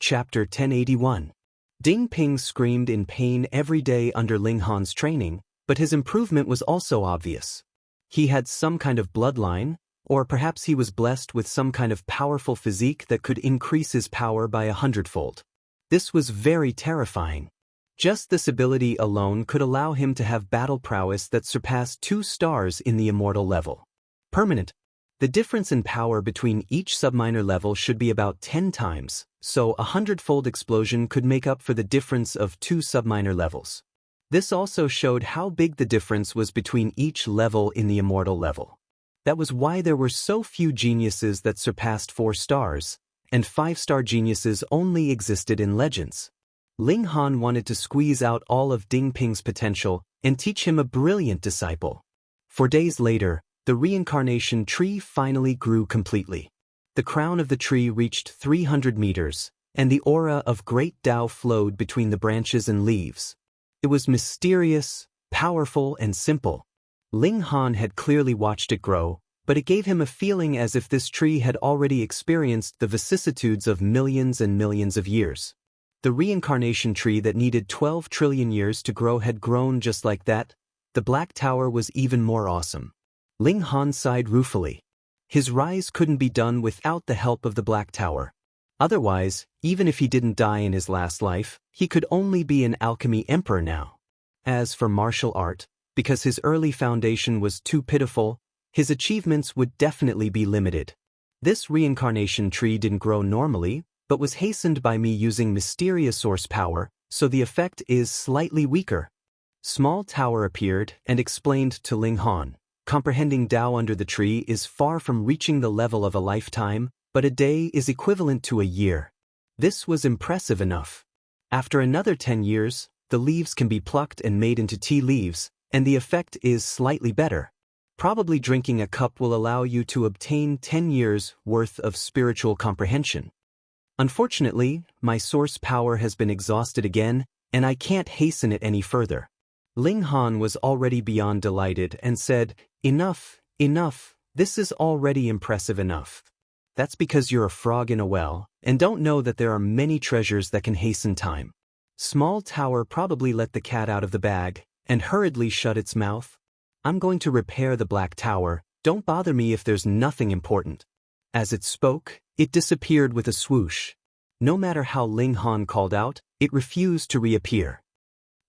Chapter 1081. Ding Ping screamed in pain every day under Ling Han's training, but his improvement was also obvious. He had some kind of bloodline, or perhaps he was blessed with some kind of powerful physique that could increase his power by 100-fold. This was very terrifying. Just this ability alone could allow him to have battle prowess that surpassed 2 stars in the immortal level. Permanent. The difference in power between each subminor level should be about 10 times, so a 100-fold explosion could make up for the difference of 2 subminor levels. This also showed how big the difference was between each level in the immortal level. That was why there were so few geniuses that surpassed 4 stars, and 5-star geniuses only existed in legends. Ling Han wanted to squeeze out all of Ding Ping's potential and teach him a brilliant disciple. 4 days later, the reincarnation tree finally grew completely. The crown of the tree reached 300 meters, and the aura of great Tao flowed between the branches and leaves. It was mysterious, powerful, and simple. Ling Han had clearly watched it grow, but it gave him a feeling as if this tree had already experienced the vicissitudes of millions and millions of years. The reincarnation tree that needed 12 trillion years to grow had grown just like that. The Black Tower was even more awesome. Ling Han sighed ruefully. His rise couldn't be done without the help of the Black Tower. Otherwise, even if he didn't die in his last life, he could only be an alchemy emperor now. As for martial art, because his early foundation was too pitiful, his achievements would definitely be limited. This reincarnation tree didn't grow normally, but was hastened by me using mysterious source power, so the effect is slightly weaker. Small Tower appeared and explained to Ling Han. Comprehending Tao under the tree is far from reaching the level of a lifetime, but a day is equivalent to a year. This was impressive enough. After another 10 years, the leaves can be plucked and made into tea leaves, and the effect is slightly better. Probably drinking a cup will allow you to obtain 10 years' worth of spiritual comprehension. Unfortunately, my source power has been exhausted again, and I can't hasten it any further. Ling Han was already beyond delighted and said, "Enough, enough, this is already impressive enough. That's because you're a frog in a well, and don't know that there are many treasures that can hasten time." Small Tower probably let the cat out of the bag, and hurriedly shut its mouth. "I'm going to repair the Black Tower, don't bother me if there's nothing important." As it spoke, it disappeared with a swoosh. No matter how Ling Han called out, it refused to reappear.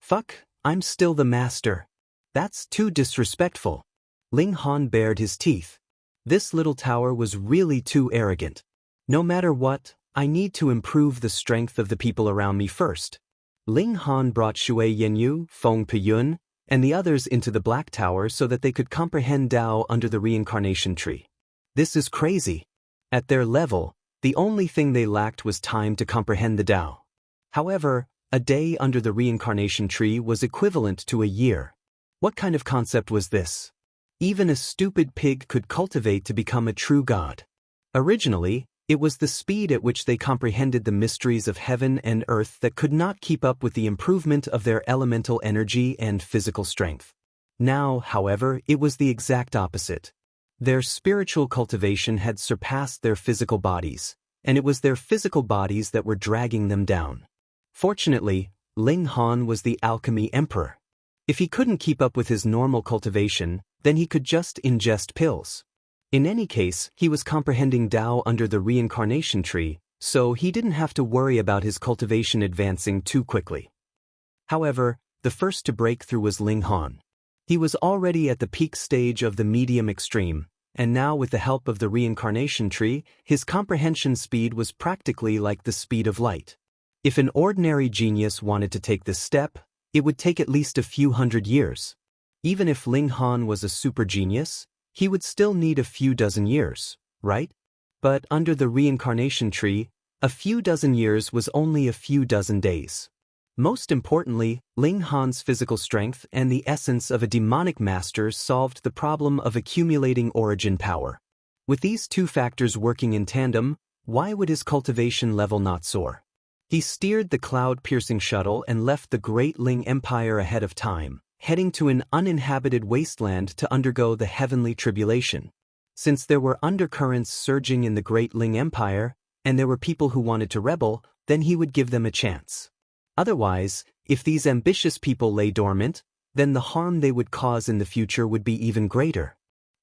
"Fuck, I'm still the master. That's too disrespectful." Ling Han bared his teeth. This little tower was really too arrogant. No matter what, I need to improve the strength of the people around me first. Ling Han brought Shui Yenyu, Feng Piyun, and the others into the Black Tower so that they could comprehend Tao under the reincarnation tree. This is crazy. At their level, the only thing they lacked was time to comprehend the Tao. However, a day under the reincarnation tree was equivalent to a year. What kind of concept was this? Even a stupid pig could cultivate to become a true god. Originally, it was the speed at which they comprehended the mysteries of heaven and earth that could not keep up with the improvement of their elemental energy and physical strength. Now, however, it was the exact opposite. Their spiritual cultivation had surpassed their physical bodies, and it was their physical bodies that were dragging them down. Fortunately, Ling Han was the alchemy emperor. If he couldn't keep up with his normal cultivation, then he could just ingest pills. In any case, he was comprehending Tao under the reincarnation tree, so he didn't have to worry about his cultivation advancing too quickly. However, the first to break through was Ling Han. He was already at the peak stage of the medium extreme, and now with the help of the reincarnation tree, his comprehension speed was practically like the speed of light. If an ordinary genius wanted to take this step, it would take at least a few hundred years. Even if Ling Han was a super genius, he would still need a few dozen years, right? But under the reincarnation tree, a few dozen years was only a few dozen days. Most importantly, Ling Han's physical strength and the essence of a demonic master solved the problem of accumulating origin power. With these two factors working in tandem, why would his cultivation level not soar? He steered the cloud-piercing shuttle and left the Great Ling Empire ahead of time, heading to an uninhabited wasteland to undergo the heavenly tribulation. Since there were undercurrents surging in the Great Ling Empire, and there were people who wanted to rebel, then he would give them a chance. Otherwise, if these ambitious people lay dormant, then the harm they would cause in the future would be even greater.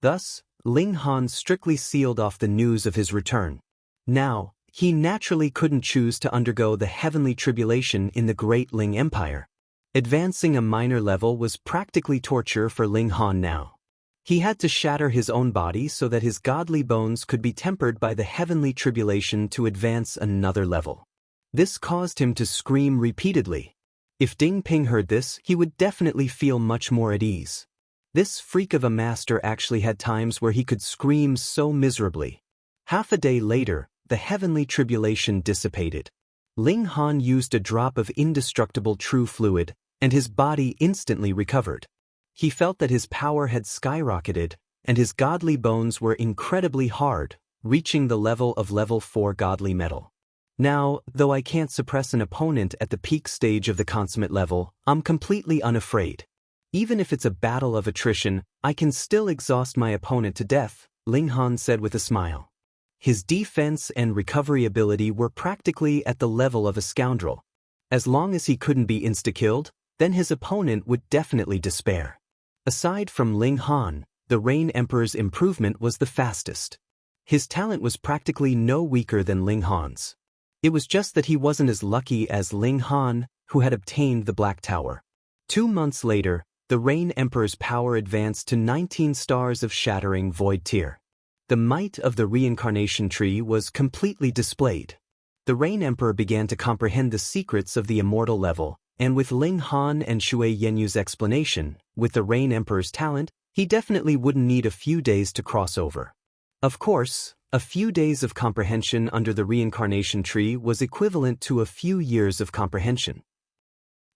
Thus, Ling Han strictly sealed off the news of his return. Now, he naturally couldn't choose to undergo the heavenly tribulation in the great Ling Empire. Advancing a minor level was practically torture for Ling Han now. He had to shatter his own body so that his godly bones could be tempered by the heavenly tribulation to advance another level. This caused him to scream repeatedly. If Ding Ping heard this, he would definitely feel much more at ease. This freak of a master actually had times where he could scream so miserably. Half a day later, the heavenly tribulation dissipated. Ling Han used a drop of indestructible true fluid, and his body instantly recovered. He felt that his power had skyrocketed, and his godly bones were incredibly hard, reaching the level of level 4 godly metal. Now, though I can't suppress an opponent at the peak stage of the consummate level, I'm completely unafraid. Even if it's a battle of attrition, I can still exhaust my opponent to death, Ling Han said with a smile. His defense and recovery ability were practically at the level of a scoundrel. As long as he couldn't be insta-killed, then his opponent would definitely despair. Aside from Ling Han, the Rain Emperor's improvement was the fastest. His talent was practically no weaker than Ling Han's. It was just that he wasn't as lucky as Ling Han, who had obtained the Black Tower. 2 months later, the Rain Emperor's power advanced to 19 stars of shattering void tier. The might of the reincarnation tree was completely displayed. The Rain Emperor began to comprehend the secrets of the immortal level, and with Ling Han and Shui Yenyu's explanation, with the Rain Emperor's talent, he definitely wouldn't need a few days to cross over. Of course, a few days of comprehension under the reincarnation tree was equivalent to a few years of comprehension.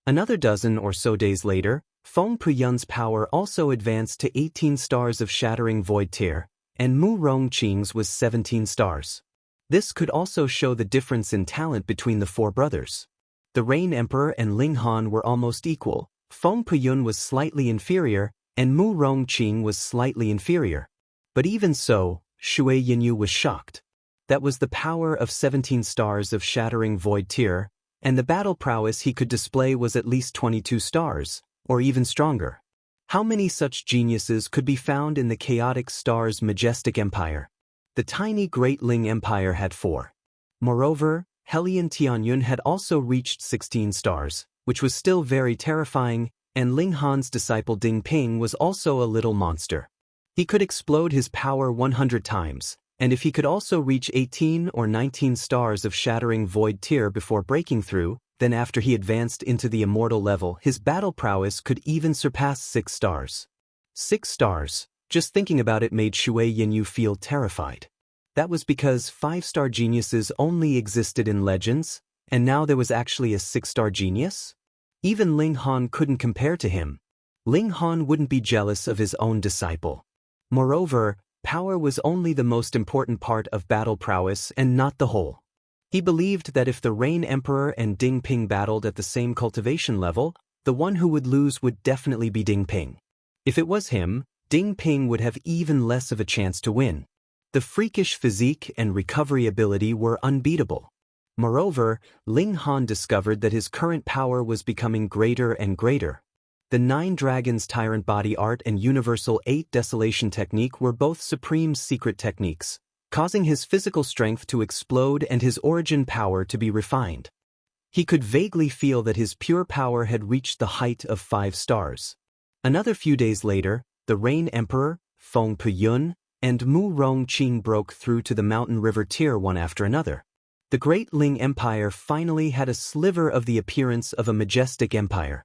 Another dozen or so days later, Feng Puyun's power also advanced to 18 stars of shattering void tier, and Mu Rongqing's was 17 stars. This could also show the difference in talent between the 4 brothers. The Rain Emperor and Ling Han were almost equal. Feng Puyun was slightly inferior, and Mu Rongqing was slightly inferior. But even so, Shui Yenyu was shocked. That was the power of 17 stars of shattering void tier, and the battle prowess he could display was at least 22 stars, or even stronger. How many such geniuses could be found in the chaotic star's majestic empire? The tiny Great Ling Empire had 4. Moreover, Helian Tianyun had also reached 16 stars, which was still very terrifying, and Ling Han's disciple Ding Ping was also a little monster. He could explode his power 100 times, and if he could also reach 18 or 19 stars of shattering void tier before breaking through, then after he advanced into the immortal level, his battle prowess could even surpass 6 stars. 6 stars, just thinking about it made Shui Yenyu feel terrified. That was because 5-star geniuses only existed in legends, and now there was actually a 6-star genius? Even Ling Han couldn't compare to him. Ling Han wouldn't be jealous of his own disciple. Moreover, power was only the most important part of battle prowess and not the whole. He believed that if the Rain Emperor and Ding Ping battled at the same cultivation level, the one who would lose would definitely be Ding Ping. If it was him, Ding Ping would have even less of a chance to win. The freakish physique and recovery ability were unbeatable. Moreover, Ling Han discovered that his current power was becoming greater and greater. The 9 Dragons Tyrant Body Art and Universal 8 Desolation Technique were both supreme secret techniques, causing his physical strength to explode and his origin power to be refined. He could vaguely feel that his pure power had reached the height of 5 stars. Another few days later, the Rain Emperor, Feng Puyun, and Mu Rongqing broke through to the mountain river tier one after another. The Great Ling Empire finally had a sliver of the appearance of a majestic empire.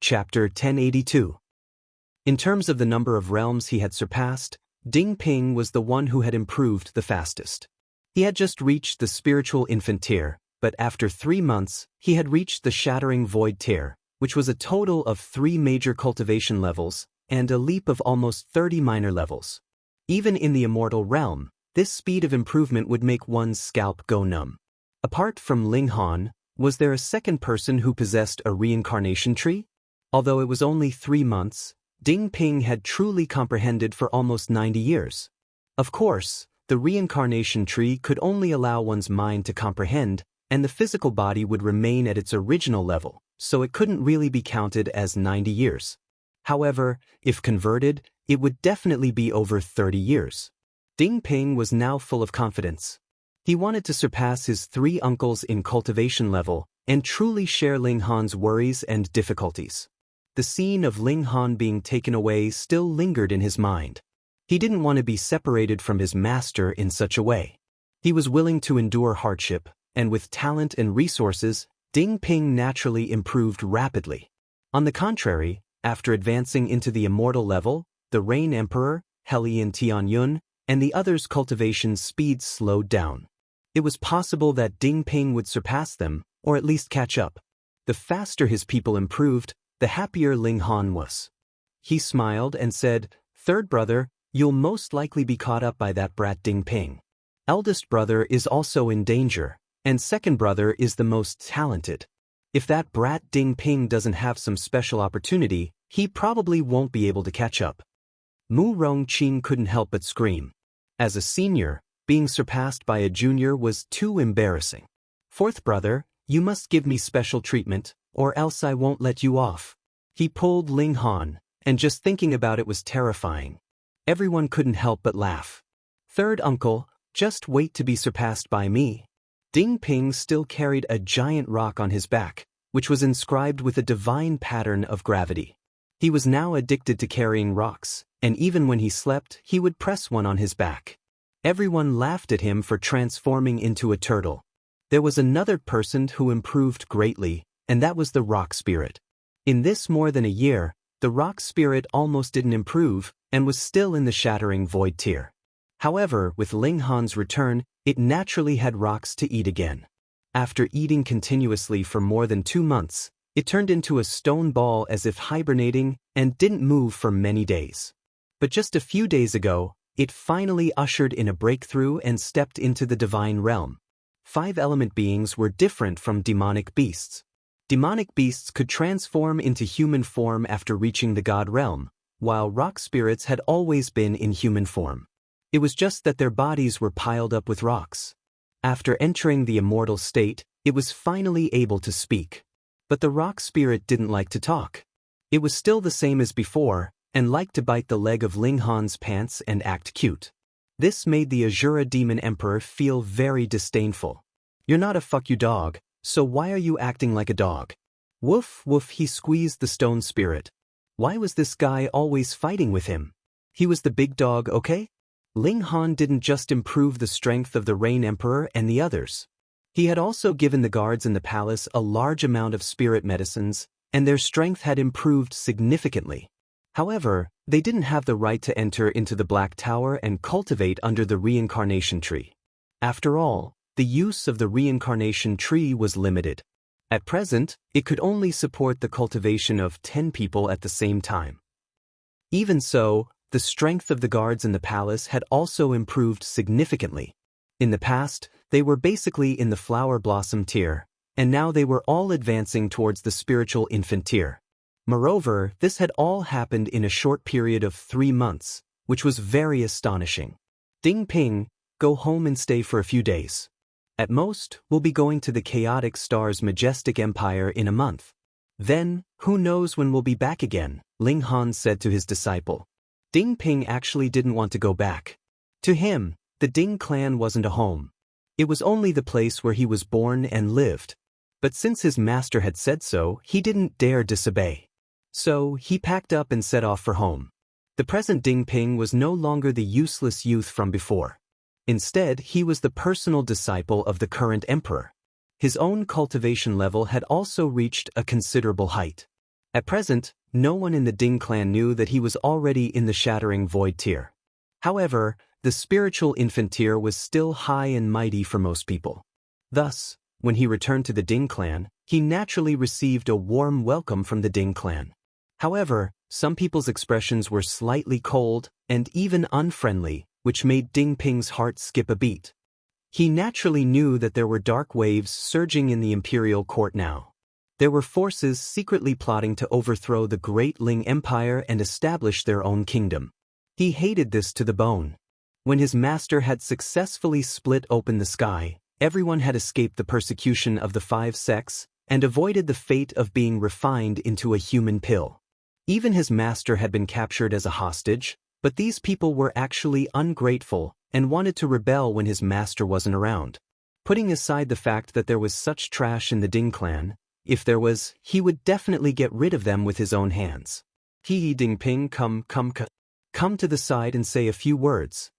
Chapter 1082. In terms of the number of realms he had surpassed, Ding Ping was the one who had improved the fastest. He had just reached the spiritual infant tier, but after 3 months, he had reached the shattering void tier, which was a total of 3 major cultivation levels, and a leap of almost 30 minor levels. Even in the immortal realm, this speed of improvement would make one's scalp go numb. Apart from Ling Han, was there a second person who possessed a reincarnation tree? Although it was only 3 months, Ding Ping had truly comprehended for almost 90 years. Of course, The reincarnation tree could only allow one's mind to comprehend, and the physical body would remain at its original level, so it couldn't really be counted as 90 years. However, if converted, it would definitely be over 30 years. Ding Ping was now full of confidence. He wanted to surpass his 3 uncles in cultivation level and truly share Ling Han's worries and difficulties. The scene of Ling Han being taken away still lingered in his mind. He didn't want to be separated from his master in such a way. He was willing to endure hardship, and with talent and resources, Ding Ping naturally improved rapidly. On the contrary, after advancing into the immortal level, the Rain Emperor, Helian Tianyun, and the others' cultivation speed slowed down. It was possible that Ding Ping would surpass them, or at least catch up. The faster his people improved, the happier Ling Han was. He smiled and said, "Third brother, you'll most likely be caught up by that brat Ding Ping. Eldest brother is also in danger, and second brother is the most talented. If that brat Ding Ping doesn't have some special opportunity, he probably won't be able to catch up." Mu Rongqing couldn't help but scream. As a senior, being surpassed by a junior was too embarrassing. "Fourth brother, you must give me special treatment, or else I won't let you off." He pulled Ling Han, and just thinking about it was terrifying. Everyone couldn't help but laugh. "Third uncle, just wait to be surpassed by me." Ding Ping still carried a giant rock on his back, which was inscribed with a divine pattern of gravity. He was now addicted to carrying rocks, and even when he slept, he would press one on his back. Everyone laughed at him for transforming into a turtle. There was another person who improved greatly, and that was the rock spirit. In this more than a year, the rock spirit almost didn't improve, and was still in the shattering void tier. However, with Ling Han's return, it naturally had rocks to eat again. After eating continuously for more than 2 months, it turned into a stone ball as if hibernating and didn't move for many days. But just a few days ago, it finally ushered in a breakthrough and stepped into the divine realm. 5 element beings were different from demonic beasts. Demonic beasts could transform into human form after reaching the god realm, while rock spirits had always been in human form. It was just that their bodies were piled up with rocks. After entering the immortal state, it was finally able to speak. But the rock spirit didn't like to talk. It was still the same as before, and liked to bite the leg of Ling Han's pants and act cute. This made the Azura Demon Emperor feel very disdainful. "You're not a fuck you dog, so why are you acting like a dog?" Woof woof, he squeezed the stone spirit. Why was this guy always fighting with him? He was the big dog, okay? Ling Han didn't just improve the strength of the Rain Emperor and the others. He had also given the guards in the palace a large amount of spirit medicines, and their strength had improved significantly. However, they didn't have the right to enter into the Black Tower and cultivate under the reincarnation tree. After all, the use of the reincarnation tree was limited. At present, it could only support the cultivation of 10 people at the same time. Even so, the strength of the guards in the palace had also improved significantly. In the past, they were basically in the flower blossom tier, and now they were all advancing towards the spiritual infant tier. Moreover, this had all happened in a short period of 3 months, which was very astonishing. "Ding Ping, go home and stay for a few days. At most, we'll be going to the Chaotic Star's majestic empire in a month. Then, who knows when we'll be back again," Ling Han said to his disciple. Ding Ping actually didn't want to go back. To him, the Ding clan wasn't a home. It was only the place where he was born and lived. But since his master had said so, he didn't dare disobey. So, he packed up and set off for home. The present Ding Ping was no longer the useless youth from before. Instead, he was the personal disciple of the current emperor. His own cultivation level had also reached a considerable height. At present, no one in the Ding clan knew that he was already in the shattering void tier. However, the spiritual infant tier was still high and mighty for most people. Thus, when he returned to the Ding clan, he naturally received a warm welcome from the Ding clan. However, some people's expressions were slightly cold and even unfriendly, which made Ding Ping's heart skip a beat. He naturally knew that there were dark waves surging in the imperial court now. There were forces secretly plotting to overthrow the great Ling Empire and establish their own kingdom. He hated this to the bone. When his master had successfully split open the sky, everyone had escaped the persecution of the 5 sects and avoided the fate of being refined into a human pill. Even his master had been captured as a hostage, but these people were actually ungrateful and wanted to rebel when his master wasn't around. Putting aside the fact that there was such trash in the Ding clan, if there was, he would definitely get rid of them with his own hands. Ding Ping, come to the side and say a few words.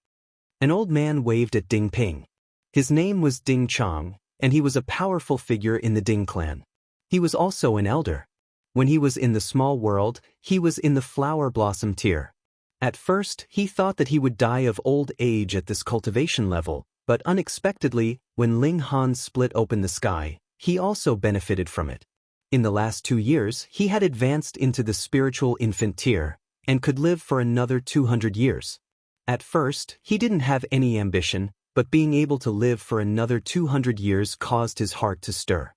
An old man waved at Ding Ping. His name was Ding Chong, and he was a powerful figure in the Ding clan. He was also an elder. When he was in the small world, he was in the flower blossom tier. At first, he thought that he would die of old age at this cultivation level, but unexpectedly, when Ling Han split open the sky, he also benefited from it. In the last 2 years, he had advanced into the spiritual infant tier, and could live for another 200 years. At first, he didn't have any ambition, but being able to live for another 200 years caused his heart to stir.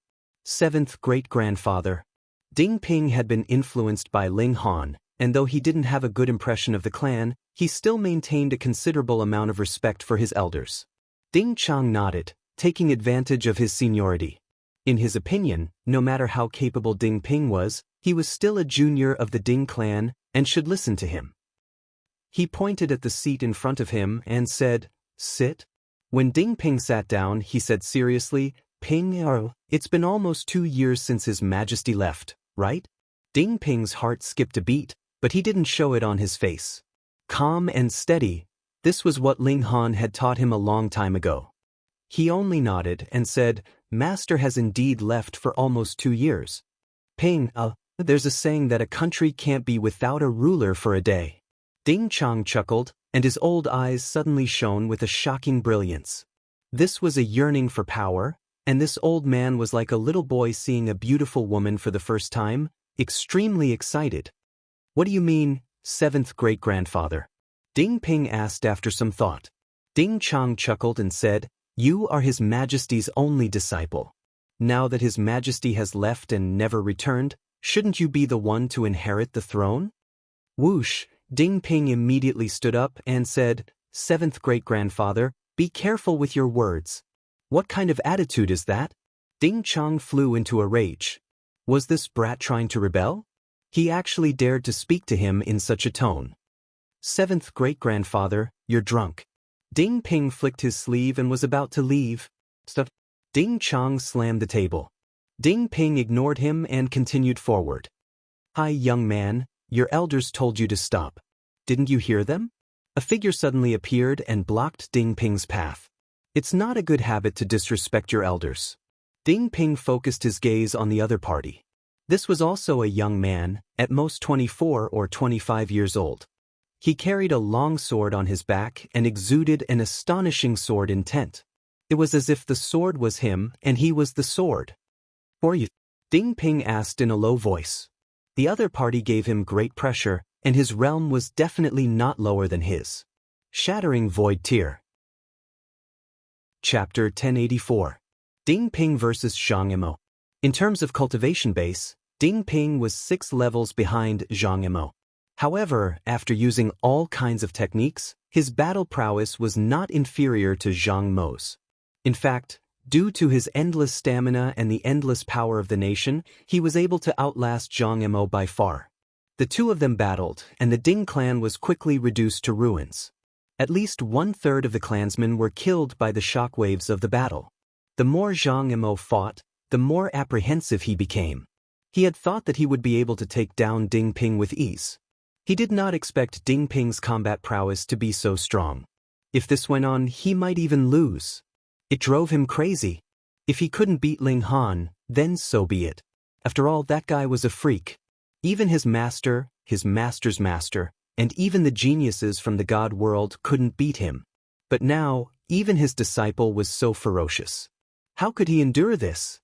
7th great-grandfather. Ding Ping had been influenced by Ling Han, and though he didn't have a good impression of the clan, he still maintained a considerable amount of respect for his elders. Ding Chong nodded, taking advantage of his seniority. In his opinion, no matter how capable Ding Ping was, he was still a junior of the Ding clan and should listen to him. He pointed at the seat in front of him and said, "Sit." When Ding Ping sat down, he said seriously, "It's been almost 2 years since His Majesty left, right?" Ding Ping's heart skipped a beat, but he didn't show it on his face. Calm and steady, this was what Ling Han had taught him a long time ago. He only nodded and said, "Master has indeed left for almost 2 years. Ping, there's a saying that a country can't be without a ruler for a day." Ding Chong chuckled, and his old eyes suddenly shone with a shocking brilliance. This was a yearning for power, and this old man was like a little boy seeing a beautiful woman for the first time, extremely excited. "What do you mean, 7th great-grandfather?" Ding Ping asked after some thought. Ding Chong chuckled and said, "You are His Majesty's only disciple. Now that His Majesty has left and never returned, shouldn't you be the one to inherit the throne?" Whoosh! Ding Ping immediately stood up and said, "7th great-grandfather, be careful with your words. What kind of attitude is that?" Ding Chong flew into a rage. Was this brat trying to rebel? He actually dared to speak to him in such a tone. "7th great-grandfather, you're drunk." Ding Ping flicked his sleeve and was about to leave. "Stop." Ding Chong slammed the table. Ding Ping ignored him and continued forward. "Hi, young man, your elders told you to stop. Didn't you hear them?" A figure suddenly appeared and blocked Ding Ping's path. It's not a good habit to disrespect your elders. Ding Ping focused his gaze on the other party. This was also a young man, at most 24 or 25 years old. He carried a long sword on his back and exuded an astonishing sword intent. It was as if the sword was him and he was the sword. "Who are you?" Ding Ping asked in a low voice. The other party gave him great pressure, and his realm was definitely not lower than his. Shattering Void Tier. Chapter 1084. Ding Ping vs. Zhang Yimou. In terms of cultivation base, Ding Ping was 6 levels behind Zhang Yimou. However, after using all kinds of techniques, his battle prowess was not inferior to Zhang Yimou's. In fact, due to his endless stamina and the endless power of the nation, he was able to outlast Zhang Yimou by far. The two of them battled, and the Ding clan was quickly reduced to ruins. At least 1/3 of the clansmen were killed by the shockwaves of the battle. The more Zhang Yimou fought, the more apprehensive he became. He had thought that he would be able to take down Ding Ping with ease. He did not expect Ding Ping's combat prowess to be so strong. If this went on, he might even lose. It drove him crazy. If he couldn't beat Ling Han, then so be it. After all, that guy was a freak. Even his master, his master's master, and even the geniuses from the god world couldn't beat him. But now, even his disciple was so ferocious. How could he endure this?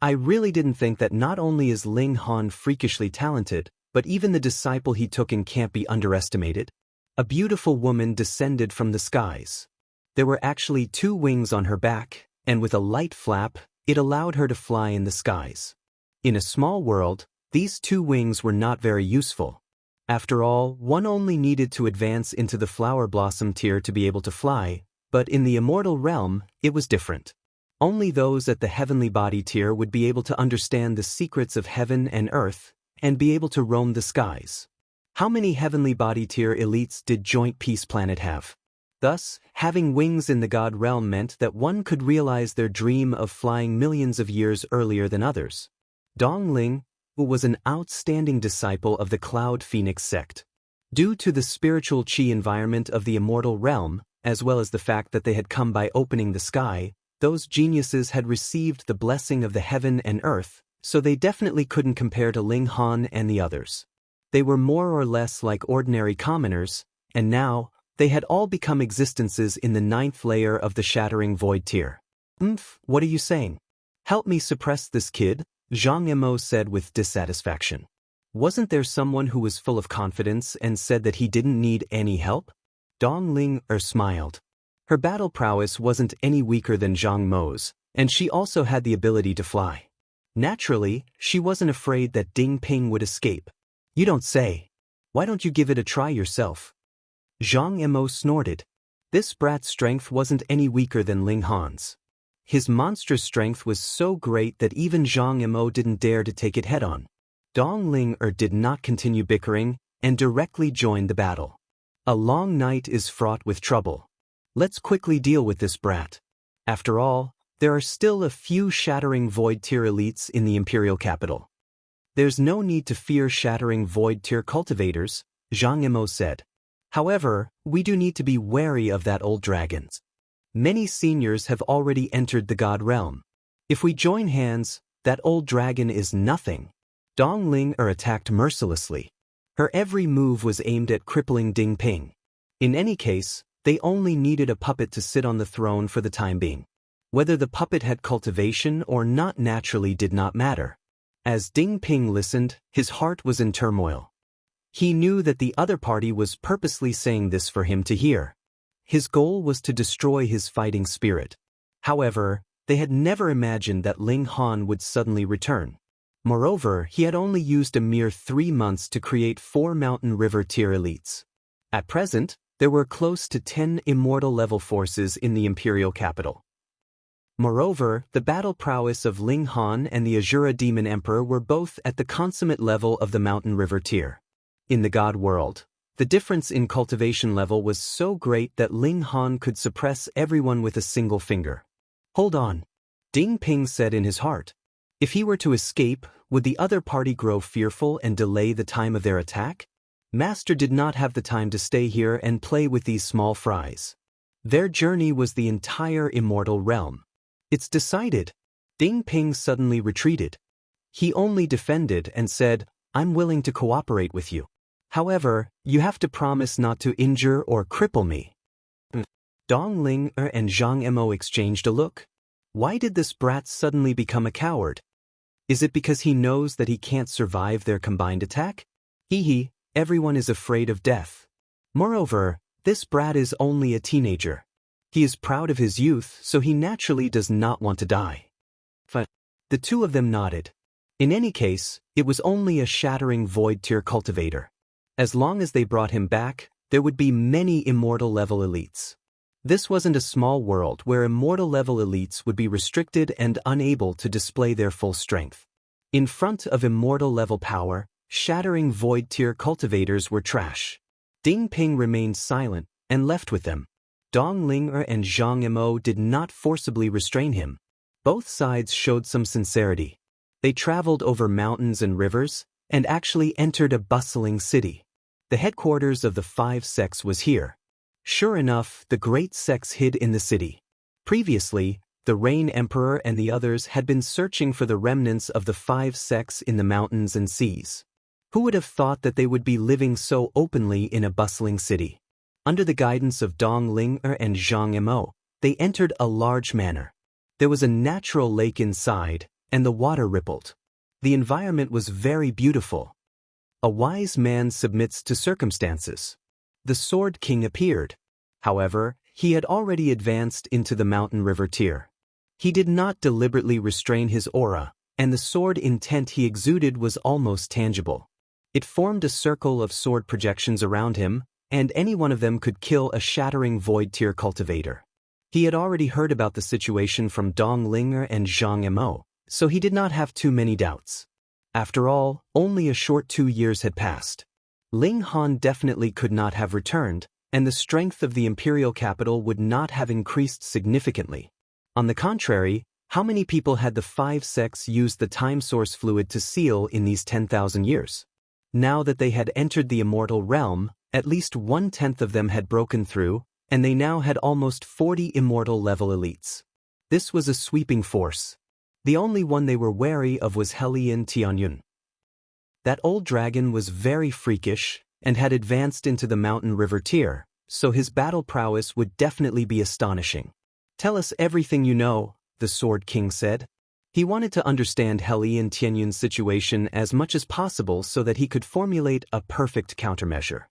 I really didn't think that not only is Ling Han freakishly talented, but even the disciple he took in can't be underestimated. A beautiful woman descended from the skies. There were actually 2 wings on her back, and with a light flap, it allowed her to fly in the skies. In a small world, these 2 wings were not very useful. After all, one only needed to advance into the flower blossom tier to be able to fly, but in the immortal realm, it was different. Only those at the heavenly body tier would be able to understand the secrets of heaven and earth, and be able to roam the skies. How many heavenly body tier elites did Joint Peace Planet have? Thus, having wings in the God realm meant that one could realize their dream of flying millions of years earlier than others. Dongling, who was an outstanding disciple of the Cloud Phoenix sect. Due to the spiritual chi environment of the immortal realm, as well as the fact that they had come by opening the sky, those geniuses had received the blessing of the heaven and earth, so they definitely couldn't compare to Ling Han and the others. They were more or less like ordinary commoners, and now, they had all become existences in the 9th layer of the Shattering Void tier. What are you saying? Help me suppress this kid, Zhang Emo said with dissatisfaction. Wasn't there someone who was full of confidence and said that he didn't need any help? Dong Ling smiled. Her battle prowess wasn't any weaker than Zhang Mo's, and she also had the ability to fly. Naturally, she wasn't afraid that Ding Ping would escape. You don't say. Why don't you give it a try yourself? Zhang Emo snorted. This brat's strength wasn't any weaker than Ling Han's. His monstrous strength was so great that even Zhang Emo didn't dare to take it head-on. Dong Ling did not continue bickering and directly joined the battle. A long night is fraught with trouble. Let's quickly deal with this brat. After all, there are still a few Shattering Void tier elites in the Imperial capital. There's no need to fear Shattering Void tier cultivators, Zhang Emo said. However, we do need to be wary of that old dragon. Many seniors have already entered the God realm. If we join hands, that old dragon is nothing. Dong Ling attacked mercilessly. Her every move was aimed at crippling Ding Ping. In any case, they only needed a puppet to sit on the throne for the time being. Whether the puppet had cultivation or not naturally did not matter. As Ding Ping listened, his heart was in turmoil. He knew that the other party was purposely saying this for him to hear. His goal was to destroy his fighting spirit. However, they had never imagined that Ling Han would suddenly return. Moreover, he had only used a mere 3 months to create 4 Mountain River tier elites. At present, there were close to 10 immortal level forces in the Imperial capital. Moreover, the battle prowess of Ling Han and the Azura Demon Emperor were both at the consummate level of the Mountain River tier. In the God world, the difference in cultivation level was so great that Ling Han could suppress everyone with a single finger. Hold on, Ding Ping said in his heart. If he were to escape, would the other party grow fearful and delay the time of their attack? Master did not have the time to stay here and play with these small fries. Their journey was the entire immortal realm. It's decided. Ding Ping suddenly retreated. He only defended and said, I'm willing to cooperate with you. However, you have to promise not to injure or cripple me. Dong Ling and Zhang Emo exchanged a look. Why did this brat suddenly become a coward? Is it because he knows that he can't survive their combined attack? Everyone is afraid of death. Moreover, this brat is only a teenager. He is proud of his youth, so he naturally does not want to die. The two of them nodded. In any case, it was only a Shattering Void tier cultivator. As long as they brought him back, there would be many immortal level elites. This wasn't a small world where immortal level elites would be restricted and unable to display their full strength. In front of immortal level power, Shattering Void tier cultivators were trash. Ding Ping remained silent and left with them. Dong Ling and Zhang Emo did not forcibly restrain him. Both sides showed some sincerity. They traveled over mountains and rivers, and actually entered a bustling city. The headquarters of the 5 sects was here. Sure enough, the great sects hid in the city. Previously, the Rain Emperor and the others had been searching for the remnants of the 5 sects in the mountains and seas. Who would have thought that they would be living so openly in a bustling city? Under the guidance of Dong Ling and Zhang Emo, they entered a large manor. There was a natural lake inside, and the water rippled. The environment was very beautiful. A wise man submits to circumstances. The Sword King appeared. However, he had already advanced into the Mountain River tier. He did not deliberately restrain his aura, and the sword intent he exuded was almost tangible. It formed a circle of sword projections around him, and any one of them could kill a shattering void-tier cultivator. He had already heard about the situation from Dong Linger and Zhang Mo, so he did not have too many doubts. After all, only a short 2 years had passed. Ling Han definitely could not have returned, and the strength of the imperial capital would not have increased significantly. On the contrary, how many people had the 5 sects used the time source fluid to seal in these 10,000 years? Now that they had entered the immortal realm, at least 1/10 of them had broken through, and they now had almost 40 immortal level elites. This was a sweeping force. The only one they were wary of was Hellion Tianyun. That old dragon was very freakish and had advanced into the mountain river tier, so his battle prowess would definitely be astonishing. "Tell us everything you know," the Sword King said. He wanted to understand Hellion Tianyun's situation as much as possible so that he could formulate a perfect countermeasure.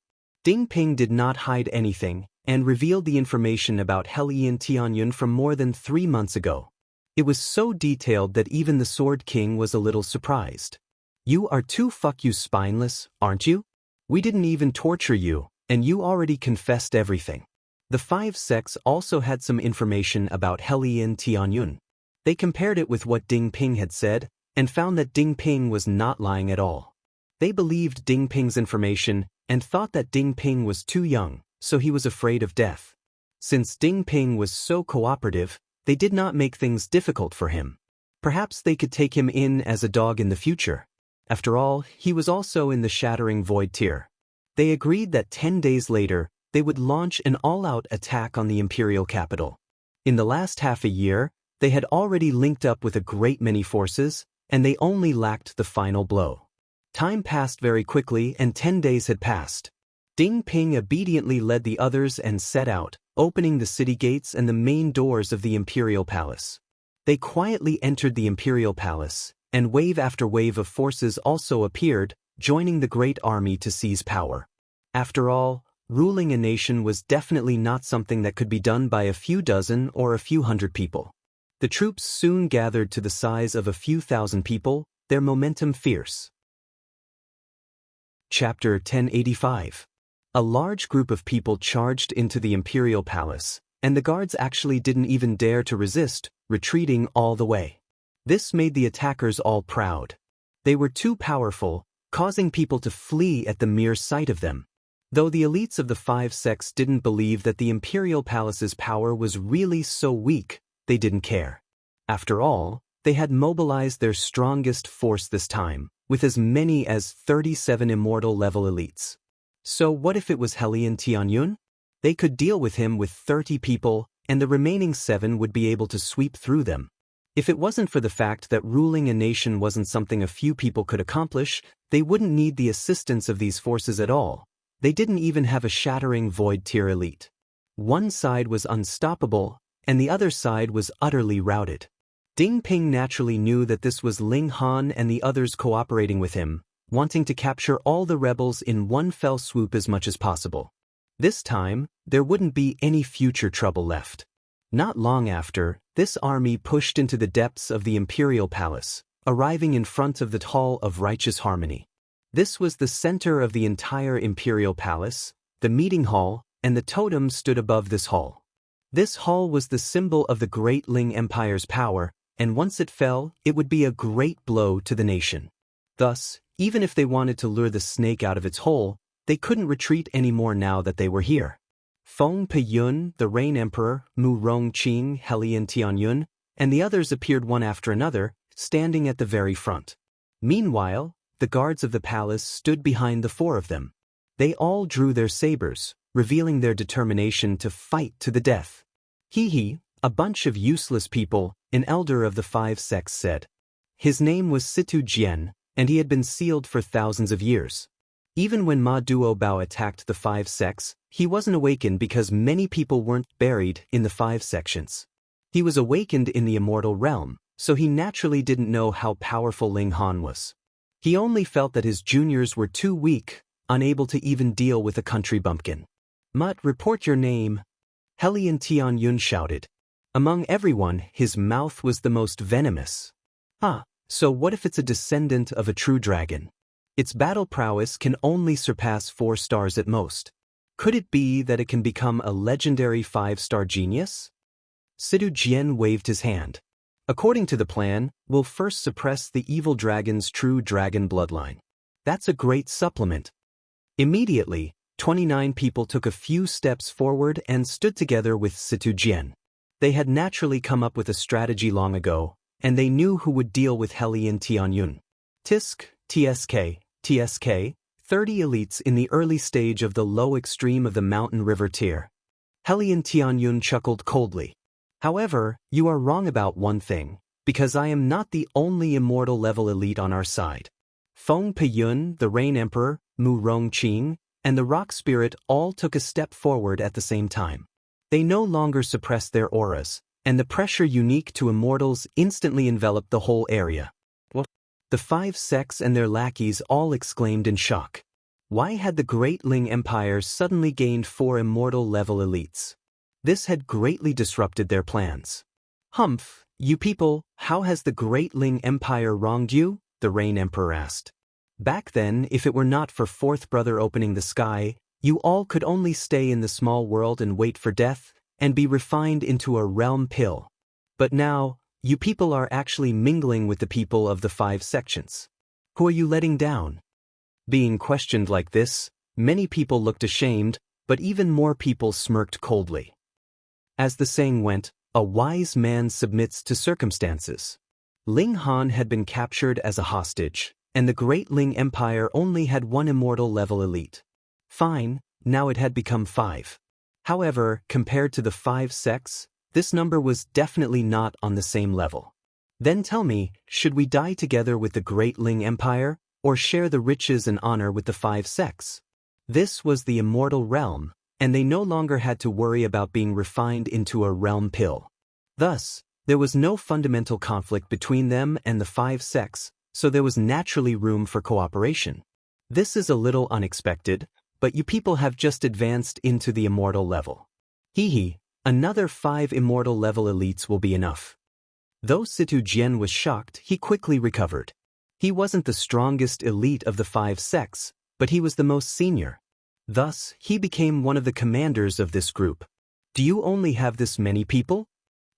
Ding Ping did not hide anything and revealed the information about Hellion Tianyun from more than 3 months ago. It was so detailed that even the Sword King was a little surprised. "You are too spineless, aren't you? We didn't even torture you, and you already confessed everything." The 5 sects also had some information about Hellion Tianyun. They compared it with what Ding Ping had said, and found that Ding Ping was not lying at all. They believed Ding Ping's information and thought that Ding Ping was too young, so he was afraid of death. Since Ding Ping was so cooperative, they did not make things difficult for him. Perhaps they could take him in as a dog in the future. After all, he was also in the Shattering Void tier. They agreed that 10 days later, they would launch an all-out attack on the imperial capital. In the last half a year, they had already linked up with a great many forces, and they only lacked the final blow. Time passed very quickly and 10 days had passed. Ding Ping obediently led the others and set out, opening the city gates and the main doors of the imperial palace. They quietly entered the imperial palace, and wave after wave of forces also appeared, joining the great army to seize power. After all, ruling a nation was definitely not something that could be done by a few dozen or a few hundred people. The troops soon gathered to the size of a few thousand people, their momentum fierce. Chapter 1085. A large group of people charged into the imperial palace, and the guards actually didn't even dare to resist, retreating all the way. This made the attackers all proud. They were too powerful, causing people to flee at the mere sight of them. Though the elites of the 5 sects didn't believe that the imperial palace's power was really so weak, they didn't care. After all, they had mobilized their strongest force this time, with as many as 37 immortal level elites. So what if it was Hellion Tianyun? They could deal with him with 30 people, and the remaining 7 would be able to sweep through them. If it wasn't for the fact that ruling a nation wasn't something a few people could accomplish, they wouldn't need the assistance of these forces at all. They didn't even have a shattering void tier elite. One side was unstoppable, and the other side was utterly routed. Ding Ping naturally knew that this was Ling Han and the others cooperating with him, wanting to capture all the rebels in one fell swoop as much as possible. This time, there wouldn't be any future trouble left. Not long after, this army pushed into the depths of the imperial palace, arriving in front of the Hall of Righteous Harmony. This was the center of the entire imperial palace. The meeting hall and the totem stood above this hall. This hall was the symbol of the great Ling Empire's power, and once it fell, it would be a great blow to the nation. Thus, even if they wanted to lure the snake out of its hole, they couldn't retreat anymore now that they were here. Feng Peyun, the Rain Emperor, Mu Rongqing, Hellion Tianyun, and the others appeared one after another, standing at the very front. Meanwhile, the guards of the palace stood behind the 4 of them. They all drew their sabers, revealing their determination to fight to the death. "He, a bunch of useless people," an elder of the 5 sects said. His name was Situ Jian, and he had been sealed for thousands of years. Even when Ma Duobao attacked the 5 sects, he wasn't awakened because many people weren't buried in the 5 sections. He was awakened in the immortal realm, so he naturally didn't know how powerful Ling Han was. He only felt that his juniors were too weak, unable to even deal with a country bumpkin. "Mutt, report your name," Hellion Tianyun shouted. Among everyone, his mouth was the most venomous. So what if it's a descendant of a true dragon? Its battle prowess can only surpass 4 stars at most. Could it be that it can become a legendary 5-star genius? Sidu Jian waved his hand. According to the plan, we'll first suppress the evil dragon's true dragon bloodline. That's a great supplement. Immediately, 29 people took a few steps forward and stood together with Situ Jian. They had naturally come up with a strategy long ago, and they knew who would deal with Helian Tianyun. Tisk, TSK, 30 elites in the early stage of the low extreme of the mountain river tier. Helian Tianyun chuckled coldly. However, you are wrong about one thing, because I am not the only immortal level elite on our side. Feng Peyun, the Rain Emperor, Mu Rongqing, and the Rock Spirit all took a step forward at the same time. They no longer suppressed their auras, and the pressure unique to immortals instantly enveloped the whole area. What? The 5 sects and their lackeys all exclaimed in shock. Why had the Great Ling Empire suddenly gained 4 immortal level elites? This had greatly disrupted their plans. Humph, you people, how has the Great Ling Empire wronged you? The Rain Emperor asked. Back then, if it were not for Fourth Brother opening the sky, you all could only stay in the small world and wait for death, and be refined into a realm pill. But now, you people are actually mingling with the people of the 5 sections. Who are you letting down? Being questioned like this, many people looked ashamed, but even more people smirked coldly. As the saying went, a wise man submits to circumstances. Ling Han had been captured as a hostage, and the Great Ling Empire only had 1 immortal level elite. Fine, now it had become 5. However, compared to the 5 sects, this number was definitely not on the same level. Then tell me, should we die together with the Great Ling Empire, or share the riches and honor with the 5 sects? This was the immortal realm, and they no longer had to worry about being refined into a realm pill. Thus, there was no fundamental conflict between them and the 5 sects, so there was naturally room for cooperation. This is a little unexpected, but you people have just advanced into the immortal level. Hee, another 5 immortal level elites will be enough. Though Situ Jian was shocked, he quickly recovered. He wasn't the strongest elite of the 5 sects, but he was the most senior. Thus, he became one of the commanders of this group. Do you only have this many people?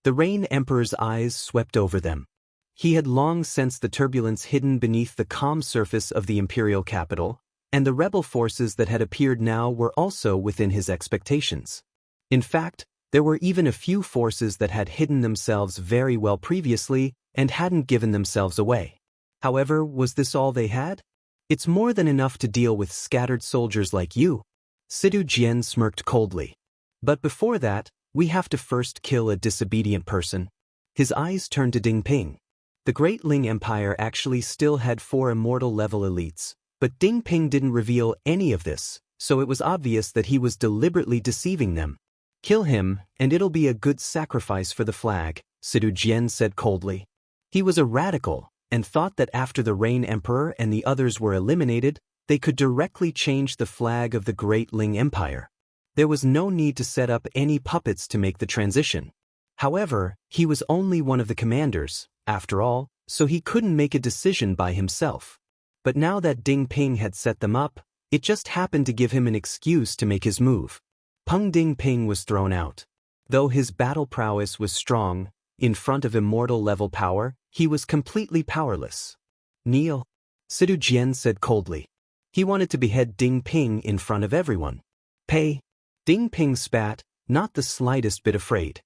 The Rain Emperor's eyes swept over them. He had long sensed the turbulence hidden beneath the calm surface of the imperial capital, and the rebel forces that had appeared now were also within his expectations. In fact, there were even a few forces that had hidden themselves very well previously and hadn't given themselves away. However, was this all they had? It's more than enough to deal with scattered soldiers like you. Sidu Jian smirked coldly. But before that, we have to first kill a disobedient person. His eyes turned to Ding Ping. The Great Ling Empire actually still had 4 immortal level elites, but Ding Ping didn't reveal any of this, so it was obvious that he was deliberately deceiving them. Kill him, and it'll be a good sacrifice for the flag, Sidu Jian said coldly. He was a radical, and thought that after the Rain Emperor and the others were eliminated, they could directly change the flag of the Great Ling Empire. There was no need to set up any puppets to make the transition. However, he was only one of the commanders, after all, so he couldn't make a decision by himself. But now that Ding Ping had set them up, it just happened to give him an excuse to make his move. Peng Ding Ping was thrown out. Though his battle prowess was strong, in front of immortal level power, he was completely powerless. Kneel, Sidu Jian said coldly. He wanted to behead Ding Ping in front of everyone. Pay. Ding Ping spat, not the slightest bit afraid.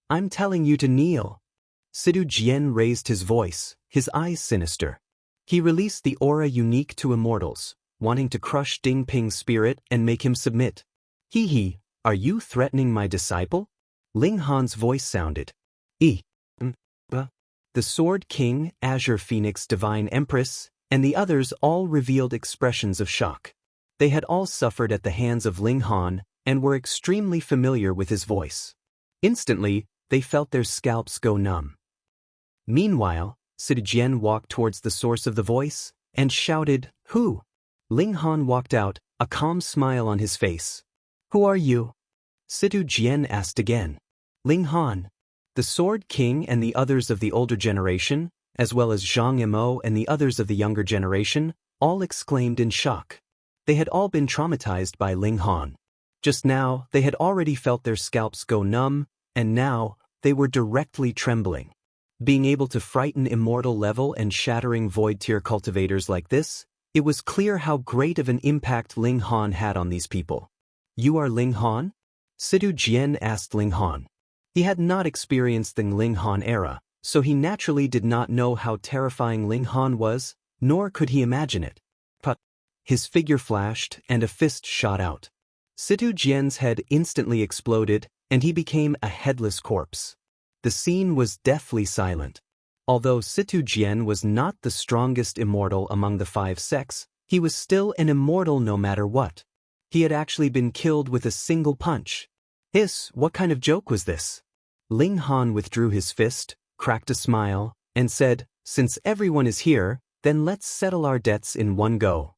I'm telling you to kneel. Sidu Jian raised his voice, his eyes sinister. He released the aura unique to immortals, wanting to crush Ding Ping's spirit and make him submit. Hee, are you threatening my disciple? Ling Han's voice sounded. The Sword King, Azure Phoenix Divine Empress, and the others all revealed expressions of shock. They had all suffered at the hands of Ling Han, and were extremely familiar with his voice. Instantly, they felt their scalps go numb. Meanwhile, Sidu Jian walked towards the source of the voice, and shouted, Who? Ling Han walked out, a calm smile on his face. Who are you? Sidu Jian asked again. Ling Han. The Sword King and the others of the older generation, as well as Zhang Mo and the others of the younger generation, all exclaimed in shock. They had all been traumatized by Ling Han. Just now, they had already felt their scalps go numb, and now, they were directly trembling. Being able to frighten immortal level and shattering void tier cultivators like this, it was clear how great of an impact Ling Han had on these people. You are Ling Han? Situ Jian asked Ling Han. He had not experienced the Ling Han era, so he naturally did not know how terrifying Ling Han was, nor could he imagine it. But his figure flashed and a fist shot out. Situ Jian's head instantly exploded, and he became a headless corpse. The scene was deathly silent. Although Situ Jian was not the strongest immortal among the 5 sects, he was still an immortal no matter what. He had actually been killed with a single punch. What kind of joke was this? Ling Han withdrew his fist, cracked a smile, and said, "Since everyone is here, then let's settle our debts in one go."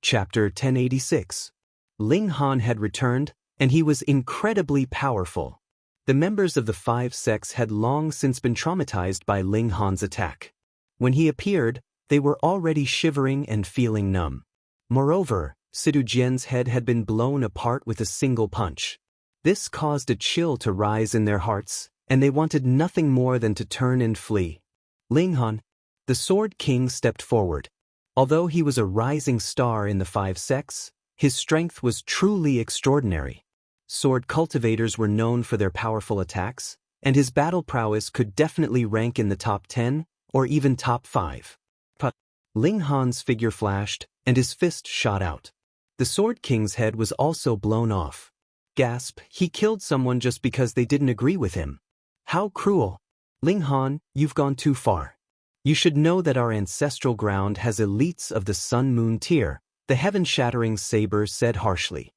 Chapter 1086. Ling Han had returned, and he was incredibly powerful. The members of the 5 sects had long since been traumatized by Ling Han's attack. When he appeared, they were already shivering and feeling numb. Moreover, Situ Jian's head had been blown apart with a single punch. This caused a chill to rise in their hearts, and they wanted nothing more than to turn and flee. Ling Han, the Sword King, stepped forward. Although he was a rising star in the 5 sects, his strength was truly extraordinary. Sword cultivators were known for their powerful attacks, and his battle prowess could definitely rank in the top 10 or even top 5. But Ling Han's figure flashed, and his fist shot out. The Sword King's head was also blown off. Gasp, he killed someone just because they didn't agree with him. How cruel. Ling Han, you've gone too far. You should know that our ancestral ground has elites of the Sun-Moon tier, the heaven-shattering saber said harshly.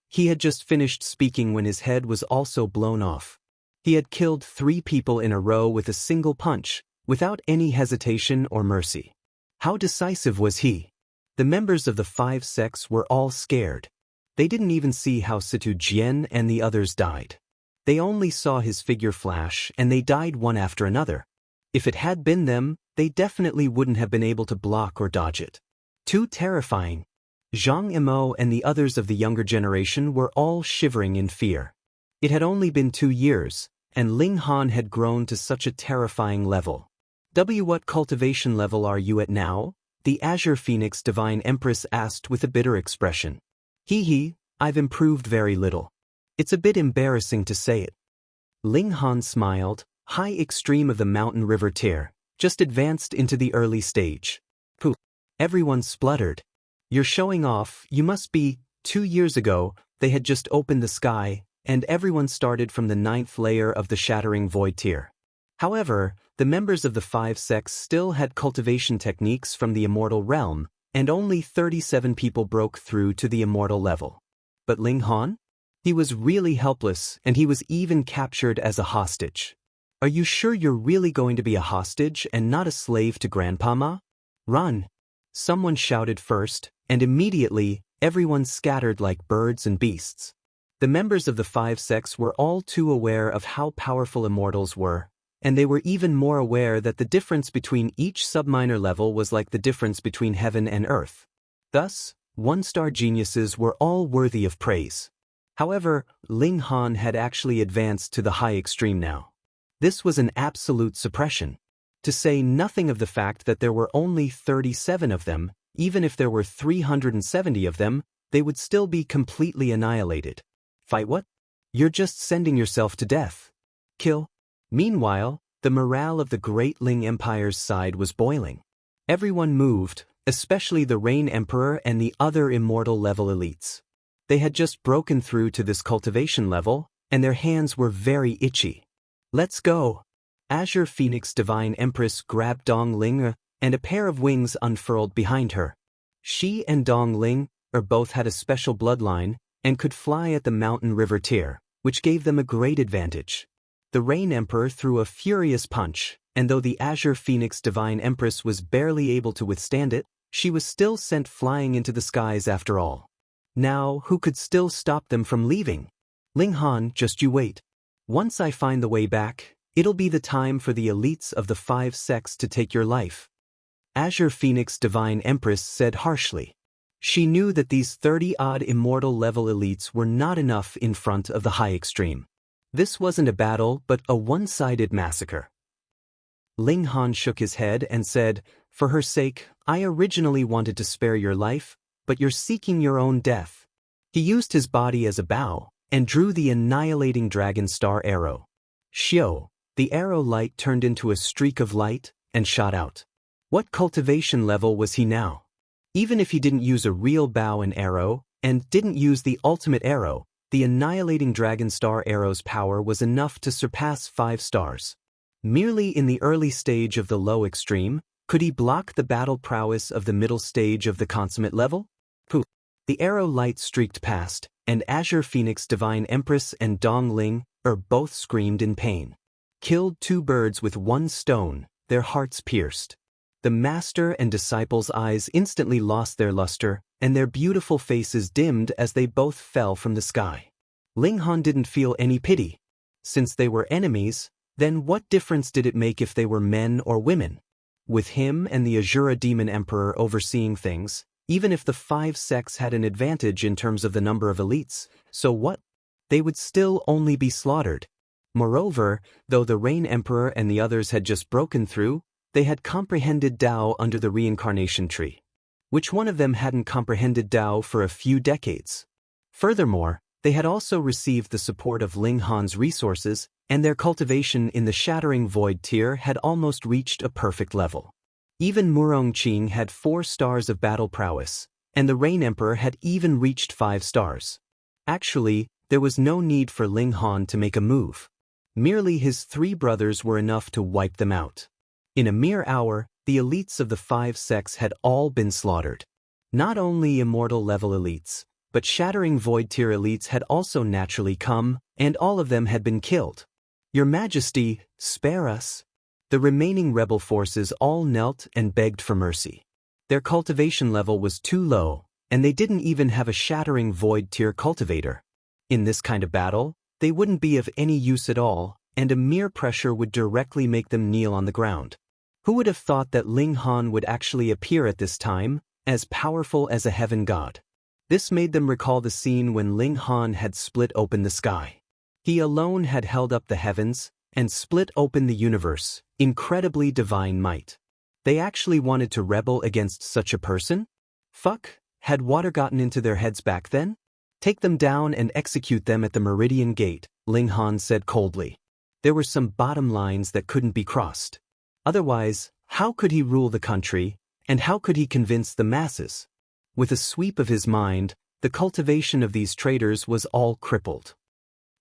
He had just finished speaking when his head was also blown off. He had killed 3 people in a row with a single punch, without any hesitation or mercy. How decisive was he? The members of the 5 sects were all scared. They didn't even see how Situ Jian and the others died. They only saw his figure flash, and they died one after another. If it had been them, they definitely wouldn't have been able to block or dodge it. Too terrifying. Zhang Yimou and the others of the younger generation were all shivering in fear. It had only been 2 years, and Ling Han had grown to such a terrifying level. What cultivation level are you at now? The Azure Phoenix Divine Empress asked with a bitter expression. I've improved very little. It's a bit embarrassing to say it. Ling Han smiled. High extreme of the mountain river tier, just advanced into the early stage. Everyone spluttered. You're showing off, you must be. 2 years ago, they had just opened the sky, and everyone started from the 9th layer of the shattering void tier. However, the members of the 5 sects still had cultivation techniques from the immortal realm, and only 37 people broke through to the immortal level. But Ling Han? He was really helpless, and he was even captured as a hostage. Are you sure you're really going to be a hostage and not a slave to Grandpa? Run! Someone shouted first, and immediately, everyone scattered like birds and beasts. The members of the 5 sects were all too aware of how powerful immortals were, and they were even more aware that the difference between each subminor level was like the difference between heaven and earth. Thus, 1-star geniuses were all worthy of praise. However, Ling Han had actually advanced to the high extreme now. This was an absolute suppression. To say nothing of the fact that there were only 37 of them, even if there were 370 of them, they would still be completely annihilated. Fight what? You're just sending yourself to death. Kill. Meanwhile, the morale of the Great Ling Empire's side was boiling. Everyone moved, especially the Rain Emperor and the other immortal level elites. They had just broken through to this cultivation level, and their hands were very itchy. Let's go. Azure Phoenix Divine Empress grabbed Dong Ling, and a pair of wings unfurled behind her. She and Dong Ling both had a special bloodline and could fly at the mountain river tier, which gave them a great advantage. The Rain Emperor threw a furious punch, and though the Azure Phoenix Divine Empress was barely able to withstand it, she was still sent flying into the skies after all. Now, who could still stop them from leaving? Ling Han, just you wait. Once I find the way back, it'll be the time for the elites of the 5 sects to take your life. Azure Phoenix Divine Empress said harshly. She knew that these 30-odd immortal level elites were not enough in front of the high extreme. This wasn't a battle but a one-sided massacre. Ling Han shook his head and said, "For her sake, I originally wanted to spare your life, but you're seeking your own death." He used his body as a bow and drew the annihilating dragon star arrow. Xiao, the arrow light turned into a streak of light and shot out. What cultivation level was he now? Even if he didn't use a real bow and arrow, and didn't use the ultimate arrow, the annihilating dragon star arrow's power was enough to surpass 5 stars. Merely in the early stage of the low extreme, could he block the battle prowess of the middle stage of the consummate level? Poof! The arrow light streaked past, and Azure Phoenix Divine Empress and Dong Ling both screamed in pain. Killed 2 birds with 1 stone, their hearts pierced. The master and disciple's eyes instantly lost their luster, and their beautiful faces dimmed as they both fell from the sky. Ling Han didn't feel any pity. Since they were enemies, then what difference did it make if they were men or women? With him and the Azura Demon Emperor overseeing things, even if the 5 sects had an advantage in terms of the number of elites, so what? They would still only be slaughtered. Moreover, though the Rain Emperor and the others had just broken through, they had comprehended Tao under the reincarnation tree. Which one of them hadn't comprehended Tao for a few decades? Furthermore, they had also received the support of Ling Han's resources, and their cultivation in the Shattering Void tier had almost reached a perfect level. Even Murong Qing had 4 stars of battle prowess, and the Rain Emperor had even reached 5 stars. Actually, there was no need for Ling Han to make a move. Merely his 3 brothers were enough to wipe them out. In a mere hour, the elites of the 5 sects had all been slaughtered. Not only immortal level elites, but Shattering Void tier elites had also naturally come, and all of them had been killed. "Your Majesty, spare us." The remaining rebel forces all knelt and begged for mercy. Their cultivation level was too low, and they didn't even have a Shattering Void tier cultivator. In this kind of battle, they wouldn't be of any use at all, and a mere pressure would directly make them kneel on the ground. Who would have thought that Ling Han would actually appear at this time, as powerful as a heaven god? This made them recall the scene when Ling Han had split open the sky. He alone had held up the heavens and split open the universe, incredibly divine might. They actually wanted to rebel against such a person? Fuck, had water gotten into their heads back then? "Take them down and execute them at the Meridian Gate," Ling Han said coldly. There were some bottom lines that couldn't be crossed. Otherwise, how could he rule the country, and how could he convince the masses? With a sweep of his mind, the cultivation of these traitors was all crippled.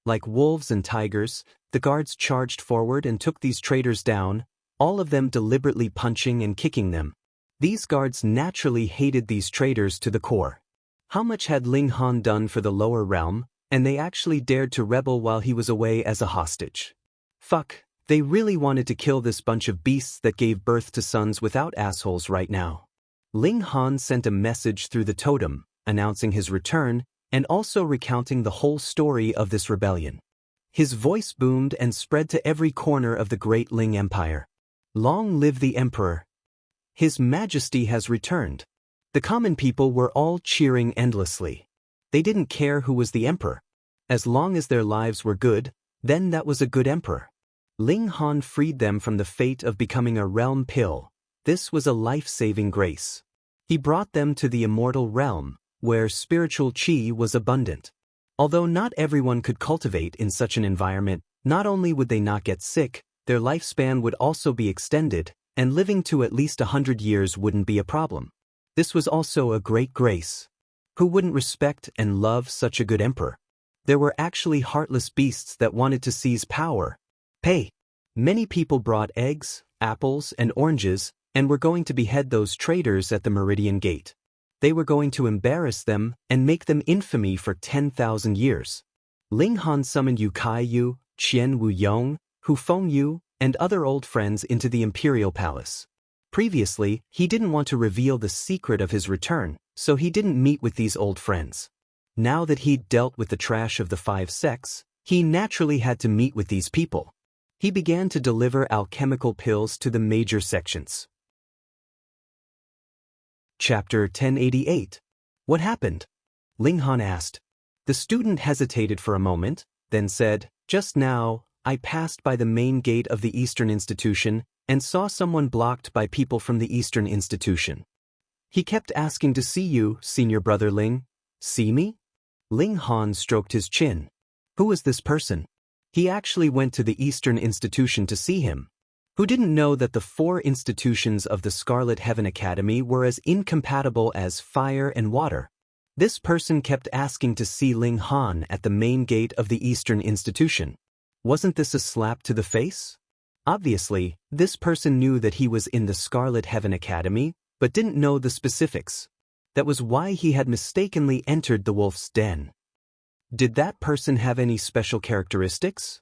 Like wolves and tigers, the guards charged forward and took these traitors down, all of them deliberately punching and kicking them. These guards naturally hated these traitors to the core. How much had Ling Han done for the lower realm, and they actually dared to rebel while he was away as a hostage? Fuck, they really wanted to kill this bunch of beasts that gave birth to sons without assholes right now. Ling Han sent a message through the totem, announcing his return, and also recounting the whole story of this rebellion. His voice boomed and spread to every corner of the great Ling Empire. "Long live the Emperor! His Majesty has returned." The common people were all cheering endlessly. They didn't care who was the emperor. As long as their lives were good, then that was a good emperor. Ling Han freed them from the fate of becoming a realm pill. This was a life-saving grace. He brought them to the immortal realm, where spiritual qi was abundant. Although not everyone could cultivate in such an environment, not only would they not get sick, their lifespan would also be extended, and living to at least 100 years wouldn't be a problem. This was also a great grace. Who wouldn't respect and love such a good emperor? There were actually heartless beasts that wanted to seize power. Many people brought eggs, apples, and oranges, and were going to behead those traitors at the Meridian Gate. They were going to embarrass them and make them infamy for 10,000 years. Ling Han summoned Yu Kai-yu, Qian Wu-yong, Hu Feng-yu, and other old friends into the imperial palace. Previously, he didn't want to reveal the secret of his return, so he didn't meet with these old friends. Now that he'd dealt with the trash of the 5 sects, he naturally had to meet with these people. He began to deliver alchemical pills to the major sections. Chapter 1088. What happened? Ling Han asked. The student hesitated for a moment, then said, "Just now, I passed by the main gate of the Eastern Institution and saw someone blocked by people from the Eastern Institution. He kept asking to see you, senior brother Ling." "See me?" Ling Han stroked his chin. "Who is this person?" He actually went to the Eastern Institution to see him. Who didn't know that the 4 institutions of the Scarlet Heaven Academy were as incompatible as fire and water? This person kept asking to see Ling Han at the main gate of the Eastern Institution. Wasn't this a slap to the face? Obviously, this person knew that he was in the Scarlet Heaven Academy, but didn't know the specifics. That was why he had mistakenly entered the wolf's den. Did that person have any special characteristics?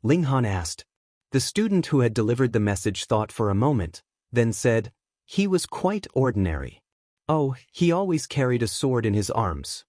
Ling Han asked. The student who had delivered the message thought for a moment, then said, "He was quite ordinary. Oh, he always carried a sword in his arms."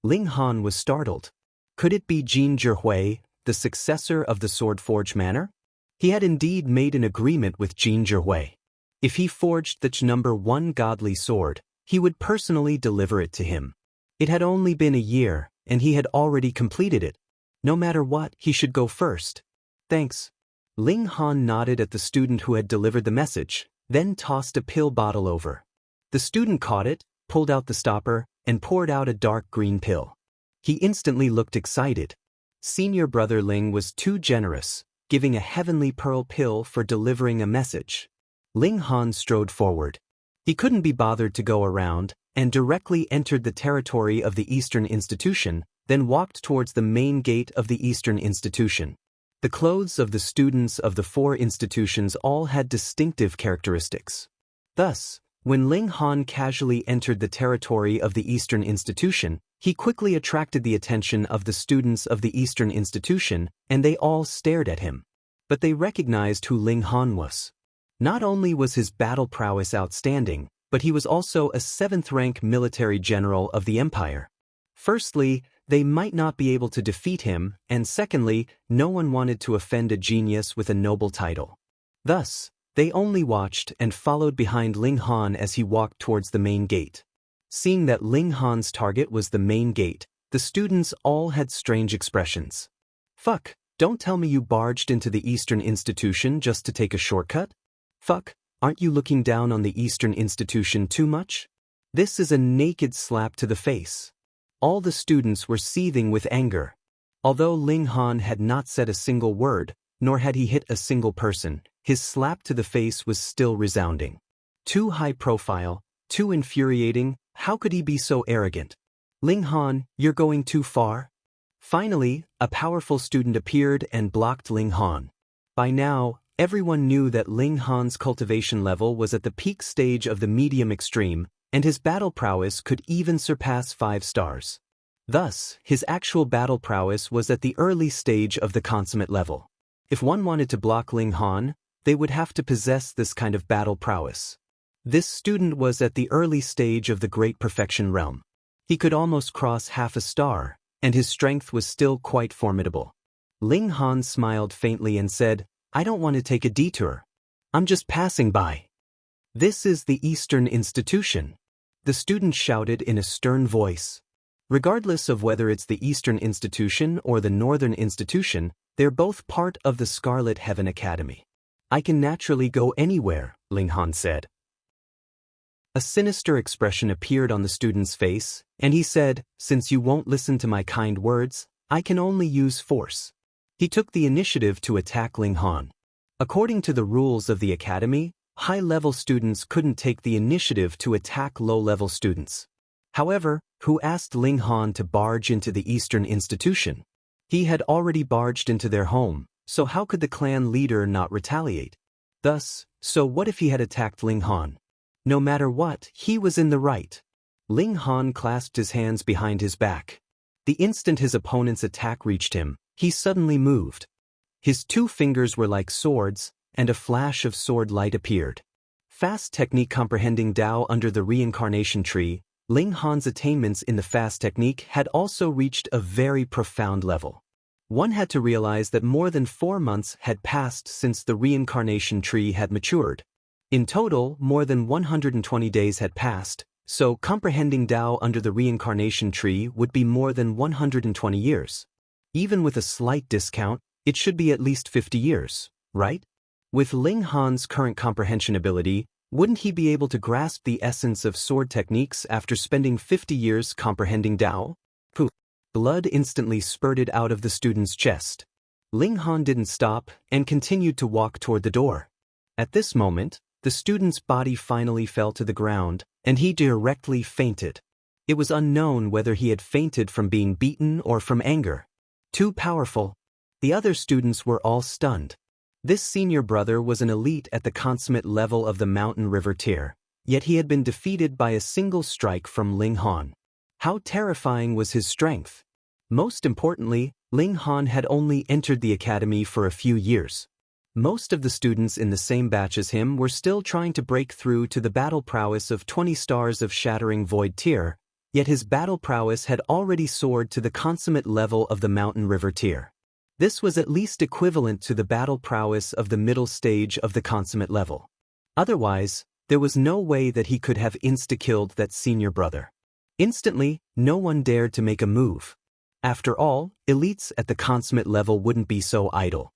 Ling Han was startled. Could it be Jin Zhihui, the successor of the Sword Forge Manor? He had indeed made an agreement with Jin Zhihui. If he forged the #1 godly sword, he would personally deliver it to him. It had only been a year, and he had already completed it. No matter what, he should go first. "Thanks." Ling Han nodded at the student who had delivered the message, then tossed a pill bottle over. The student caught it, pulled out the stopper, and poured out a dark green pill. He instantly looked excited. Senior brother Ling was too generous, giving a heavenly pearl pill for delivering a message. Ling Han strode forward. He couldn't be bothered to go around, and directly entered the territory of the Eastern Institution, then walked towards the main gate of the Eastern Institution. The clothes of the students of the 4 institutions all had distinctive characteristics. Thus, when Ling Han casually entered the territory of the Eastern Institution, he quickly attracted the attention of the students of the Eastern Institution, and they all stared at him. But they recognized who Ling Han was. Not only was his battle prowess outstanding, but he was also a 7th-rank military general of the Empire. Firstly, they might not be able to defeat him, and secondly, no one wanted to offend a genius with a noble title. Thus, they only watched and followed behind Ling Han as he walked towards the main gate. Seeing that Ling Han's target was the main gate, the students all had strange expressions. "Fuck, don't tell me you barged into the Eastern Institution just to take a shortcut? Fuck, aren't you looking down on the Eastern Institution too much? This is a naked slap to the face." All the students were seething with anger. Although Ling Han had not said a single word, nor had he hit a single person, his slap to the face was still resounding. Too high profile, too infuriating, how could he be so arrogant? "Ling Han, you're going too far." Finally, a powerful student appeared and blocked Ling Han. By now, everyone knew that Ling Han's cultivation level was at the peak stage of the medium extreme, and his battle prowess could even surpass 5 stars. Thus, his actual battle prowess was at the early stage of the consummate level. If one wanted to block Ling Han, they would have to possess this kind of battle prowess. This student was at the early stage of the Great Perfection realm. He could almost cross half a star, and his strength was still quite formidable. Ling Han smiled faintly and said, "I don't want to take a detour. I'm just passing by." "This is the Eastern Institution," the student shouted in a stern voice. Regardless of whether it's the Eastern Institution or the Northern Institution, they're both part of the Scarlet Heaven Academy. "I can naturally go anywhere," Ling Han said. A sinister expression appeared on the student's face, and he said, "Since you won't listen to my kind words, I can only use force." He took the initiative to attack Ling Han. According to the rules of the academy, high-level students couldn't take the initiative to attack low-level students. However, who asked Ling Han to barge into the Eastern Institution? He had already barged into their home, so how could the clan leader not retaliate? Thus, so what if he had attacked Ling Han? No matter what, he was in the right. Ling Han clasped his hands behind his back. The instant his opponent's attack reached him, he suddenly moved. His 2 fingers were like swords, and a flash of sword light appeared. Fast technique comprehending Tao under the reincarnation tree, Ling Han's attainments in the fast technique had also reached a very profound level. One had to realize that more than 4 months had passed since the reincarnation tree had matured. In total, more than 120 days had passed, so comprehending Tao under the reincarnation tree would be more than 120 years. Even with a slight discount, it should be at least 50 years, right? With Ling Han's current comprehension ability, wouldn't he be able to grasp the essence of sword techniques after spending 50 years comprehending Tao? Poof! Blood instantly spurted out of the student's chest. Ling Han didn't stop and continued to walk toward the door. At this moment, the student's body finally fell to the ground, and he directly fainted. It was unknown whether he had fainted from being beaten or from anger. Too powerful. The other students were all stunned. This senior brother was an elite at the consummate level of the mountain river tier, yet he had been defeated by a single strike from Ling Han. How terrifying was his strength? Most importantly, Ling Han had only entered the academy for a few years. Most of the students in the same batch as him were still trying to break through to the battle prowess of 20 stars of Shattering Void tier, yet his battle prowess had already soared to the consummate level of the mountain river tier. This was at least equivalent to the battle prowess of the middle stage of the consummate level. Otherwise, there was no way that he could have insta-killed that senior brother. Instantly, no one dared to make a move. After all, elites at the consummate level wouldn't be so idle.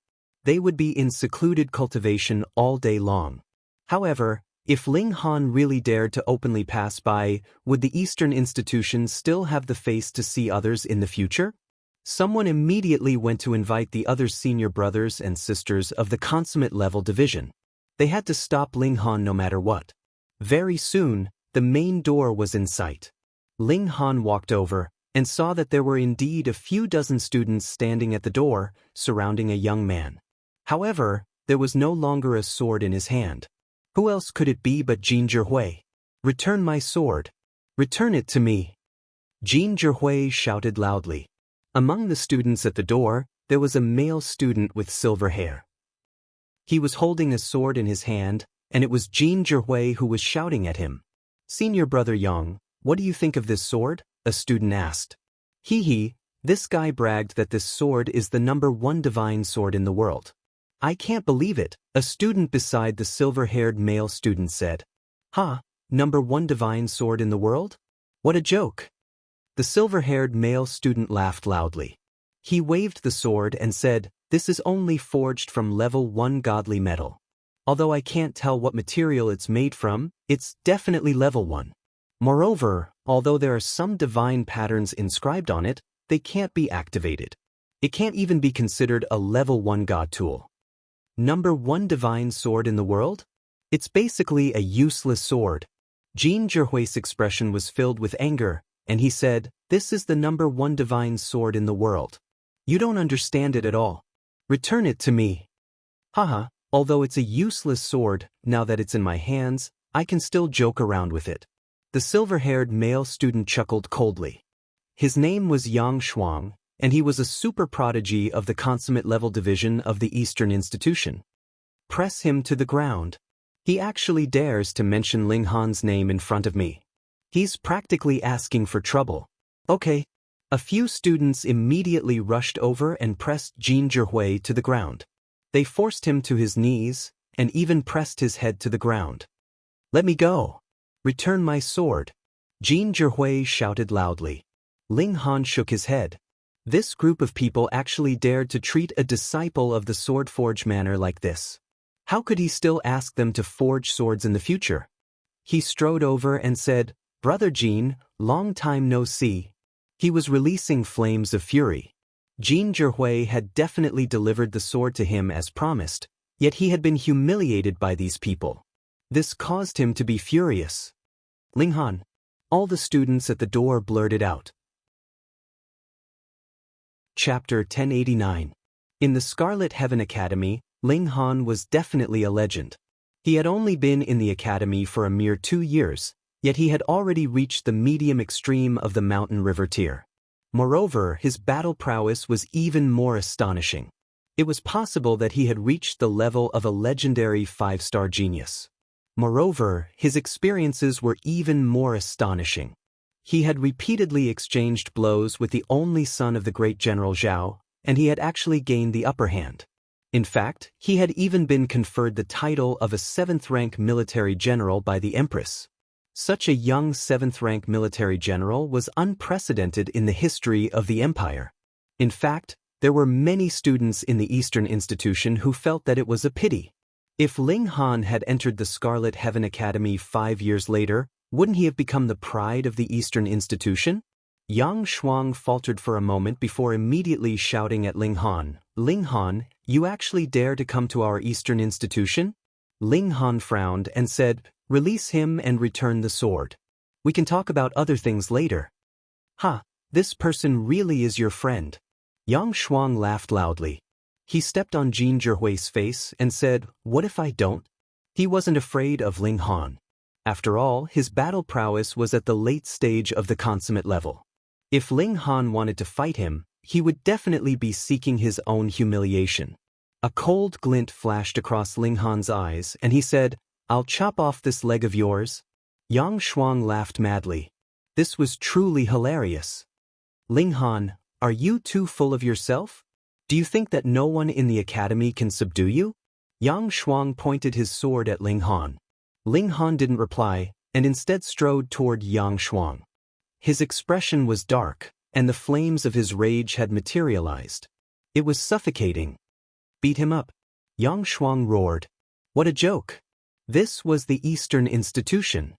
They would be in secluded cultivation all day long. However, if Ling Han really dared to openly pass by, would the Eastern institutions still have the face to see others in the future? Someone immediately went to invite the other senior brothers and sisters of the consummate level division. They had to stop Ling Han no matter what. Very soon, the main door was in sight. Ling Han walked over and saw that there were indeed a few dozen students standing at the door, surrounding a young man. However, there was no longer a sword in his hand. Who else could it be but Jin Zhihui? "Return my sword. Return it to me." Jin Zhihui shouted loudly. Among the students at the door, there was a male student with silver hair. He was holding a sword in his hand, and it was Jin Zhihui who was shouting at him. "Senior brother Yang, what do you think of this sword?" a student asked. Hee, this guy bragged that this sword is the #1 divine sword in the world. "I can't believe it," a student beside the silver-haired male student said. "Ha, #1 divine sword in the world? What a joke." The silver-haired male student laughed loudly. He waved the sword and said, "This is only forged from level 1 godly metal. Although I can't tell what material it's made from, it's definitely level 1. Moreover, although there are some divine patterns inscribed on it, they can't be activated. It can't even be considered a level 1 god tool. #1 divine sword in the world? It's basically a useless sword." Jin Zhihui's expression was filled with anger, and he said, "This is the #1 divine sword in the world. You don't understand it at all. Return it to me." "Haha, although it's a useless sword, now that it's in my hands, I can still joke around with it." The silver-haired male student chuckled coldly. His name was Yang Shuang, and he was a super prodigy of the consummate level division of the Eastern institution. "Press him to the ground. He actually dares to mention Ling Han's name in front of me. He's practically asking for trouble." "Okay." A few students immediately rushed over and pressed Jin Zhihui to the ground. They forced him to his knees, and even pressed his head to the ground. "Let me go. Return my sword." Jin Zhihui shouted loudly. Ling Han shook his head. This group of people actually dared to treat a disciple of the sword forge manner like this. How could he still ask them to forge swords in the future? He strode over and said, "Brother Jin, long time no see." He was releasing flames of fury. Jin Zhihui had definitely delivered the sword to him as promised, yet he had been humiliated by these people. This caused him to be furious. "Ling Han." All the students at the door blurted out. Chapter 1089. In the Scarlet Heaven Academy, Ling Han was definitely a legend. He had only been in the academy for a mere 2 years, yet he had already reached the medium extreme of the mountain river tier. Moreover, his battle prowess was even more astonishing. It was possible that he had reached the level of a legendary 5-star genius. Moreover, his experiences were even more astonishing. He had repeatedly exchanged blows with the only son of the great General Zhao, and he had actually gained the upper hand. In fact, he had even been conferred the title of a 7th-rank military general by the Empress. Such a young 7th-rank military general was unprecedented in the history of the empire. In fact, there were many students in the Eastern Institution who felt that it was a pity. If Ling Han had entered the Scarlet Heaven Academy 5 years later, wouldn't he have become the pride of the Eastern Institution? Yang Shuang faltered for a moment before immediately shouting at Ling Han, "Ling Han, you actually dare to come to our Eastern Institution?" Ling Han frowned and said, "Release him and return the sword. We can talk about other things later." "Ha, this person really is your friend." Yang Shuang laughed loudly. He stepped on Jin Zhihui's face and said, "What if I don't?" He wasn't afraid of Ling Han. After all, his battle prowess was at the late stage of the consummate level. If Ling Han wanted to fight him, he would definitely be seeking his own humiliation. A cold glint flashed across Ling Han's eyes, and he said, "I'll chop off this leg of yours." Yang Shuang laughed madly. This was truly hilarious. "Ling Han, are you too full of yourself? Do you think that no one in the academy can subdue you?" Yang Shuang pointed his sword at Ling Han. Ling Han didn't reply, and instead strode toward Yang Shuang. His expression was dark, and the flames of his rage had materialized. It was suffocating. "Beat him up," Yang Shuang roared. What a joke! This was the Eastern Institution.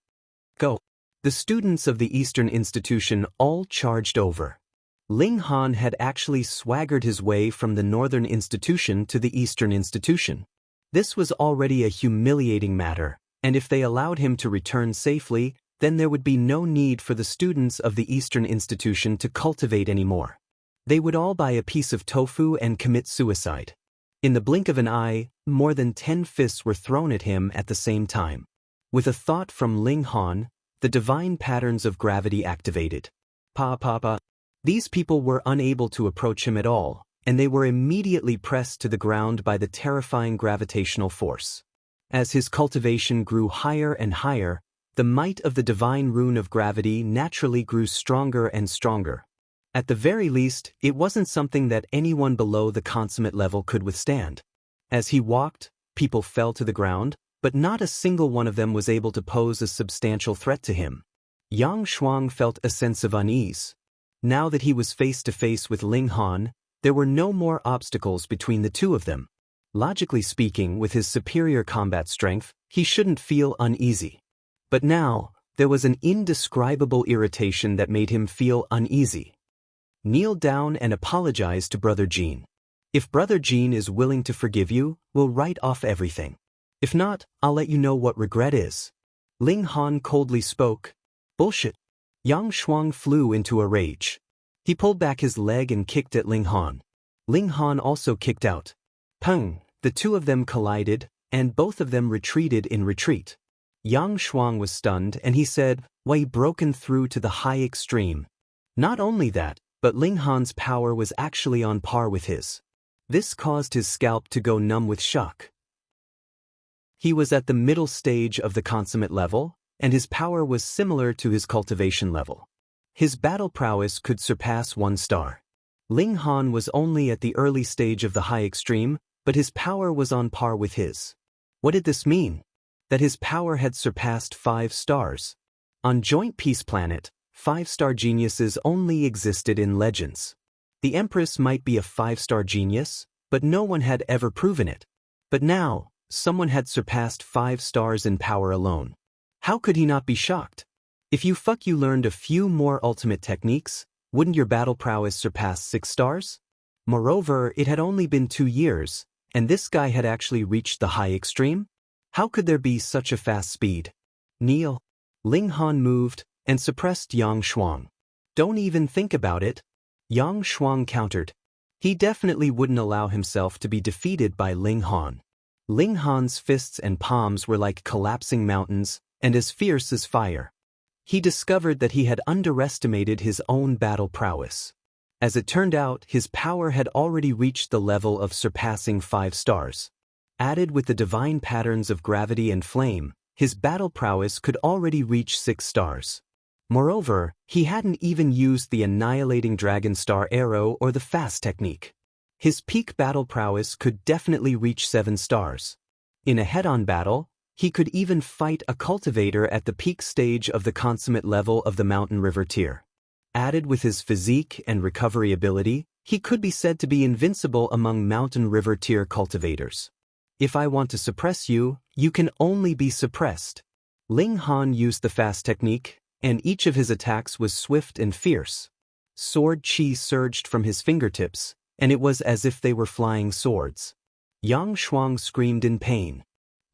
Go! The students of the Eastern Institution all charged over. Ling Han had actually swaggered his way from the Northern Institution to the Eastern Institution. This was already a humiliating matter, and if they allowed him to return safely, then there would be no need for the students of the Eastern Institution to cultivate anymore. They would all buy a piece of tofu and commit suicide. In the blink of an eye, more than 10 fists were thrown at him at the same time. With a thought from Ling Han, the divine patterns of gravity activated. Pa. These people were unable to approach him at all, and they were immediately pressed to the ground by the terrifying gravitational force. As his cultivation grew higher and higher, the might of the divine rune of gravity naturally grew stronger and stronger. At the very least, it wasn't something that anyone below the consummate level could withstand. As he walked, people fell to the ground, but not a single one of them was able to pose a substantial threat to him. Yang Shuang felt a sense of unease. Now that he was face to face with Ling Han, there were no more obstacles between the two of them. Logically speaking, with his superior combat strength, he shouldn't feel uneasy. But now, there was an indescribable irritation that made him feel uneasy. Kneel down and apologize to Brother Jean. If Brother Jean is willing to forgive you, we'll write off everything. If not, I'll let you know what regret is. Ling Han coldly spoke. Bullshit. Yang Shuang flew into a rage. He pulled back his leg and kicked at Ling Han. Ling Han also kicked out. Peng! The two of them collided, and both of them retreated in retreat. Yang Shuang was stunned, and he said, "Why, broken through to the high extreme." Not only that, but Ling Han's power was actually on par with his. This caused his scalp to go numb with shock. He was at the middle stage of the consummate level, and his power was similar to his cultivation level. His battle prowess could surpass 1 star. Ling Han was only at the early stage of the high extreme, but his power was on par with his. What did this mean? That his power had surpassed 5 stars. On Joint Peace Planet, 5-star geniuses only existed in legends. The Empress might be a 5-star genius, but no one had ever proven it. But now, someone had surpassed 5 stars in power alone. How could he not be shocked? If you learned a few more ultimate techniques, wouldn't your battle prowess surpass 6 stars? Moreover, it had only been 2 years, and this guy had actually reached the high extreme? How could there be such a fast speed? Kneel. Ling Han moved and suppressed Yang Shuang. Don't even think about it. Yang Shuang countered. He definitely wouldn't allow himself to be defeated by Ling Han. Ling Han's fists and palms were like collapsing mountains, and as fierce as fire. He discovered that he had underestimated his own battle prowess. As it turned out, his power had already reached the level of surpassing 5 stars. Added with the divine patterns of gravity and flame, his battle prowess could already reach 6 stars. Moreover, he hadn't even used the annihilating dragon star arrow or the fast technique. His peak battle prowess could definitely reach 7 stars. In a head-on battle, he could even fight a cultivator at the peak stage of the consummate level of the mountain river tier. Added with his physique and recovery ability, he could be said to be invincible among mountain river tier cultivators. If I want to suppress you, you can only be suppressed. Ling Han used the fast technique, and each of his attacks was swift and fierce. Sword chi surged from his fingertips, and it was as if they were flying swords. Yang Shuang screamed in pain.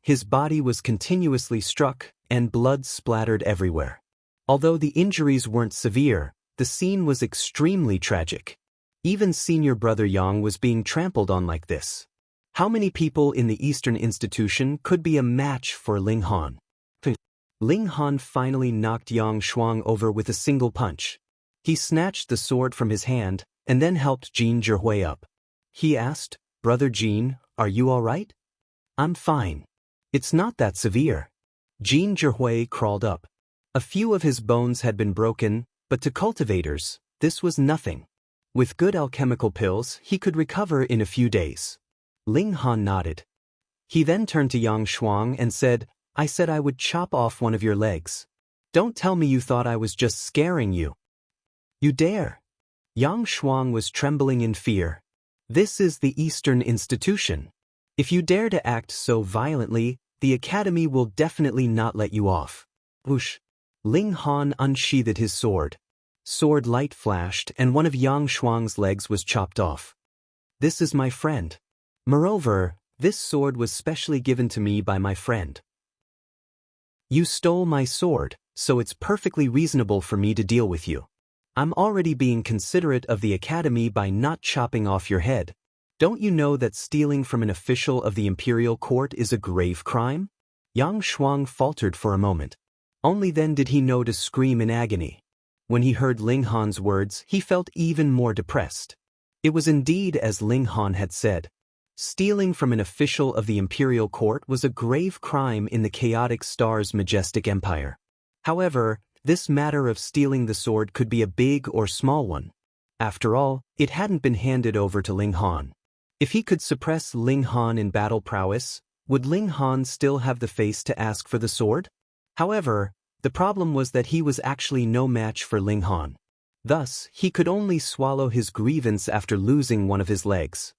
His body was continuously struck, and blood splattered everywhere. Although the injuries weren't severe, the scene was extremely tragic. Even senior brother Yang was being trampled on like this. How many people in the Eastern Institution could be a match for Ling Han? Ling Han finally knocked Yang Shuang over with a single punch. He snatched the sword from his hand, and then helped Jin Zhihui up. He asked, "Brother Jin, are you all right?" "I'm fine. It's not that severe." Jin Zhihui crawled up. A few of his bones had been broken, but to cultivators, this was nothing. With good alchemical pills, he could recover in a few days. Ling Han nodded. He then turned to Yang Shuang and said, "I said I would chop off one of your legs. Don't tell me you thought I was just scaring you." "You dare?" Yang Shuang was trembling in fear. "This is the Eastern Institution. If you dare to act so violently, the Academy will definitely not let you off." Whoosh! Ling Han unsheathed his sword. Sword light flashed and one of Yang Shuang's legs was chopped off. "This is my friend. Moreover, this sword was specially given to me by my friend. You stole my sword, so it's perfectly reasonable for me to deal with you. I'm already being considerate of the Academy by not chopping off your head. Don't you know that stealing from an official of the Imperial Court is a grave crime?" Yang Shuang faltered for a moment. Only then did he know to scream in agony. When he heard Ling Han's words, he felt even more depressed. It was indeed as Ling Han had said. Stealing from an official of the Imperial Court was a grave crime in the Chaotic Star's majestic empire. However, this matter of stealing the sword could be a big or small one. After all, it hadn't been handed over to Ling Han. If he could suppress Ling Han in battle prowess, would Ling Han still have the face to ask for the sword? However, the problem was that he was actually no match for Ling Han. Thus, he could only swallow his grievance after losing one of his legs.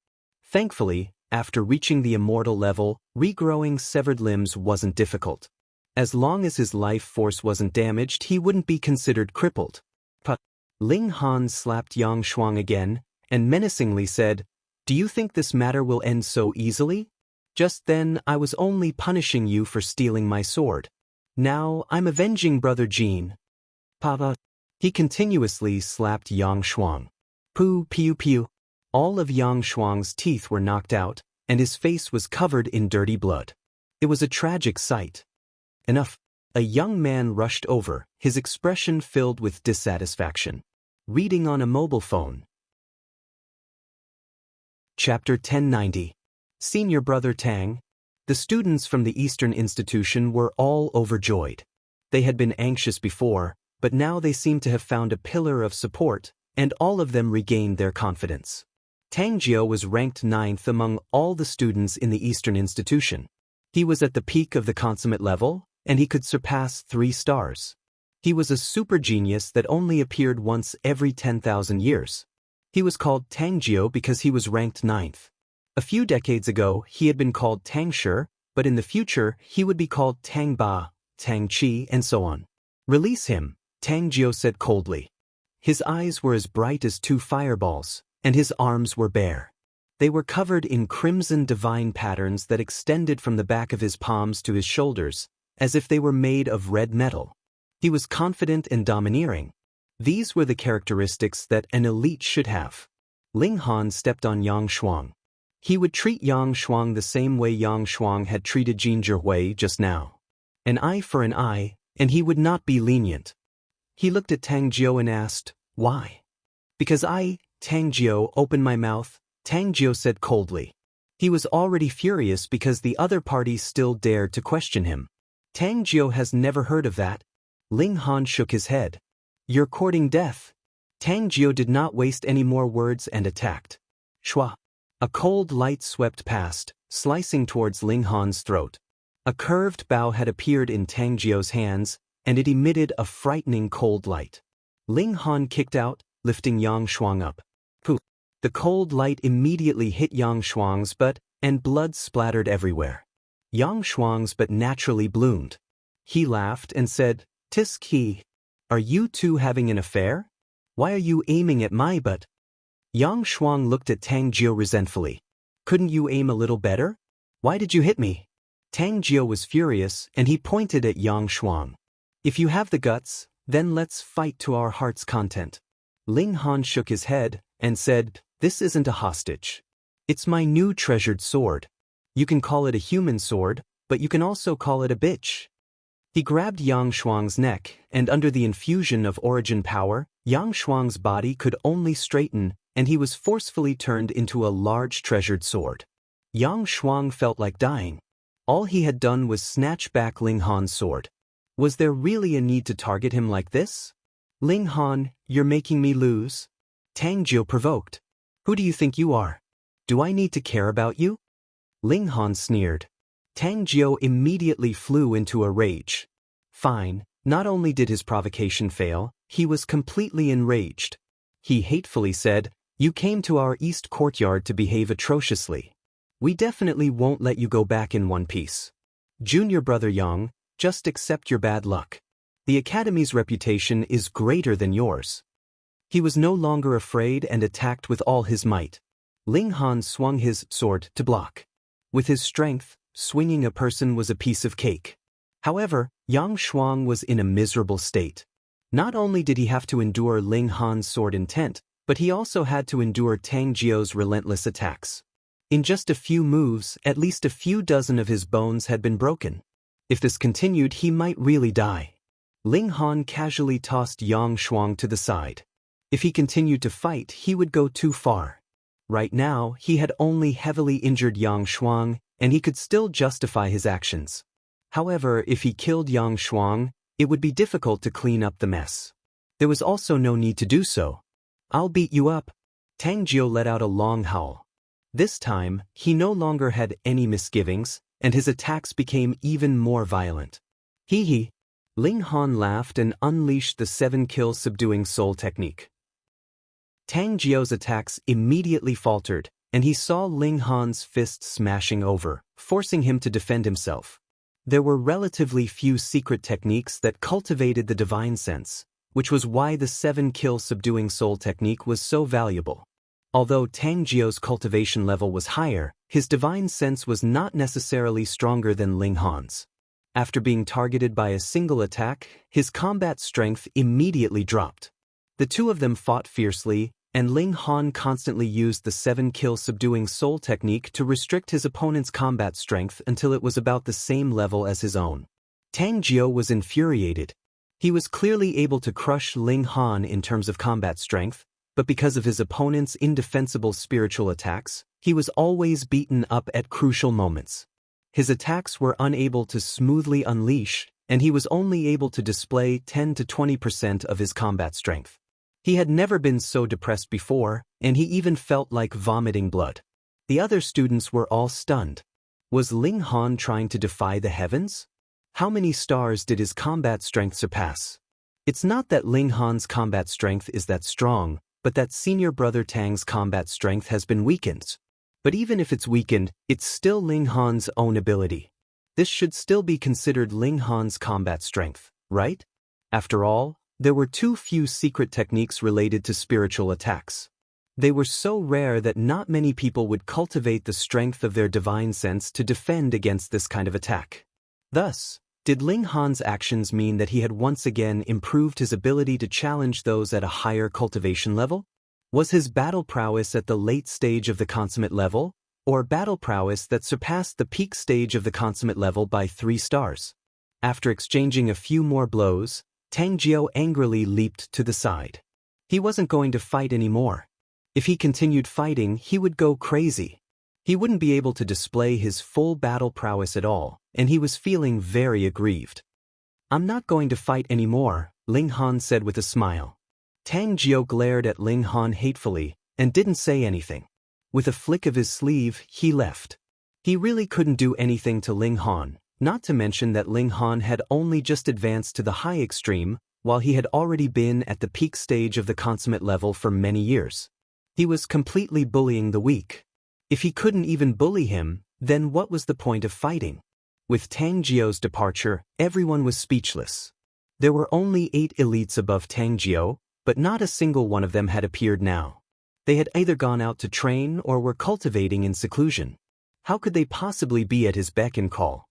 Thankfully, after reaching the immortal level, regrowing severed limbs wasn't difficult. As long as his life force wasn't damaged, he wouldn't be considered crippled. But Ling Han slapped Yang Shuang again, and menacingly said, "Do you think this matter will end so easily? Just then, I was only punishing you for stealing my sword. Now, I'm avenging Brother Jin." Papa. He continuously slapped Yang Shuang. Poo pew pew. All of Yang Shuang's teeth were knocked out, and his face was covered in dirty blood. It was a tragic sight. Enough. A young man rushed over, his expression filled with dissatisfaction. Reading on a mobile phone. Chapter 1090. Senior Brother Tang. The students from the Eastern Institution were all overjoyed. They had been anxious before, but now they seemed to have found a pillar of support, and all of them regained their confidence. Tang Jiao was ranked 9th among all the students in the Eastern Institution. He was at the peak of the consummate level, and he could surpass 3 stars. He was a super genius that only appeared once every 10,000 years. He was called Tang Jiao because he was ranked 9th. A few decades ago, he had been called Tang Shi, but in the future, he would be called Tang Ba, Tang Qi, and so on. "Release him," Tang Jiao said coldly. His eyes were as bright as 2 fireballs, and his arms were bare. They were covered in crimson divine patterns that extended from the back of his palms to his shoulders, as if they were made of red metal. He was confident and domineering. These were the characteristics that an elite should have. Ling Han stepped on Yang Shuang. He would treat Yang Shuang the same way Yang Shuang had treated Jin Zhihui just now. An eye for an eye, and he would not be lenient. He looked at Tang Jiao and asked, "Why?" "Because I, Tang Jiao, opened my mouth," Tang Jiao said coldly. He was already furious because the other party still dared to question him. Tang Jiao has never heard of that. Ling Han shook his head. "You're courting death." Tang Jiao did not waste any more words and attacked. Shua. A cold light swept past, slicing towards Ling Han's throat. A curved bow had appeared in Tang Jiu's hands, and it emitted a frightening cold light. Ling Han kicked out, lifting Yang Shuang up. Poof! The cold light immediately hit Yang Shuang's butt, and blood splattered everywhere. Yang Shuang's butt naturally bloomed. He laughed and said, "Tisk he. Are you two having an affair? Why are you aiming at my butt?" Yang Shuang looked at Tang Jiu resentfully. "Couldn't you aim a little better? Why did you hit me?" Tang Jiu was furious, and he pointed at Yang Shuang. "If you have the guts, then let's fight to our heart's content." Ling Han shook his head and said, "This isn't a hostage. It's my new treasured sword. You can call it a human sword, but you can also call it a bitch." He grabbed Yang Shuang's neck, and under the infusion of origin power, Yang Shuang's body could only straighten, and he was forcefully turned into a large treasured sword. Yang Shuang felt like dying. All he had done was snatch back Ling Han's sword. Was there really a need to target him like this? "Ling Han, you're making me lose." Tang Jiu provoked. "Who do you think you are? Do I need to care about you?" Ling Han sneered. Tang Jiu immediately flew into a rage. Fine, not only did his provocation fail, he was completely enraged. He hatefully said, "You came to our east courtyard to behave atrociously. We definitely won't let you go back in one piece. Junior brother Yang, just accept your bad luck. The Academy's reputation is greater than yours." He was no longer afraid and attacked with all his might. Ling Han swung his sword to block. With his strength, swinging a person was a piece of cake. However, Yang Shuang was in a miserable state. Not only did he have to endure Ling Han's sword intent, but he also had to endure Tang Jiu's relentless attacks. In just a few moves, at least a few dozen of his bones had been broken. If this continued, he might really die. Ling Han casually tossed Yang Shuang to the side. If he continued to fight, he would go too far. Right now, he had only heavily injured Yang Shuang, and he could still justify his actions. However, if he killed Yang Shuang, it would be difficult to clean up the mess. There was also no need to do so. "I'll beat you up." Tang Jiu let out a long howl. This time, he no longer had any misgivings, and his attacks became even more violent. "Hee hee." Ling Han laughed and unleashed the 7-kill subduing soul technique. Tang Jiu's attacks immediately faltered, and he saw Ling Han's fist smashing over, forcing him to defend himself. There were relatively few secret techniques that cultivated the divine sense, which was why the 7-kill subduing soul technique was so valuable. Although Tang Jiu's cultivation level was higher, his divine sense was not necessarily stronger than Ling Han's. After being targeted by a single attack, his combat strength immediately dropped. The two of them fought fiercely, and Ling Han constantly used the 7-kill subduing soul technique to restrict his opponent's combat strength until it was about the same level as his own. Tang Jiu was infuriated. He was clearly able to crush Ling Han in terms of combat strength, but because of his opponent's indefensible spiritual attacks, he was always beaten up at crucial moments. His attacks were unable to smoothly unleash, and he was only able to display 10 to 20% of his combat strength. He had never been so depressed before, and he even felt like vomiting blood. The other students were all stunned. Was Ling Han trying to defy the heavens? How many stars did his combat strength surpass? It's not that Ling Han's combat strength is that strong, but that senior brother Tang's combat strength has been weakened. But even if it's weakened, it's still Ling Han's own ability. This should still be considered Ling Han's combat strength, right? After all, there were too few secret techniques related to spiritual attacks. They were so rare that not many people would cultivate the strength of their divine sense to defend against this kind of attack. Thus, did Ling Han's actions mean that he had once again improved his ability to challenge those at a higher cultivation level? Was his battle prowess at the late stage of the consummate level, or battle prowess that surpassed the peak stage of the consummate level by 3 stars? After exchanging a few more blows, Tang Jiu angrily leaped to the side. He wasn't going to fight anymore. If he continued fighting, he would go crazy. He wouldn't be able to display his full battle prowess at all, and he was feeling very aggrieved. "I'm not going to fight anymore," Ling Han said with a smile. Tang Jiu glared at Ling Han hatefully and didn't say anything. With a flick of his sleeve, he left. He really couldn't do anything to Ling Han, not to mention that Ling Han had only just advanced to the high extreme, while he had already been at the peak stage of the consummate level for many years. He was completely bullying the weak. If he couldn't even bully him, then what was the point of fighting? With Tang Jiu's departure, everyone was speechless. There were only 8 elites above Tang Jiu, but not a single one of them had appeared now. They had either gone out to train or were cultivating in seclusion. How could they possibly be at his beck and call?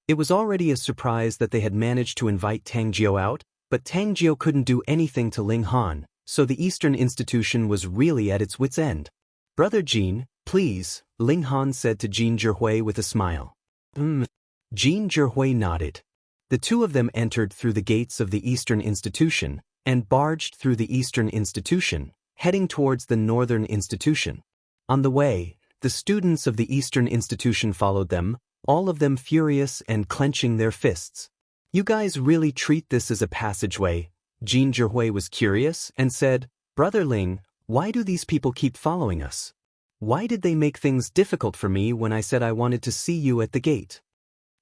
It was already a surprise that they had managed to invite Tang Jiu out, but Tang Jiu couldn't do anything to Ling Han, so the Eastern institution was really at its wit's end. "Brother Jin, please," Ling Han said to Jin Zhihui with a smile. Jin Zhihui nodded. The two of them entered through the gates of the Eastern institution and barged through the Eastern institution, heading towards the Northern institution. On the way, the students of the Eastern institution followed them, all of them furious and clenching their fists. "You guys really treat this as a passageway?" Jin Zhihui was curious and said, "Brother Ling, why do these people keep following us? Why did they make things difficult for me when I said I wanted to see you at the gate?"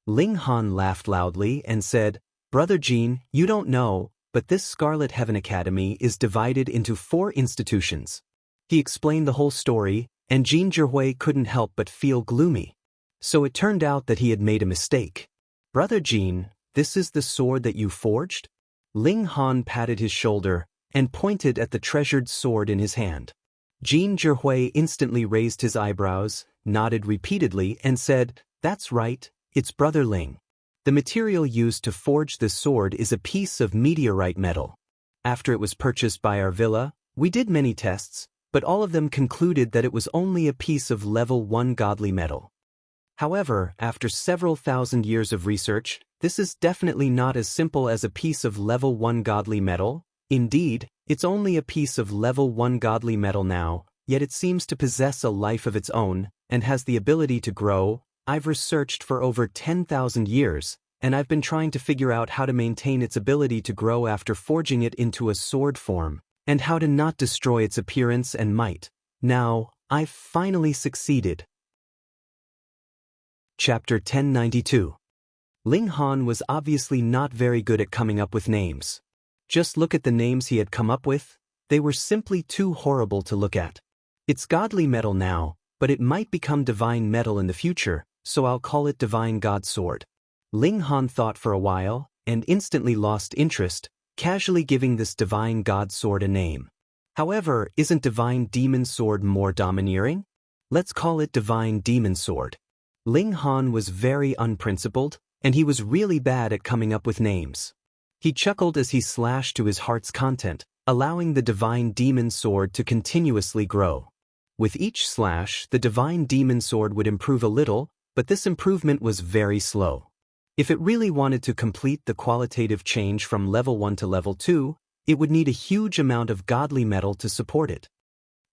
Ling Han laughed loudly and said, "Brother Jin, you don't know, but this Scarlet Heaven Academy is divided into 4 institutions." He explained the whole story, and Jin Zhihui couldn't help but feel gloomy. So it turned out that he had made a mistake. "Brother Jin, this is the sword that you forged?" Ling Han patted his shoulder and pointed at the treasured sword in his hand. Jin Zhihui instantly raised his eyebrows, nodded repeatedly, and said, "That's right, it's Brother Ling. The material used to forge this sword is a piece of meteorite metal. After it was purchased by our villa, we did many tests, but all of them concluded that it was only a piece of level 1 godly metal. However, after several thousand years of research, this is definitely not as simple as a piece of level 1 godly metal. Indeed, it's only a piece of level 1 godly metal now, yet it seems to possess a life of its own, and has the ability to grow. I've researched for over 10,000 years, and I've been trying to figure out how to maintain its ability to grow after forging it into a sword form, and how to not destroy its appearance and might. Now, I've finally succeeded." Chapter 1092. Ling Han was obviously not very good at coming up with names. Just look at the names he had come up with. They were simply too horrible to look at. "It's godly metal now, but it might become divine metal in the future, so I'll call it Divine God Sword." Ling Han thought for a while, and instantly lost interest, casually giving this Divine God Sword a name. However, isn't Divine Demon Sword more domineering? Let's call it Divine Demon Sword. Ling Han was very unprincipled, and he was really bad at coming up with names. He chuckled as he slashed to his heart's content, allowing the Divine Demon Sword to continuously grow. With each slash, the Divine Demon Sword would improve a little, but this improvement was very slow. If it really wanted to complete the qualitative change from level 1 to level 2, it would need a huge amount of godly metal to support it.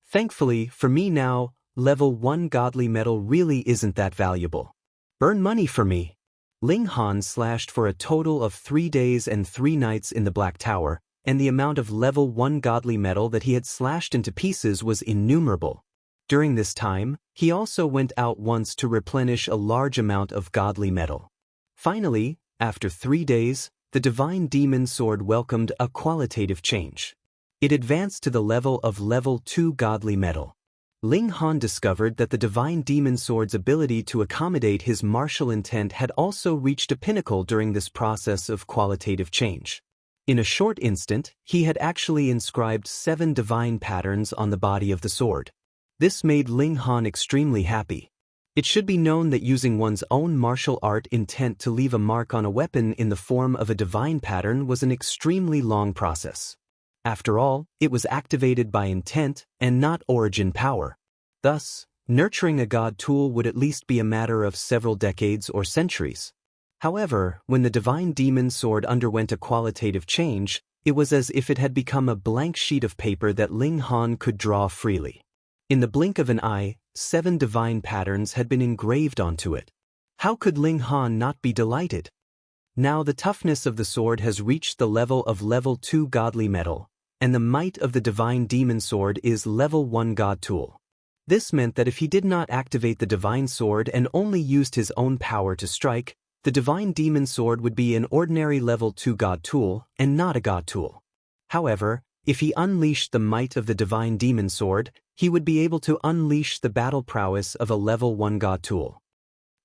Thankfully, for me now, level 1 godly metal really isn't that valuable. "Burn money for me." Ling Han slashed for a total of 3 days and 3 nights in the Black Tower, and the amount of level 1 godly metal that he had slashed into pieces was innumerable. During this time, he also went out once to replenish a large amount of godly metal. Finally, after 3 days, the Divine Demon Sword welcomed a qualitative change. It advanced to the level of level 2 godly metal. Ling Han discovered that the Divine Demon Sword's ability to accommodate his martial intent had also reached a pinnacle during this process of qualitative change. In a short instant, he had actually inscribed 7 divine patterns on the body of the sword. This made Ling Han extremely happy. It should be known that using one's own martial art intent to leave a mark on a weapon in the form of a divine pattern was an extremely long process. After all, it was activated by intent and not origin power. Thus, nurturing a god tool would at least be a matter of several decades or centuries. However, when the Divine Demon Sword underwent a qualitative change, it was as if it had become a blank sheet of paper that Ling Han could draw freely. In the blink of an eye, 7 divine patterns had been engraved onto it. How could Ling Han not be delighted? Now the toughness of the sword has reached the level of level 2 godly metal, and the might of the Divine Demon Sword is level 1 god tool. This meant that if he did not activate the divine sword and only used his own power to strike, the divine demon sword would be an ordinary level 2 god tool and not a god tool. However, if he unleashed the might of the divine demon sword, he would be able to unleash the battle prowess of a level 1 god tool.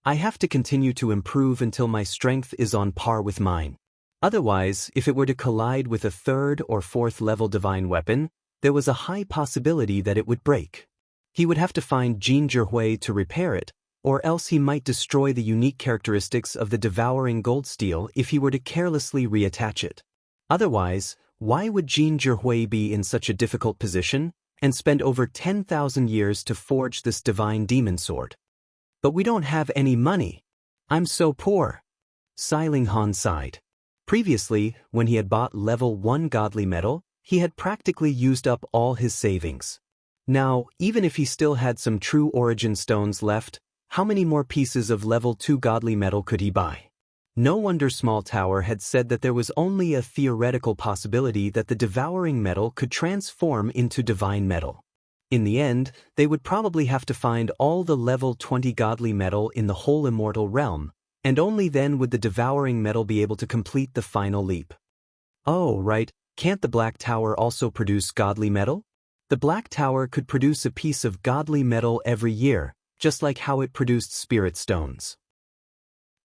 I have to continue to improve until my strength is on par with mine. Otherwise, if it were to collide with a 3rd or 4th level divine weapon, there was a high possibility that it would break. He would have to find Jin Zhihui to repair it, or else he might destroy the unique characteristics of the devouring gold steel if he were to carelessly reattach it. Otherwise, why would Jin Zhihui be in such a difficult position and spend over 10,000 years to forge this divine demon sword? But we don't have any money. I'm so poor. Ling Han sighed. Previously, when he had bought level 1 godly metal, he had practically used up all his savings. Now, even if he still had some true origin stones left, how many more pieces of level 2 godly metal could he buy? No wonder Small Tower had said that there was only a theoretical possibility that the devouring metal could transform into divine metal. In the end, they would probably have to find all the level 20 godly metal in the whole immortal realm, and only then would the devouring metal be able to complete the final leap. Oh, right, can't the Black Tower also produce godly metal? The Black Tower could produce a piece of godly metal every year, just like how it produced spirit stones.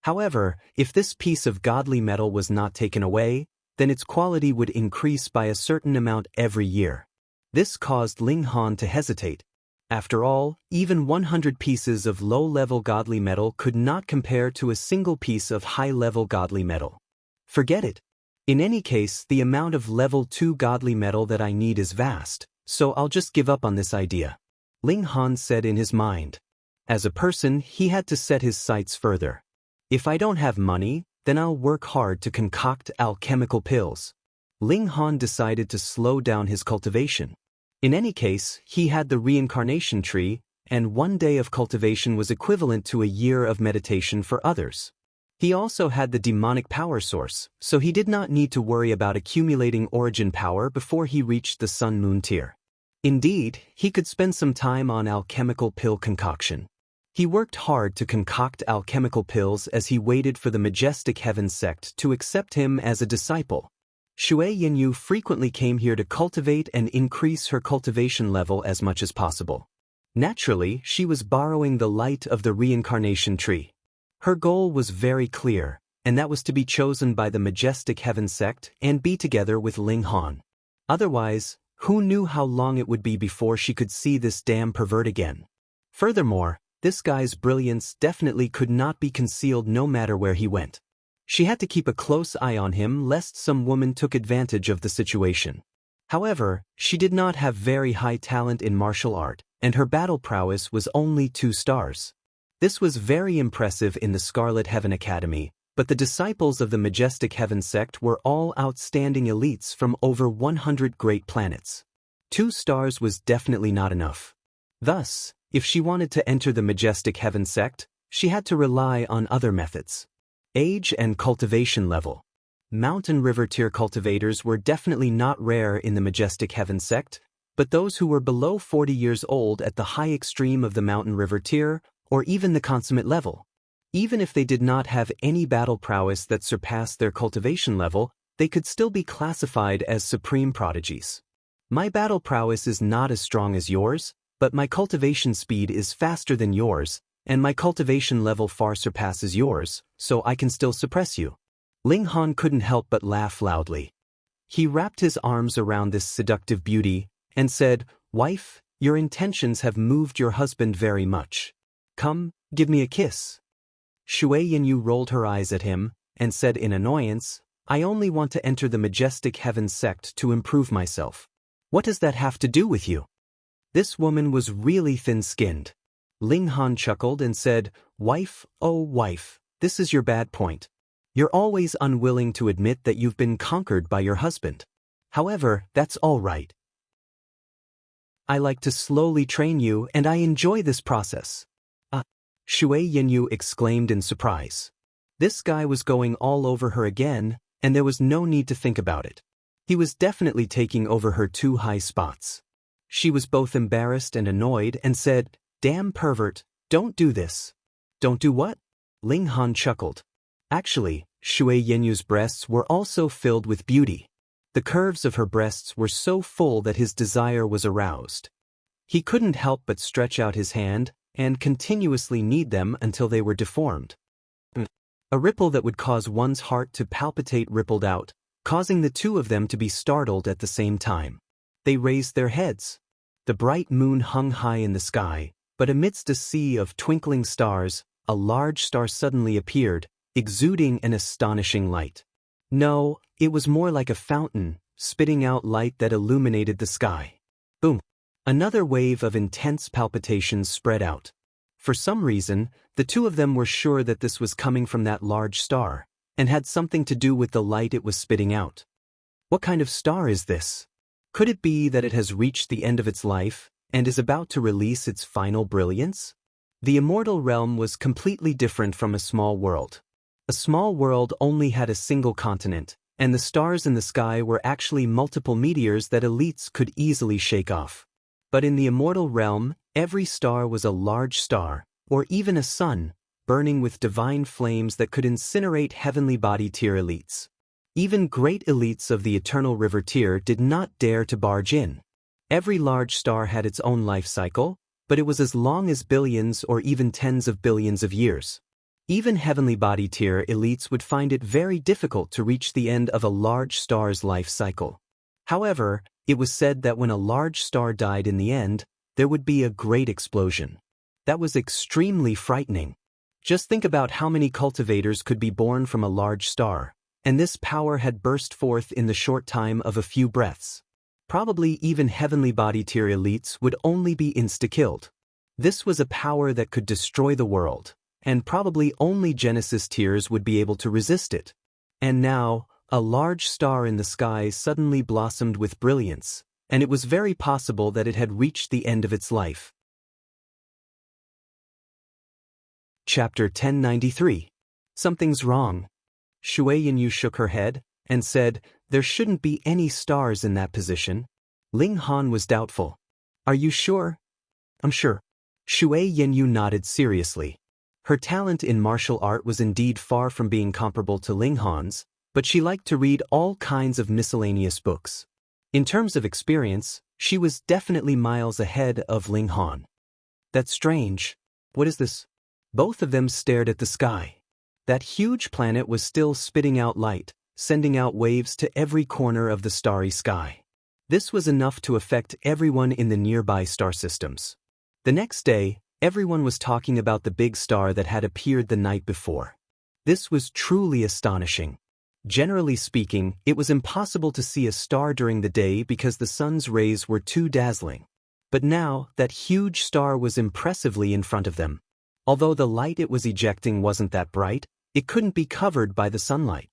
However, if this piece of godly metal was not taken away, then its quality would increase by a certain amount every year. This caused Ling Han to hesitate. After all, even 100 pieces of low-level godly metal could not compare to a single piece of high-level godly metal. Forget it. In any case, the amount of level 2 godly metal that I need is vast, so I'll just give up on this idea. Ling Han said in his mind. As a person, he had to set his sights further. If I don't have money, then I'll work hard to concoct alchemical pills. Ling Han decided to slow down his cultivation. In any case, he had the reincarnation tree, and 1 day of cultivation was equivalent to a year of meditation for others. He also had the demonic power source, so he did not need to worry about accumulating origin power before he reached the Sun-Moon tier. Indeed, he could spend some time on alchemical pill concoction. He worked hard to concoct alchemical pills as he waited for the Majestic Heaven sect to accept him as a disciple. Shui Yinyu frequently came here to cultivate and increase her cultivation level as much as possible. Naturally, she was borrowing the light of the reincarnation tree. Her goal was very clear, and that was to be chosen by the Majestic Heaven sect and be together with Ling Han. Otherwise, who knew how long it would be before she could see this damn pervert again? Furthermore, this guy's brilliance definitely could not be concealed no matter where he went. She had to keep a close eye on him lest some woman took advantage of the situation. However, she did not have very high talent in martial art, and her battle prowess was only 2 stars. This was very impressive in the Scarlet Heaven Academy, but the disciples of the Majestic Heaven sect were all outstanding elites from over 100 great planets. 2 stars was definitely not enough. Thus, if she wanted to enter the Majestic Heaven sect, she had to rely on other methods. Age and cultivation level. Mountain River tier cultivators were definitely not rare in the Majestic Heaven sect, but those who were below 40 years old at the high extreme of the Mountain River tier, or even the consummate level. Even if they did not have any battle prowess that surpassed their cultivation level, they could still be classified as supreme prodigies. My battle prowess is not as strong as yours, but my cultivation speed is faster than yours, and my cultivation level far surpasses yours, so I can still suppress you. Ling Han couldn't help but laugh loudly. He wrapped his arms around this seductive beauty and said, "Wife, your intentions have moved your husband very much. Come, give me a kiss." Shui Yinyu rolled her eyes at him and said in annoyance, "I only want to enter the Majestic Heaven sect to improve myself. What does that have to do with you?" This woman was really thin-skinned. Ling Han chuckled and said, "Wife, oh wife, this is your bad point. You're always unwilling to admit that you've been conquered by your husband. However, that's all right. I like to slowly train you and I enjoy this process." Shui Yinyu exclaimed in surprise. This guy was going all over her again, and there was no need to think about it. He was definitely taking over her 2 high spots. She was both embarrassed and annoyed and said, "Damn pervert, don't do this." "Don't do what?" Ling Han chuckled. Actually, Shui Yenyu's breasts were also filled with beauty. The curves of her breasts were so full that his desire was aroused. He couldn't help but stretch out his hand and continuously knead them until they were deformed. A ripple that would cause one's heart to palpitate rippled out, causing the two of them to be startled at the same time. They raised their heads. The bright moon hung high in the sky, but amidst a sea of twinkling stars, a large star suddenly appeared, exuding an astonishing light. No, it was more like a fountain, spitting out light that illuminated the sky. Boom! Another wave of intense palpitations spread out. For some reason, the two of them were sure that this was coming from that large star, and had something to do with the light it was spitting out. What kind of star is this? Could it be that it has reached the end of its life, and is about to release its final brilliance? The immortal realm was completely different from a small world. A small world only had a single continent, and the stars in the sky were actually multiple meteors that elites could easily shake off. But in the immortal realm, every star was a large star, or even a sun, burning with divine flames that could incinerate heavenly body tier elites. Even great elites of the eternal river tier did not dare to barge in. Every large star had its own life cycle, but it was as long as billions or even tens of billions of years. Even heavenly body tier elites would find it very difficult to reach the end of a large star's life cycle. However, it was said that when a large star died in the end, there would be a great explosion. That was extremely frightening. Just think about how many cultivators could be born from a large star, and this power had burst forth in the short time of a few breaths. Probably even heavenly body tier elites would only be insta-killed. This was a power that could destroy the world, and probably only Genesis tiers would be able to resist it. And now, a large star in the sky suddenly blossomed with brilliance, and it was very possible that it had reached the end of its life. Chapter 1093. Something's wrong. Shui Yanyu shook her head and said, "There shouldn't be any stars in that position." Ling Han was doubtful. "Are you sure?" "I'm sure." Shui Yanyu nodded seriously. Her talent in martial art was indeed far from being comparable to Ling Han's, but she liked to read all kinds of miscellaneous books. In terms of experience, she was definitely miles ahead of Ling Han. "That's strange. What is this?" Both of them stared at the sky. That huge planet was still spitting out light, sending out waves to every corner of the starry sky. This was enough to affect everyone in the nearby star systems. The next day, everyone was talking about the big star that had appeared the night before. This was truly astonishing. Generally speaking, it was impossible to see a star during the day because the sun's rays were too dazzling. But now, that huge star was impressively in front of them. Although the light it was ejecting wasn't that bright, it couldn't be covered by the sunlight.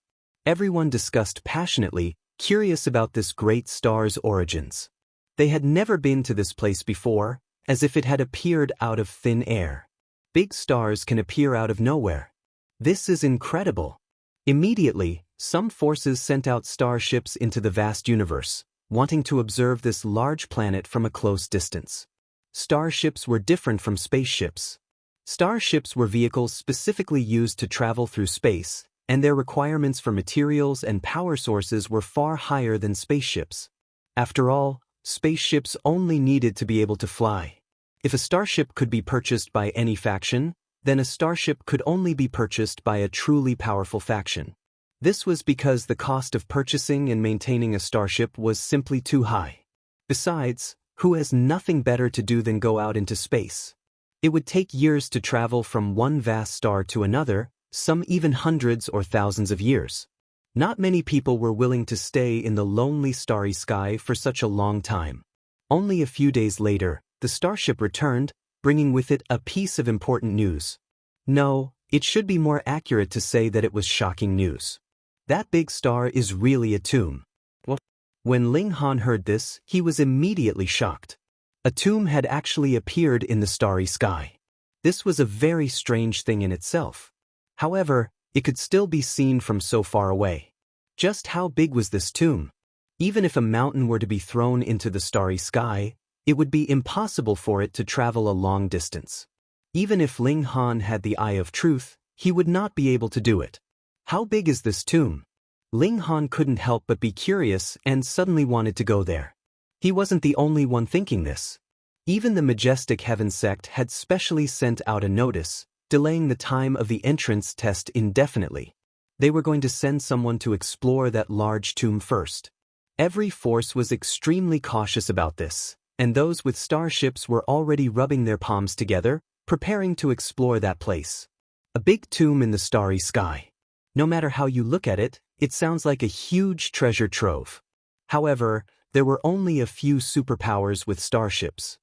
Everyone discussed passionately, curious about this great star's origins. They had never been to this place before, as if it had appeared out of thin air. Big stars can appear out of nowhere. This is incredible. Immediately, some forces sent out starships into the vast universe, wanting to observe this large planet from a close distance. Starships were different from spaceships. Starships were vehicles specifically used to travel through space, and their requirements for materials and power sources were far higher than spaceships. After all, spaceships only needed to be able to fly. If a starship could be purchased by any faction, then a starship could only be purchased by a truly powerful faction. This was because the cost of purchasing and maintaining a starship was simply too high. Besides, who has nothing better to do than go out into space? It would take years to travel from one vast star to another, some even hundreds or thousands of years. Not many people were willing to stay in the lonely starry sky for such a long time. Only a few days later, the starship returned, bringing with it a piece of important news. No, it should be more accurate to say that it was shocking news. That big star is really a tomb. What? When Ling Han heard this, he was immediately shocked. A tomb had actually appeared in the starry sky. This was a very strange thing in itself. However, it could still be seen from so far away. Just how big was this tomb? Even if a mountain were to be thrown into the starry sky, It would be impossible for it to travel a long distance. Even if Ling Han had the Eye of Truth, he would not be able to do it. How big is this tomb? Ling Han couldn't help but be curious and suddenly wanted to go there. He wasn't the only one thinking this. Even the Majestic Heaven sect had specially sent out a notice, delaying the time of the entrance test indefinitely. They were going to send someone to explore that large tomb first. Every force was extremely cautious about this, and those with starships were already rubbing their palms together, preparing to explore that place. A big tomb in the starry sky. No matter how you look at it, it sounds like a huge treasure trove. However, there were only a few superpowers with starships.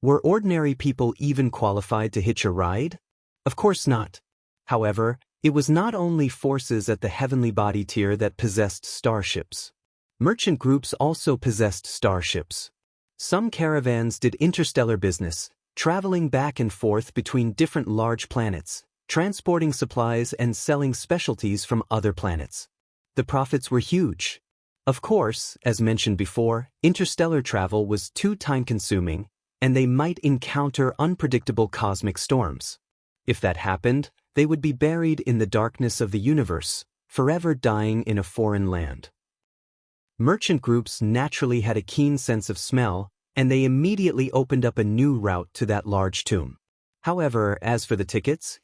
Were ordinary people even qualified to hitch a ride? Of course not. However, it was not only forces at the heavenly body tier that possessed starships. Merchant groups also possessed starships. Some caravans did interstellar business, traveling back and forth between different large planets, transporting supplies and selling specialties from other planets. The profits were huge. Of course, as mentioned before, interstellar travel was too time-consuming, and they might encounter unpredictable cosmic storms. If that happened, they would be buried in the darkness of the universe, forever dying in a foreign land. Merchant groups naturally had a keen sense of smell, and they immediately opened up a new route to that large tomb. However, as for the tickets,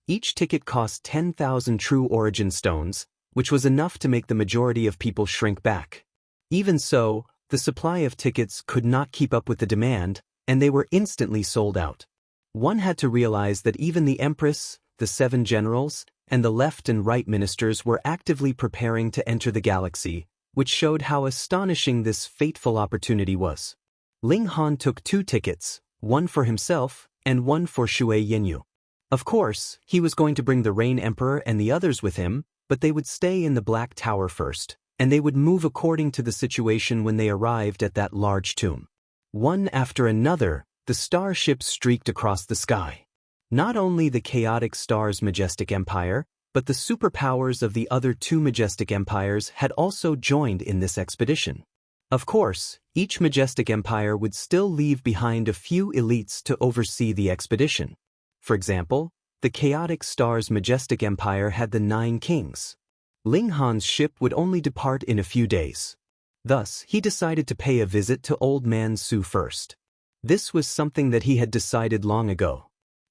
each ticket cost 10,000 true origin stones, which was enough to make the majority of people shrink back. Even so, the supply of tickets could not keep up with the demand, and they were instantly sold out. One had to realize that even the Empress, the 7 generals, and the left and right ministers were actively preparing to enter the galaxy, which showed how astonishing this fateful opportunity was. Ling Han took 2 tickets, one for himself and one for Shui Yenyu. Of course, he was going to bring the Rain Emperor and the others with him, but they would stay in the Black Tower first, and they would move according to the situation when they arrived at that large tomb. One after another, the starships streaked across the sky. Not only the chaotic star's majestic empire, but the superpowers of the other 2 majestic empires had also joined in this expedition. Of course, each majestic empire would still leave behind a few elites to oversee the expedition. For example, the chaotic star's majestic empire had the 9 kings. Ling Han's ship would only depart in a few days. Thus, he decided to pay a visit to Old Man Su first. This was something that he had decided long ago.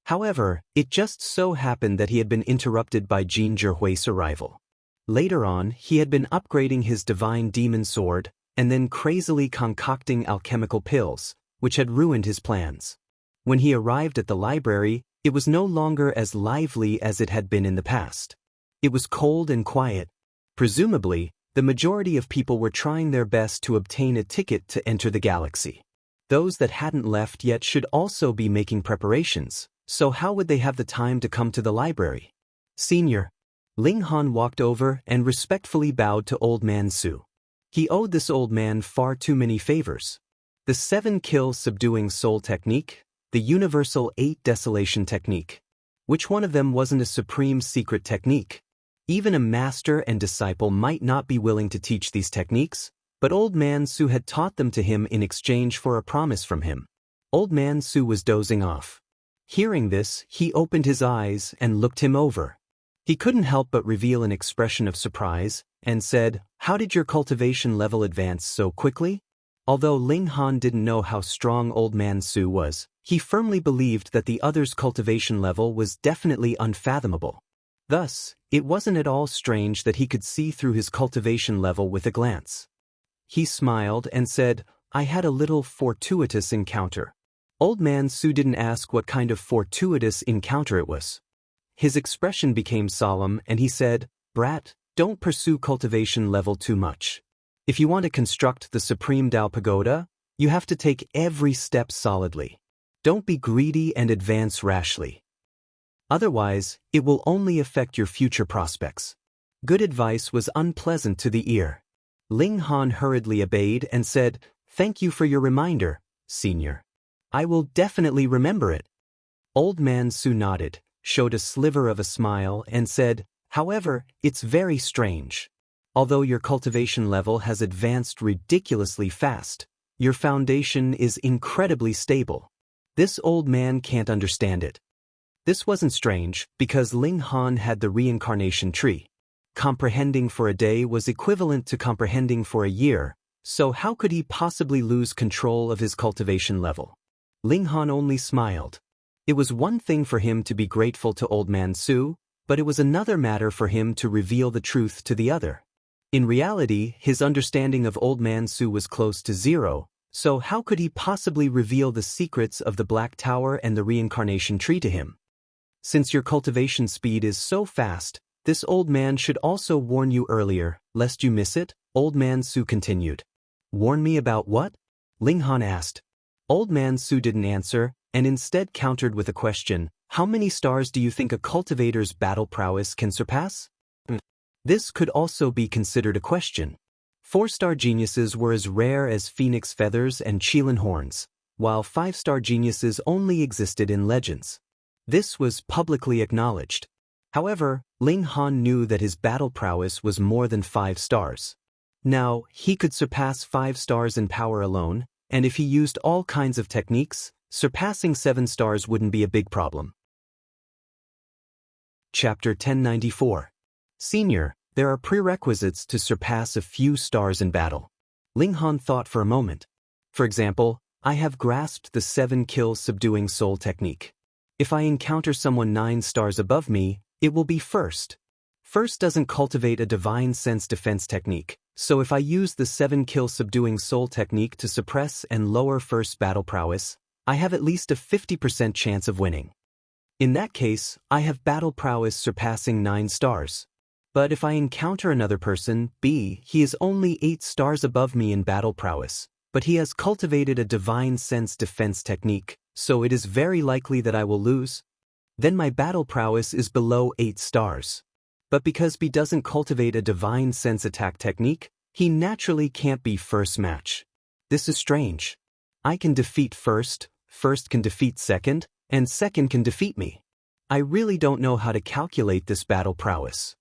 However, it just so happened that he had been interrupted by Jin Zhihui's arrival. Later on, he had been upgrading his divine demon sword, and then crazily concocting alchemical pills, which had ruined his plans. When he arrived at the library, it was no longer as lively as it had been in the past. It was cold and quiet. Presumably, the majority of people were trying their best to obtain a ticket to enter the galaxy. Those that hadn't left yet should also be making preparations, so how would they have the time to come to the library? Senior. Ling Han walked over and respectfully bowed to Old Man Su. He owed this old man far too many favors. The 7-kill subduing soul technique, the universal 8 desolation technique. Which one of them wasn't a supreme secret technique? Even a master and disciple might not be willing to teach these techniques, but Old Man Su had taught them to him in exchange for a promise from him. Old Man Su was dozing off. Hearing this, he opened his eyes and looked him over. He couldn't help but reveal an expression of surprise, and said, "How did your cultivation level advance so quickly?" Although Ling Han didn't know how strong Old Man Su was, he firmly believed that the other's cultivation level was definitely unfathomable. Thus, it wasn't at all strange that he could see through his cultivation level with a glance. He smiled and said, "I had a little fortuitous encounter." Old Man Su didn't ask what kind of fortuitous encounter it was. His expression became solemn and he said, "Brat, don't pursue cultivation level too much. If you want to construct the Supreme Tao Pagoda, you have to take every step solidly. Don't be greedy and advance rashly. Otherwise, it will only affect your future prospects." Good advice was unpleasant to the ear. Ling Han hurriedly obeyed and said, "Thank you for your reminder, Senior. I will definitely remember it." Old Man Su nodded, showed a sliver of a smile, and said, "However, it's very strange. Although your cultivation level has advanced ridiculously fast, Your foundation is incredibly stable. This old man can't understand it. This wasn't strange, because Ling Han had the reincarnation tree. Comprehending for a day was equivalent to comprehending for a year, so how could he possibly lose control of his cultivation level? Ling Han only smiled. It was one thing for him to be grateful to Old Man Su, but it was another matter for him to reveal the truth to the other. In reality, his understanding of Old Man Su was close to zero, so how could he possibly reveal the secrets of the Black Tower and the reincarnation tree to him? Since your cultivation speed is so fast, this old man should also warn you earlier, lest you miss it, Old Man Su continued. Warn me about what? Ling Han asked. Old Man Su didn't answer, and instead countered with a question. How many stars do you think a cultivator's battle prowess can surpass? This could also be considered a question. 4-star geniuses were as rare as phoenix feathers and Qilin horns, while 5-star geniuses only existed in legends. This was publicly acknowledged. However, Ling Han knew that his battle prowess was more than 5 stars. Now, he could surpass 5 stars in power alone, and if he used all kinds of techniques, surpassing 7 stars wouldn't be a big problem. Chapter 1094. Senior, there are prerequisites to surpass a few stars in battle. Ling Han thought for a moment. For example, I have grasped the 7 kill subduing soul technique. If I encounter someone 9 stars above me, it will be first. First doesn't cultivate a divine sense defense technique, so if I use the 7 kill subduing soul technique to suppress and lower first battle prowess, I have at least a 50% chance of winning. In that case, I have battle prowess surpassing 9 stars. But if I encounter another person, he is only 8 stars above me in battle prowess, but he has cultivated a divine sense defense technique, so it is very likely that I will lose. Then my battle prowess is below 8 stars. But because B doesn't cultivate a divine sense attack technique, he naturally can't be first match. This is strange. I can defeat first can defeat second, and second can defeat me. I really don't know how to calculate this battle prowess.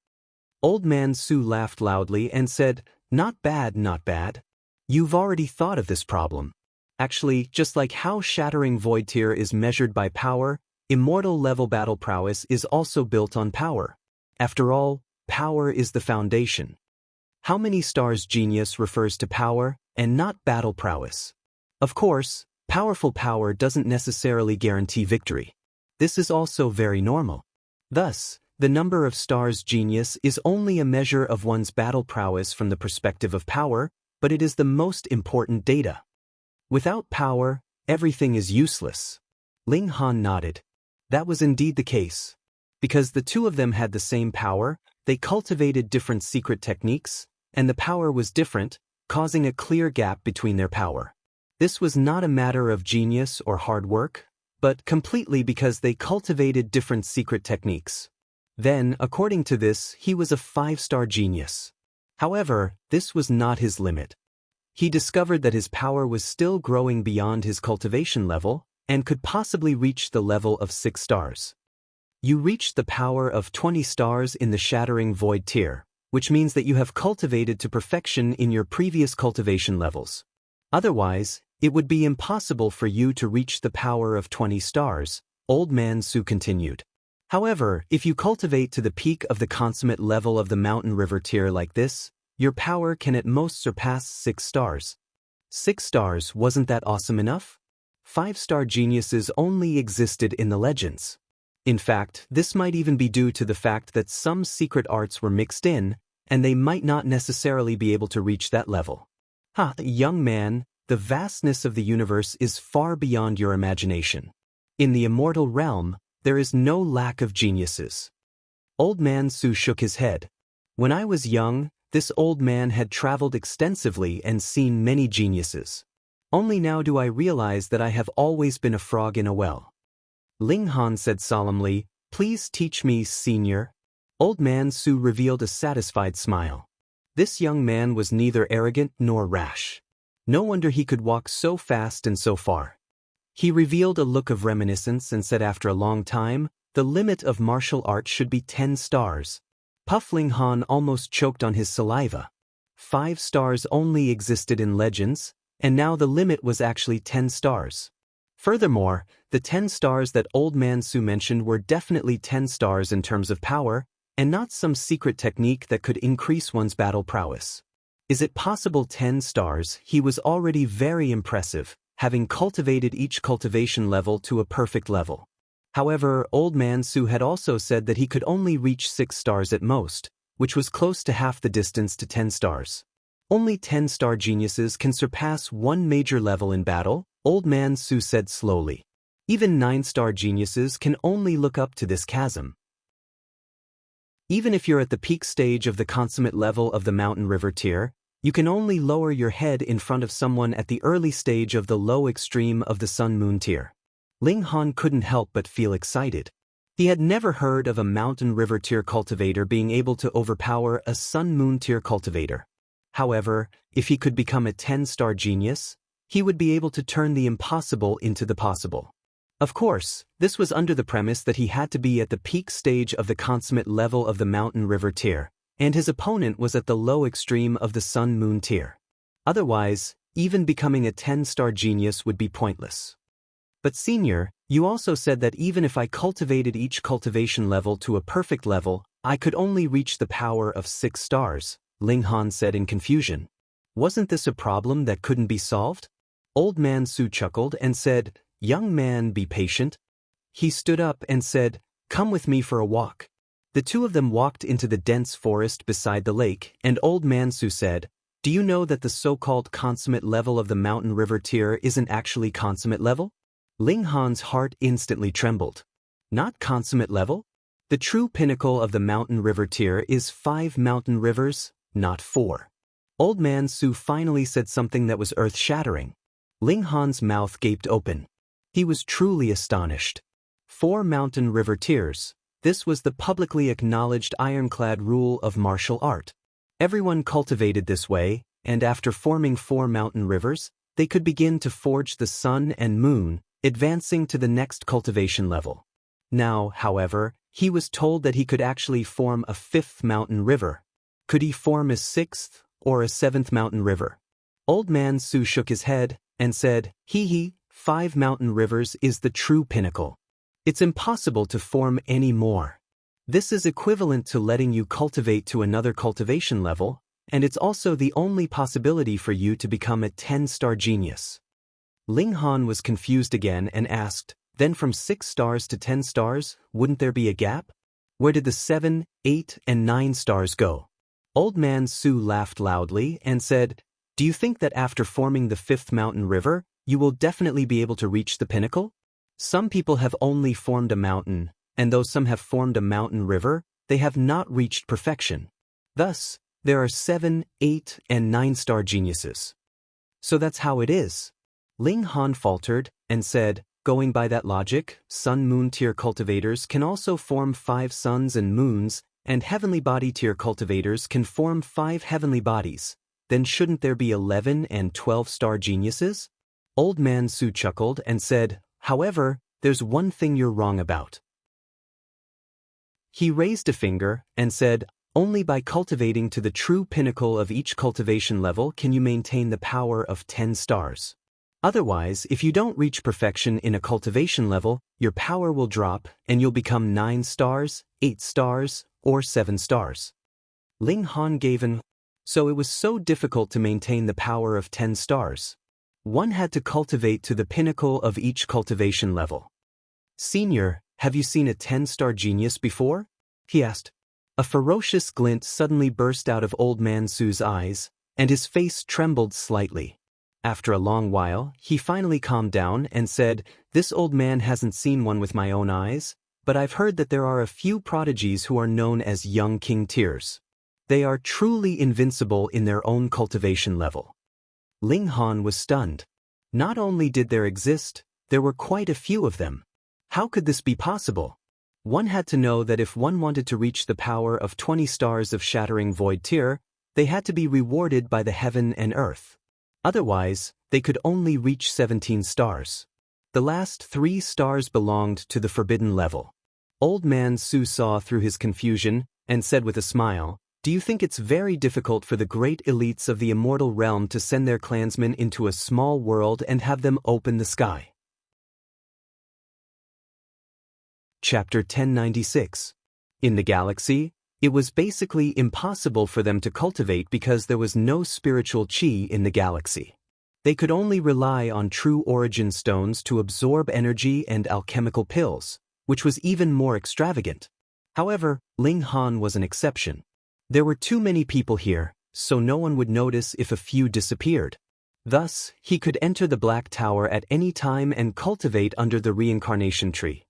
Old Man Su laughed loudly and said, Not bad, not bad. You've already thought of this problem. Actually, just like how Shattering Void Tier is measured by power, Immortal level battle prowess is also built on power. After all, power is the foundation. How many stars genius refers to power, and not battle prowess. Of course, powerful power doesn't necessarily guarantee victory. This is also very normal. Thus, the number of stars genius is only a measure of one's battle prowess from the perspective of power, but it is the most important data. Without power, everything is useless. Ling Han nodded. That was indeed the case. Because the two of them had the same power, they cultivated different secret techniques, and the power was different, causing a clear gap between their power. This was not a matter of genius or hard work, but completely because they cultivated different secret techniques. Then, according to this, he was a 5-star genius. However, this was not his limit. He discovered that his power was still growing beyond his cultivation level, and could possibly reach the level of 6 stars. You reached the power of 20 stars in the Shattering Void tier, which means that you have cultivated to perfection in your previous cultivation levels. Otherwise, it would be impossible for you to reach the power of 20 stars, Old Man Su continued. However, if you cultivate to the peak of the consummate level of the Mountain River tier like this, your power can at most surpass 6 stars. 6 stars, wasn't that awesome enough? 5-star geniuses only existed in the legends. In fact, this might even be due to the fact that some secret arts were mixed in, and they might not necessarily be able to reach that level. Young man, the vastness of the universe is far beyond your imagination. In the immortal realm, there is no lack of geniuses. Old Man Su shook his head. When I was young, this old man had traveled extensively and seen many geniuses. Only now do I realize that I have always been a frog in a well. Ling Han said solemnly, Please teach me, senior. Old Man Su revealed a satisfied smile. This young man was neither arrogant nor rash. No wonder he could walk so fast and so far. He revealed a look of reminiscence and said after a long time, the limit of martial art should be 10 stars. Ling Han almost choked on his saliva. 5 stars only existed in legends, and now the limit was actually 10 stars. Furthermore, the 10 stars that Old Man Su mentioned were definitely 10 stars in terms of power, and not some secret technique that could increase one's battle prowess. Is it possible 10 stars? He was already very impressive, having cultivated each cultivation level to a perfect level. However, Old Man Su had also said that he could only reach 6 stars at most, which was close to half the distance to 10 stars. Only 10-star geniuses can surpass one major level in battle, Old Man Su said slowly. Even 9-star geniuses can only look up to this chasm. Even if you're at the peak stage of the consummate level of the mountain river tier, you can only lower your head in front of someone at the early stage of the low extreme of the sun-moon tier. Ling Han couldn't help but feel excited. He had never heard of a mountain river tier cultivator being able to overpower a sun-moon tier cultivator. However, if he could become a 10-star genius, he would be able to turn the impossible into the possible. Of course, this was under the premise that he had to be at the peak stage of the consummate level of the mountain river tier, and his opponent was at the low extreme of the sun-moon tier. Otherwise, even becoming a 10-star genius would be pointless. But senior, you also said that even if I cultivated each cultivation level to a perfect level, I could only reach the power of 6 stars, Ling Han said in confusion. Wasn't this a problem that couldn't be solved? Old Man Su chuckled and said, "Young man, be patient." He stood up and said, "Come with me for a walk." The two of them walked into the dense forest beside the lake, and Old Man Su said, "Do you know that the so-called consummate level of the mountain river tier isn't actually consummate level?" Ling Han's heart instantly trembled. Not consummate level? The true pinnacle of the mountain river tier is 5 mountain rivers, not 4. Old Man Su finally said something that was earth-shattering. Ling Han's mouth gaped open. He was truly astonished. 4 mountain river tiers. This was the publicly acknowledged ironclad rule of martial art. Everyone cultivated this way, and after forming 4 mountain rivers, they could begin to forge the sun and moon, advancing to the next cultivation level. Now, however, he was told that he could actually form a 5th mountain river. Could he form a 6th or a 7th mountain river? Old Man Su shook his head and said, "Hee, 5 mountain rivers is the true pinnacle. It's impossible to form any more. This is equivalent to letting you cultivate to another cultivation level, and it's also the only possibility for you to become a 10-star genius." Ling Han was confused again and asked, "Then from 6 stars to 10 stars, wouldn't there be a gap? Where did the 7, 8, and 9 stars go?" Old Man Su laughed loudly and said, "Do you think that after forming the 5th mountain river, you will definitely be able to reach the pinnacle? Some people have only formed a mountain, and though some have formed a mountain river, they have not reached perfection. Thus, there are 7, 8, and 9-star geniuses. So that's how it is." Ling Han faltered and said, "Going by that logic, sun-moon tier cultivators can also form 5 suns and moons, and heavenly body tier cultivators can form 5 heavenly bodies. Then shouldn't there be 11 and 12-star geniuses?" Old Man Su chuckled and said, "However, there's one thing you're wrong about." He raised a finger and said, "Only by cultivating to the true pinnacle of each cultivation level can you maintain the power of 10 stars. Otherwise, if you don't reach perfection in a cultivation level, your power will drop and you'll become 9 stars, 8 stars, or 7 stars. Ling Han gave an so it was so difficult to maintain the power of 10 stars. One had to cultivate to the pinnacle of each cultivation level. "Senior, have you seen a 10-star genius before?" he asked. A ferocious glint suddenly burst out of Old Man Su's eyes, and his face trembled slightly. After a long while, he finally calmed down and said, "This old man hasn't seen one with my own eyes, but I've heard that there are a few prodigies who are known as young king tiers. They are truly invincible in their own cultivation level." Ling Han was stunned. Not only did there exist, there were quite a few of them. How could this be possible? One had to know that if one wanted to reach the power of 20 stars of Shattering Void tier, they had to be rewarded by the heaven and earth. Otherwise, they could only reach 17 stars. The last 3 stars belonged to the forbidden level. Old Man Su saw through his confusion and said with a smile, Do you think it's very difficult for the great elites of the immortal realm to send their clansmen into a small world and have them open the sky? Chapter 1096. In the galaxy, it was basically impossible for them to cultivate because there was no spiritual chi in the galaxy. They could only rely on true origin stones to absorb energy and alchemical pills, which was even more extravagant. However, Ling Han was an exception. There were too many people here, so no one would notice if a few disappeared. Thus, he could enter the Black Tower at any time and cultivate under the reincarnation tree.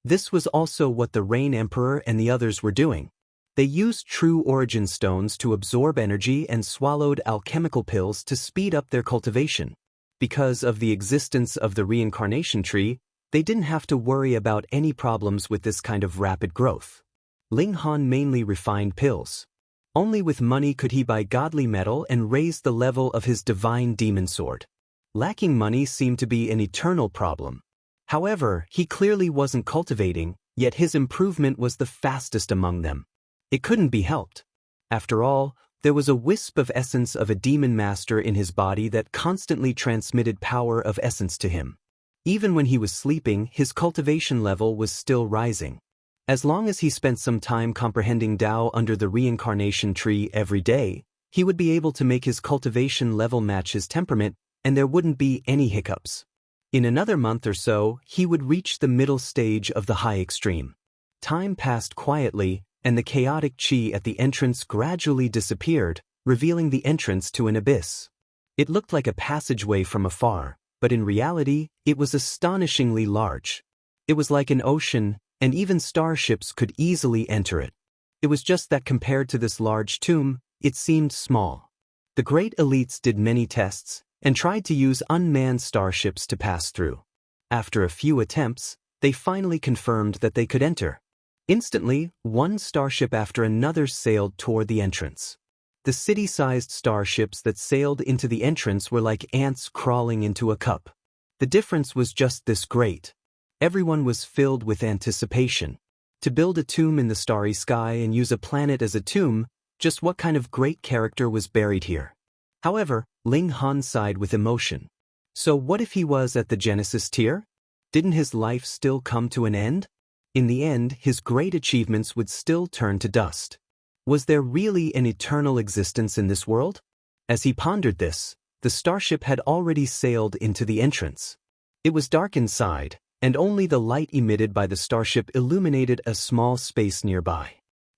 This was also what the Rain Emperor and the others were doing. They used true origin stones to absorb energy and swallowed alchemical pills to speed up their cultivation. Because of the existence of the reincarnation tree, they didn't have to worry about any problems with this kind of rapid growth. Ling Han mainly refined pills. Only with money could he buy godly metal and raise the level of his divine demon sword. Lacking money seemed to be an eternal problem. However, he clearly wasn't cultivating, yet his improvement was the fastest among them. It couldn't be helped. After all, there was a wisp of essence of a demon master in his body that constantly transmitted power of essence to him. Even when he was sleeping, his cultivation level was still rising. As long as he spent some time comprehending Tao under the reincarnation tree every day, he would be able to make his cultivation level match his temperament, and there wouldn't be any hiccups. In another month or so, he would reach the middle stage of the high extreme. Time passed quietly, and the chaotic chi at the entrance gradually disappeared, revealing the entrance to an abyss. It looked like a passageway from afar, but in reality, it was astonishingly large. It was like an ocean, and even starships could easily enter it. It was just that compared to this large tomb, it seemed small. The great elites did many tests, and tried to use unmanned starships to pass through. After a few attempts, they finally confirmed that they could enter. Instantly, one starship after another sailed toward the entrance. The city-sized starships that sailed into the entrance were like ants crawling into a cup. The difference was just this great. Everyone was filled with anticipation. To build a tomb in the starry sky and use a planet as a tomb, just what kind of great character was buried here? However, Ling Han sighed with emotion. So what if he was at the Genesis tier? Didn't his life still come to an end? In the end, his great achievements would still turn to dust. Was there really an eternal existence in this world? As he pondered this, the starship had already sailed into the entrance. It was dark inside, and only the light emitted by the starship illuminated a small space nearby.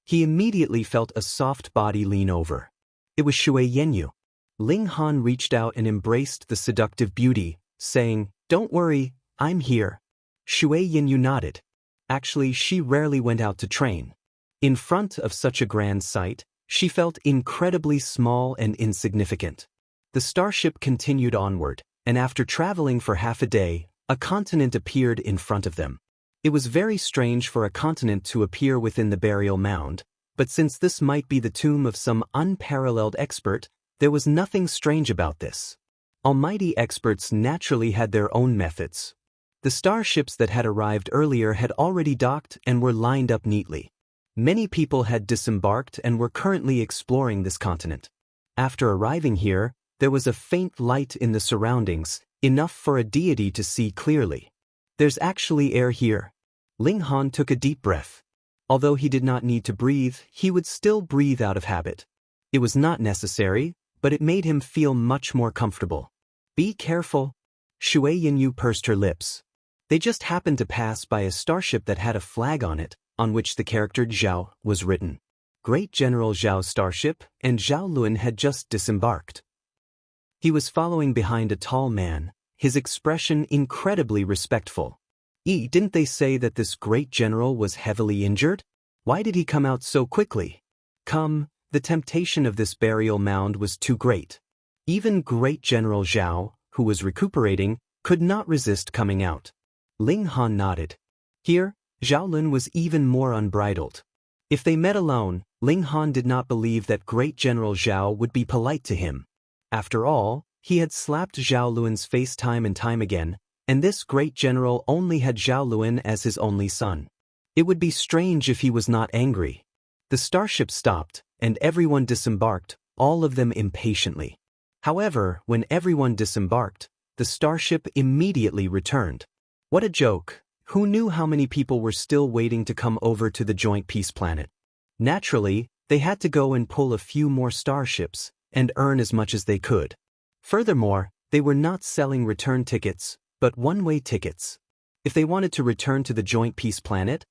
He immediately felt a soft body lean over. It was Shui Yenyu. Ling Han reached out and embraced the seductive beauty, saying, "Don't worry, I'm here." Shui Yenyu nodded. Actually, she rarely went out to train. In front of such a grand sight, she felt incredibly small and insignificant. The starship continued onward, and after traveling for half a day, a continent appeared in front of them. It was very strange for a continent to appear within the burial mound, but since this might be the tomb of some unparalleled expert, there was nothing strange about this. Almighty experts naturally had their own methods. The starships that had arrived earlier had already docked and were lined up neatly. Many people had disembarked and were currently exploring this continent. After arriving here, there was a faint light in the surroundings, enough for a deity to see clearly. There's actually air here. Ling Han took a deep breath. Although he did not need to breathe, he would still breathe out of habit. It was not necessary, but it made him feel much more comfortable. Be careful. Shui Yenyu pursed her lips. They just happened to pass by a starship that had a flag on it, on which the character Zhao was written. Great General Zhao's starship, and Zhao Luan had just disembarked. He was following behind a tall man, his expression incredibly respectful. Didn't they say that this great general was heavily injured? Why did he come out so quickly? Come, the temptation of this burial mound was too great. Even great General Zhao, who was recuperating, could not resist coming out. Ling Han nodded. Here, Zhao Lun was even more unbridled. If they met alone, Ling Han did not believe that great General Zhao would be polite to him. After all, he had slapped Zhao Luan's face time and time again, and this great general only had Zhao Luan as his only son. It would be strange if he was not angry. The starship stopped, and everyone disembarked, all of them impatiently. However, when everyone disembarked, the starship immediately returned. What a joke! Who knew how many people were still waiting to come over to the joint peace planet? Naturally, they had to go and pull a few more starships, and earn as much as they could. Furthermore, they were not selling return tickets, but one-way tickets. If they wanted to return to the joint peace planet,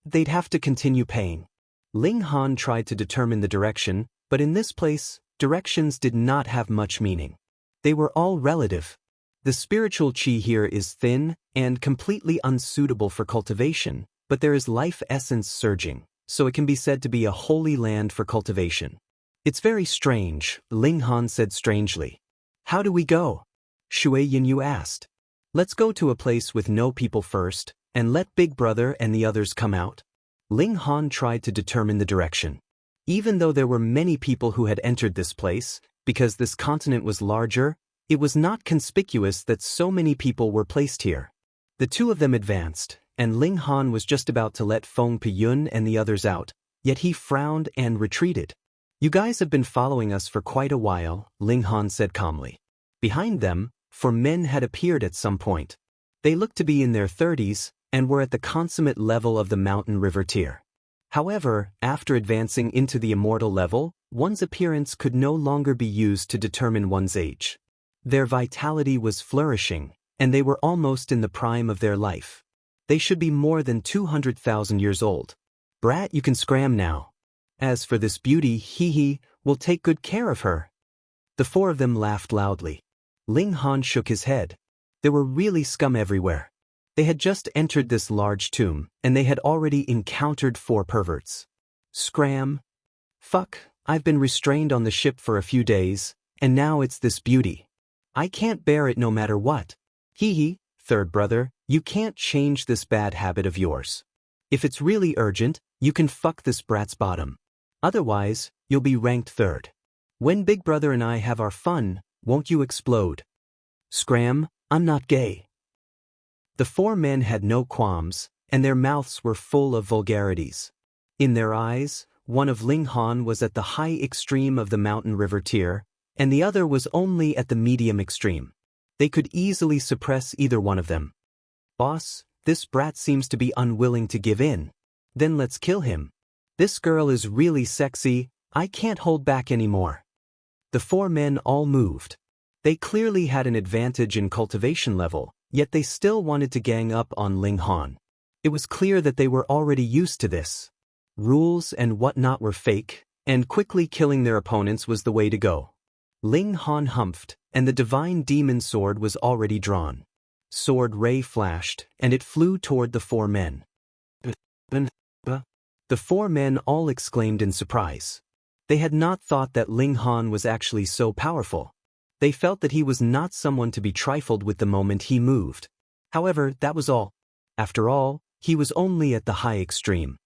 they'd have to continue paying. Ling Han tried to determine the direction, but in this place, directions did not have much meaning. They were all relative. The spiritual chi here is thin and completely unsuitable for cultivation, but there is life essence surging, so it can be said to be a holy land for cultivation. It's very strange, Ling Han said strangely. How do we go? Shui Yinyu asked. Let's go to a place with no people first, and let Big Brother and the others come out. Ling Han tried to determine the direction. Even though there were many people who had entered this place, because this continent was larger, it was not conspicuous that so many people were placed here. The two of them advanced, and Ling Han was just about to let Feng Piyun and the others out, yet he frowned and retreated. You guys have been following us for quite a while, Ling Han said calmly. Behind them, 4 men had appeared at some point. They looked to be in their 30s, and were at the consummate level of the mountain river tier. However, after advancing into the immortal level, one's appearance could no longer be used to determine one's age. Their vitality was flourishing, and they were almost in the prime of their life. They should be more than 200,000 years old. Brat, you can scram now. As for this beauty, we'll take good care of her. The 4 of them laughed loudly. Ling Han shook his head. There were really scum everywhere. They had just entered this large tomb, and they had already encountered 4 perverts. Scram. Fuck, I've been restrained on the ship for a few days, and now it's this beauty. I can't bear it no matter what. Third brother, you can't change this bad habit of yours. If it's really urgent, you can fuck this brat's bottom. Otherwise, you'll be ranked 3rd. When Big Brother and I have our fun, won't you explode? Scram, I'm not gay. The 4 men had no qualms, and their mouths were full of vulgarities. In their eyes, one of Ling Han was at the high extreme of the mountain river tier, and the other was only at the medium extreme. They could easily suppress either one of them. Boss, this brat seems to be unwilling to give in. Then let's kill him. This girl is really sexy, I can't hold back anymore. The 4 men all moved. They clearly had an advantage in cultivation level, yet they still wanted to gang up on Ling Han. It was clear that they were already used to this. Rules and whatnot were fake, and quickly killing their opponents was the way to go. Ling Han humphed, and the divine demon sword was already drawn. Sword ray flashed, and it flew toward the 4 men. The 4 men all exclaimed in surprise. They had not thought that Ling Han was actually so powerful. They felt that he was not someone to be trifled with the moment he moved. However, that was all. After all, he was only at the high extreme.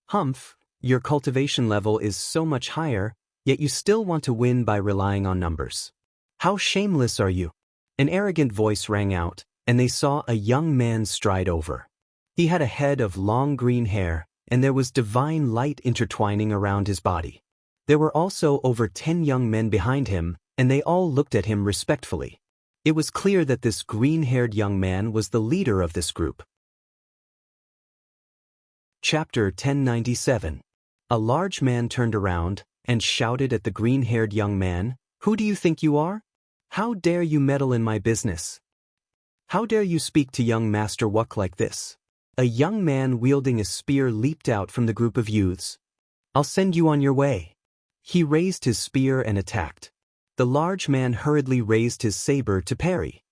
Humph, your cultivation level is so much higher, yet you still want to win by relying on numbers. How shameless are you? An arrogant voice rang out, and they saw a young man stride over. He had a head of long green hair, and there was divine light intertwining around his body. There were also over 10 young men behind him, and they all looked at him respectfully. It was clear that this green-haired young man was the leader of this group. Chapter 1097. A large man turned around and shouted at the green-haired young man, "Who do you think you are? How dare you meddle in my business? How dare you speak to young Master Wuk like this?" A young man wielding a spear leaped out from the group of youths. "I'll send you on your way." He raised his spear and attacked. The large man hurriedly raised his saber to parry.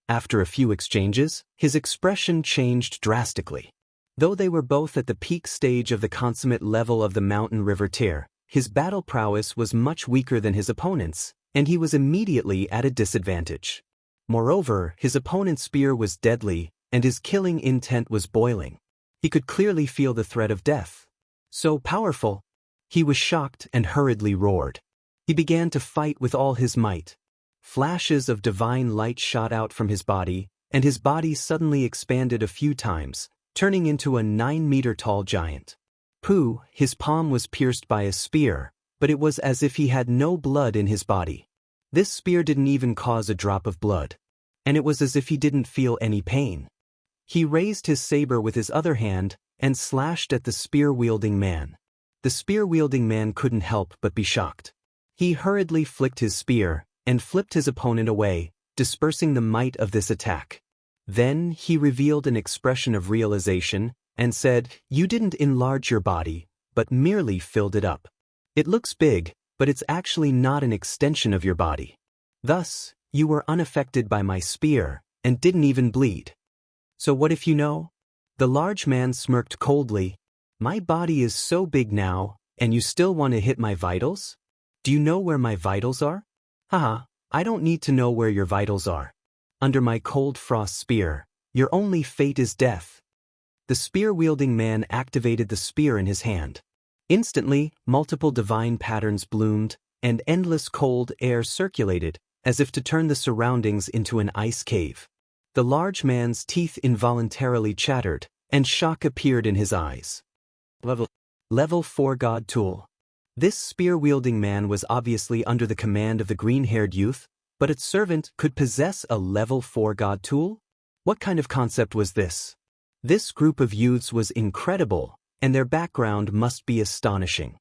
After a few exchanges, his expression changed drastically. Though they were both at the peak stage of the consummate level of the mountain river tier, his battle prowess was much weaker than his opponent's, and he was immediately at a disadvantage. Moreover, his opponent's spear was deadly, and his killing intent was boiling. He could clearly feel the threat of death. So powerful! He was shocked and hurriedly roared. He began to fight with all his might. Flashes of divine light shot out from his body, and his body suddenly expanded a few times, turning into a 9-meter-tall giant. Pooh, his palm was pierced by a spear, but it was as if he had no blood in his body. This spear didn't even cause a drop of blood. And it was as if he didn't feel any pain. He raised his saber with his other hand and slashed at the spear-wielding man. The spear-wielding man couldn't help but be shocked. He hurriedly flicked his spear and flipped his opponent away, dispersing the might of this attack. Then he revealed an expression of realization and said, "You didn't enlarge your body, but merely filled it up. It looks big, but it's actually not an extension of your body. Thus, you were unaffected by my spear and didn't even bleed. So what if you know?" The large man smirked coldly. "My body is so big now, and you still want to hit my vitals? Do you know where my vitals are? Haha, I don't need to know where your vitals are. Under my cold frost spear, your only fate is death." The spear-wielding man activated the spear in his hand. Instantly, multiple divine patterns bloomed, and endless cold air circulated, as if to turn the surroundings into an ice cave. The large man's teeth involuntarily chattered, and shock appeared in his eyes. Level 4 God Tool. This spear-wielding man was obviously under the command of the green-haired youth, but its servant could possess a Level 4 God Tool? What kind of concept was this? This group of youths was incredible, and their background must be astonishing.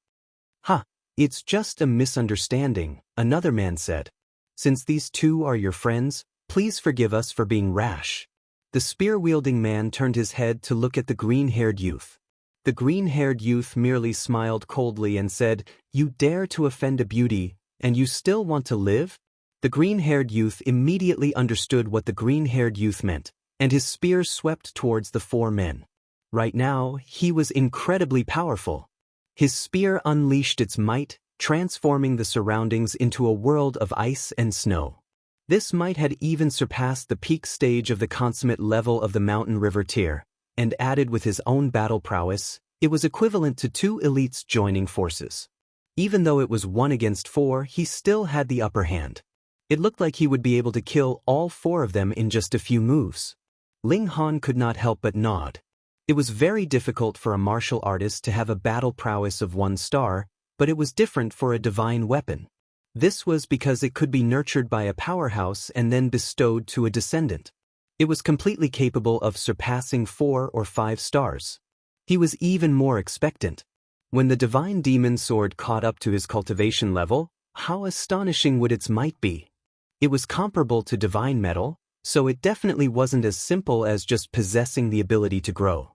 "Ha, it's just a misunderstanding," another man said. "Since these two are your friends, please forgive us for being rash." The spear-wielding man turned his head to look at the green-haired youth. The green-haired youth merely smiled coldly and said, "You dare to offend a beauty, and you still want to live?" The green-haired youth immediately understood what the green-haired youth meant, and his spear swept towards the four men. Right now, he was incredibly powerful. His spear unleashed its might, transforming the surroundings into a world of ice and snow. This might had even surpassed the peak stage of the consummate level of the mountain river tier, and added with his own battle prowess, it was equivalent to two elites joining forces. Even though it was 1 against 4, he still had the upper hand. It looked like he would be able to kill all 4 of them in just a few moves. Ling Han could not help but nod. It was very difficult for a martial artist to have a battle prowess of 1 star, but it was different for a divine weapon. This was because it could be nurtured by a powerhouse and then bestowed to a descendant. It was completely capable of surpassing 4 or 5 stars. He was even more expectant. When the divine demon sword caught up to his cultivation level, how astonishing would its might be? It was comparable to divine metal, so it definitely wasn't as simple as just possessing the ability to grow.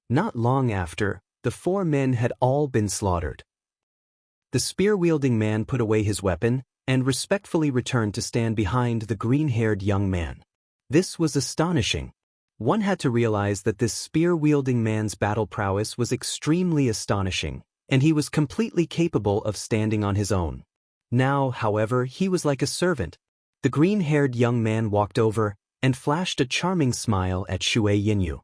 Not long after, the 4 men had all been slaughtered. The spear-wielding man put away his weapon and respectfully returned to stand behind the green-haired young man. This was astonishing. One had to realize that this spear-wielding man's battle prowess was extremely astonishing, and he was completely capable of standing on his own. Now, however, he was like a servant. The green-haired young man walked over and flashed a charming smile at Shui Yinyu.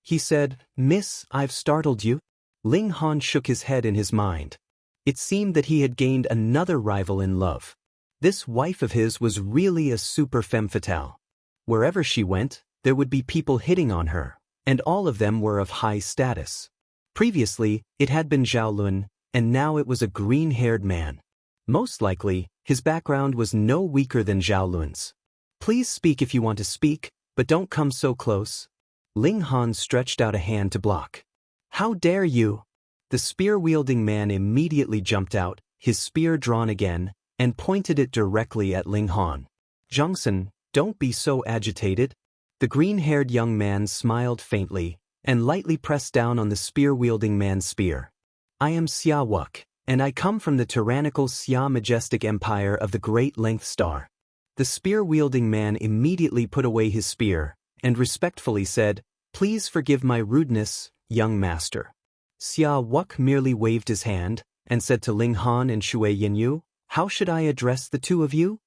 He said, "Miss, I've startled you?" Ling Han shook his head in his mind. It seemed that he had gained another rival in love. This wife of his was really a super femme fatale. Wherever she went, there would be people hitting on her, and all of them were of high status. Previously, it had been Zhao Lun, and now it was a green-haired man. Most likely, his background was no weaker than Zhao Lun's. "Please speak if you want to speak, but don't come so close." Ling Han stretched out a hand to block. "How dare you!" The spear-wielding man immediately jumped out, his spear drawn again, and pointed it directly at Ling Han. "Zhongsun, don't be so agitated." The green-haired young man smiled faintly, and lightly pressed down on the spear-wielding man's spear. "I am Xia Wuk, and I come from the tyrannical Xia majestic empire of the Great Length Star." The spear-wielding man immediately put away his spear, and respectfully said, "Please forgive my rudeness, young master." Xia Wuk merely waved his hand, and said to Ling Han and Shui Yinyu, "How should I address the two of you?"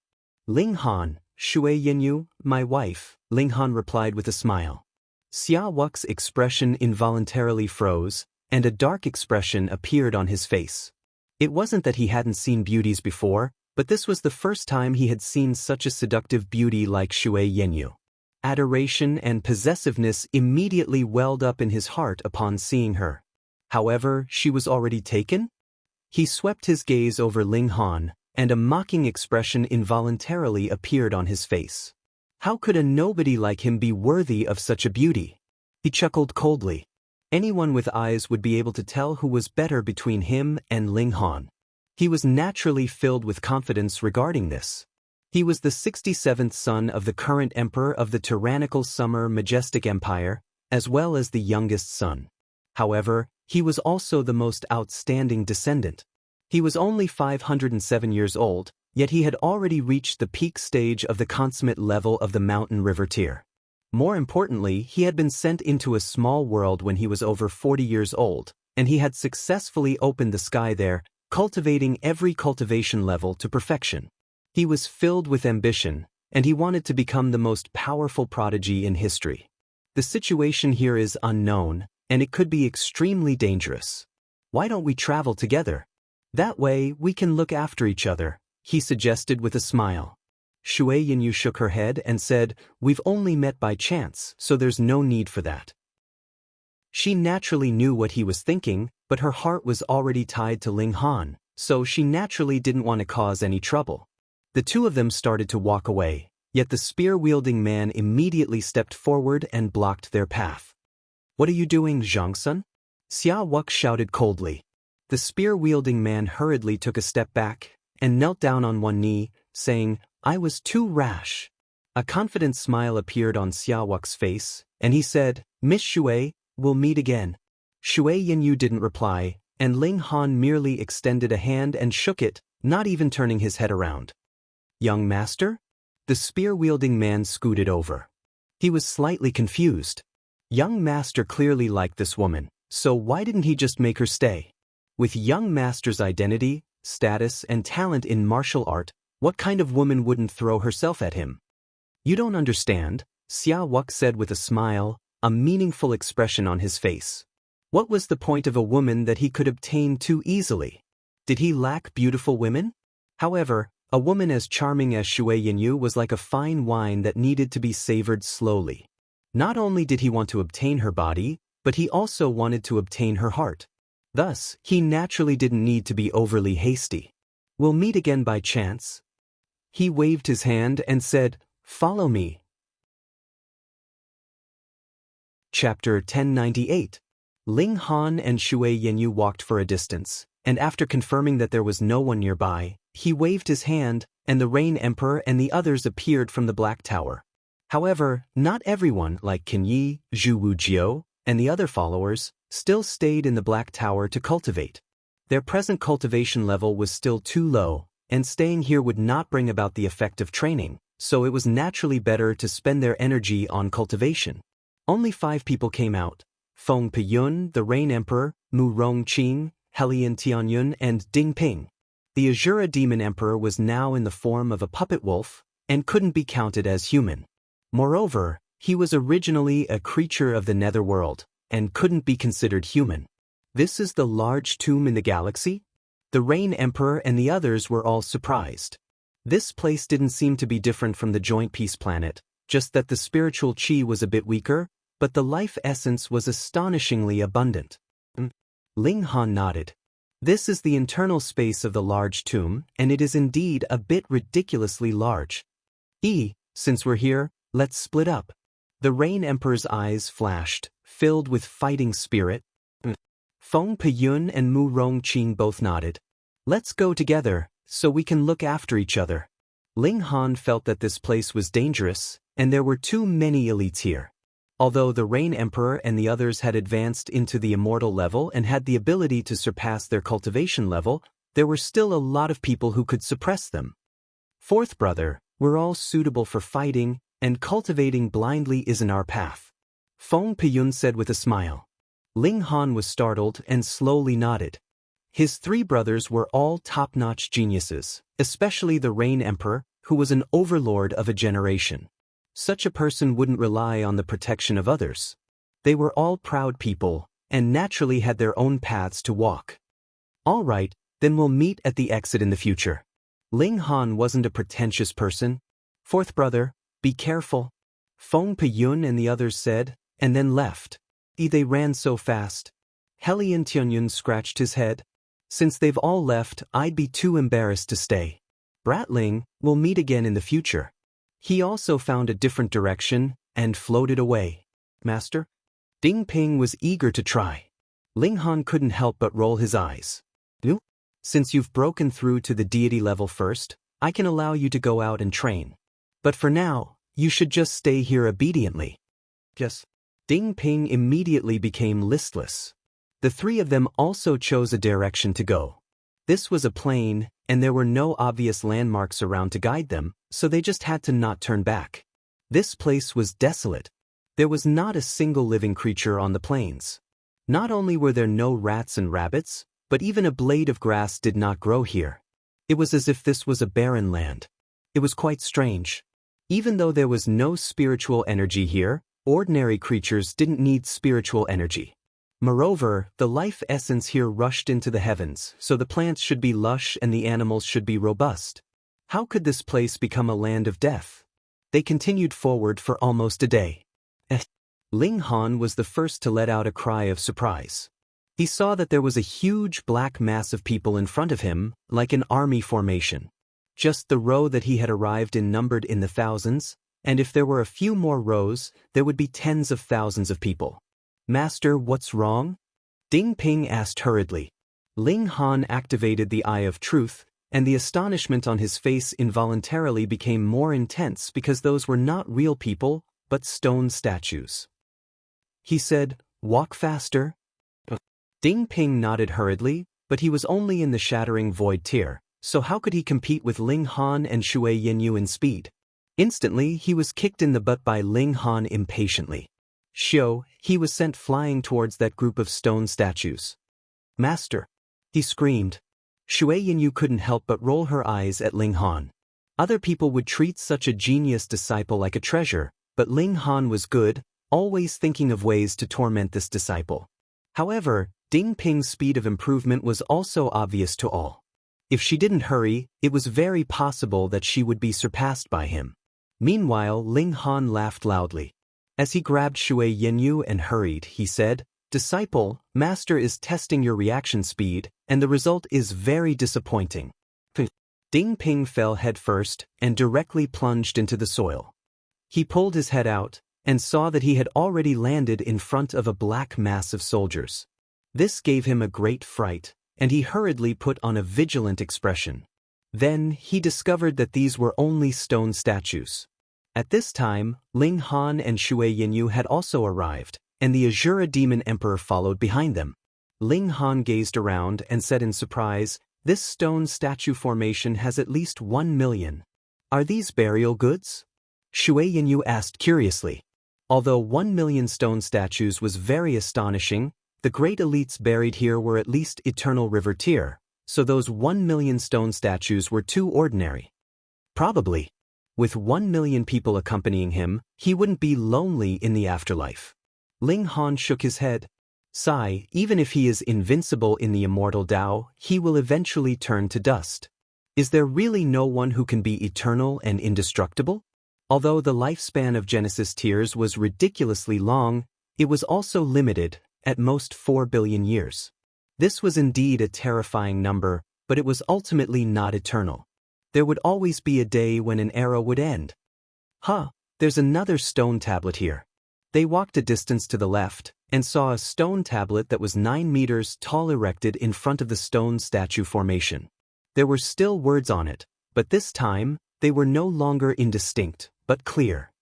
"Ling Han, Shui Yinyu, my wife," Ling Han replied with a smile. Xia Wuk's expression involuntarily froze, and a dark expression appeared on his face. It wasn't that he hadn't seen beauties before, but this was the first time he had seen such a seductive beauty like Shui Yinyu. Adoration and possessiveness immediately welled up in his heart upon seeing her. However, she was already taken? He swept his gaze over Ling Han, and a mocking expression involuntarily appeared on his face. How could a nobody like him be worthy of such a beauty? He chuckled coldly. Anyone with eyes would be able to tell who was better between him and Ling Han. He was naturally filled with confidence regarding this. He was the 67th son of the current emperor of the tyrannical Summer Majestic Empire, as well as the youngest son. However, he was also the most outstanding descendant. He was only 507 years old, yet he had already reached the peak stage of the consummate level of the mountain river tier. More importantly, he had been sent into a small world when he was over 40 years old, and he had successfully opened the sky there, cultivating every cultivation level to perfection. He was filled with ambition, and he wanted to become the most powerful prodigy in history. The situation here is unknown, and it could be extremely dangerous. Why don't we travel together? That way, we can look after each other, he suggested with a smile. Shui Yinyu shook her head and said, "We've only met by chance, so there's no need for that." She naturally knew what he was thinking, but her heart was already tied to Ling Han, so she naturally didn't want to cause any trouble. The two of them started to walk away, yet the spear-wielding man immediately stepped forward and blocked their path. "What are you doing, Zhangsun?" Xia Wuk shouted coldly. The spear-wielding man hurriedly took a step back and knelt down on one knee, saying, "I was too rash." A confident smile appeared on Xia Wuk's face, and he said, "Miss Shui, we'll meet again." Shui Yinyu didn't reply, and Ling Han merely extended a hand and shook it, not even turning his head around. "Young master?" The spear-wielding man scooted over. He was slightly confused. Young master clearly liked this woman, so why didn't he just make her stay? With young master's identity, status, and talent in martial art, what kind of woman wouldn't throw herself at him? "You don't understand," Xia Wuk said with a smile, a meaningful expression on his face. What was the point of a woman that he could obtain too easily? Did he lack beautiful women? However, a woman as charming as Shui Yinyu was like a fine wine that needed to be savored slowly. Not only did he want to obtain her body, but he also wanted to obtain her heart. Thus, he naturally didn't need to be overly hasty. "We'll meet again by chance." He waved his hand and said, "Follow me." Chapter 1098. Ling Han and Shui Yinyu walked for a distance, and after confirming that there was no one nearby, he waved his hand, and the Rain Emperor and the others appeared from the Black Tower. However, not everyone, like Qin Yi, Zhu Wujiu, and the other followers, still stayed in the Black Tower to cultivate. Their present cultivation level was still too low, and staying here would not bring about the effect of training, so it was naturally better to spend their energy on cultivation. Only 5 people came out: Feng Piyun, the Rain Emperor, Mu Rongqing, Helian Tianyun, and Ding Ping. The Azura Demon Emperor was now in the form of a puppet wolf, and couldn't be counted as human. Moreover, he was originally a creature of the netherworld, and couldn't be considered human. This is the large tomb in the galaxy? The Rain Emperor and the others were all surprised. This place didn't seem to be different from the Joint Peace Planet, just that the spiritual chi was a bit weaker, but the life essence was astonishingly abundant. Ling Han nodded. This is the internal space of the large tomb, and it is indeed a bit ridiculously large. Since we're here, let's split up. The Rain Emperor's eyes flashed, filled with fighting spirit. Feng Piyun and Mu Rongqing both nodded. Let's go together, so we can look after each other. Ling Han felt that this place was dangerous, and there were too many elites here. Although the Rain Emperor and the others had advanced into the immortal level and had the ability to surpass their cultivation level, there were still a lot of people who could suppress them. "Fourth brother, we're all suitable for fighting, and cultivating blindly isn't our path," Feng Piyun said with a smile. Ling Han was startled and slowly nodded. His 3 brothers were all top-notch geniuses, especially the Rain Emperor, who was an overlord of a generation. Such a person wouldn't rely on the protection of others. They were all proud people, and naturally had their own paths to walk. "All right, then we'll meet at the exit in the future." Ling Han wasn't a pretentious person. "Fourth brother, be careful," Feng Piyun and the others said, and then left. They ran so fast. Helian Tianyun scratched his head. Since they've all left, I'd be too embarrassed to stay. Bratling, we'll meet again in the future. He also found a different direction and floated away. Master? Ding Ping was eager to try. Ling Han couldn't help but roll his eyes. You? Since you've broken through to the deity level first, I can allow you to go out and train. But for now, you should just stay here obediently. Yes. Ding Ping immediately became listless. The three of them also chose a direction to go. This was a plain, and there were no obvious landmarks around to guide them, so they just had to not turn back. This place was desolate. There was not a single living creature on the plains. Not only were there no rats and rabbits, but even a blade of grass did not grow here. It was as if this was a barren land. It was quite strange. Even though there was no spiritual energy here, ordinary creatures didn't need spiritual energy. Moreover, the life essence here rushed into the heavens, so the plants should be lush and the animals should be robust. How could this place become a land of death? They continued forward for almost a day. Ling Han was the first to let out a cry of surprise. He saw that there was a huge black mass of people in front of him, like an army formation. Just the row that he had arrived in numbered in the thousands, and if there were a few more rows, there would be tens of thousands of people. Master, what's wrong? Ding Ping asked hurriedly. Ling Han activated the Eye of Truth, and the astonishment on his face involuntarily became more intense because those were not real people, but stone statues. He said, "Walk faster." Ding Ping nodded hurriedly, but he was only in the shattering void tier, so how could he compete with Ling Han and Shui Yinyu in speed? Instantly, he was kicked in the butt by Ling Han impatiently. Shio, he was sent flying towards that group of stone statues. Master! He screamed. Shui Yinyu couldn't help but roll her eyes at Ling Han. Other people would treat such a genius disciple like a treasure, but Ling Han was good, always thinking of ways to torment this disciple. However, Ding Ping's speed of improvement was also obvious to all. If she didn't hurry, it was very possible that she would be surpassed by him. Meanwhile, Ling Han laughed loudly. As he grabbed Shui Yinyu and hurried, he said, "Disciple, Master is testing your reaction speed, and the result is very disappointing." Ding Ping fell headfirst and directly plunged into the soil. He pulled his head out and saw that he had already landed in front of a black mass of soldiers. This gave him a great fright, and he hurriedly put on a vigilant expression. Then he discovered that these were only stone statues. At this time, Ling Han and Shui Yinyu had also arrived, and the Azura Demon Emperor followed behind them. Ling Han gazed around and said in surprise, "This stone statue formation has at least 1 million. Are these burial goods?" Shui Yinyu asked curiously. Although 1 million stone statues was very astonishing, the great elites buried here were at least eternal river tier, so those 1 million stone statues were too ordinary. Probably. With 1 million people accompanying him, he wouldn't be lonely in the afterlife. Ling Han shook his head. Sigh, even if he is invincible in the immortal Tao, he will eventually turn to dust. Is there really no one who can be eternal and indestructible? Although the lifespan of Genesis tiers was ridiculously long, it was also limited, at most 4 billion years. This was indeed a terrifying number, but it was ultimately not eternal. There would always be a day when an era would end. There's another stone tablet here. They walked a distance to the left and saw a stone tablet that was 9 meters tall erected in front of the stone statue formation. There were still words on it, but this time, they were no longer indistinct, but clear.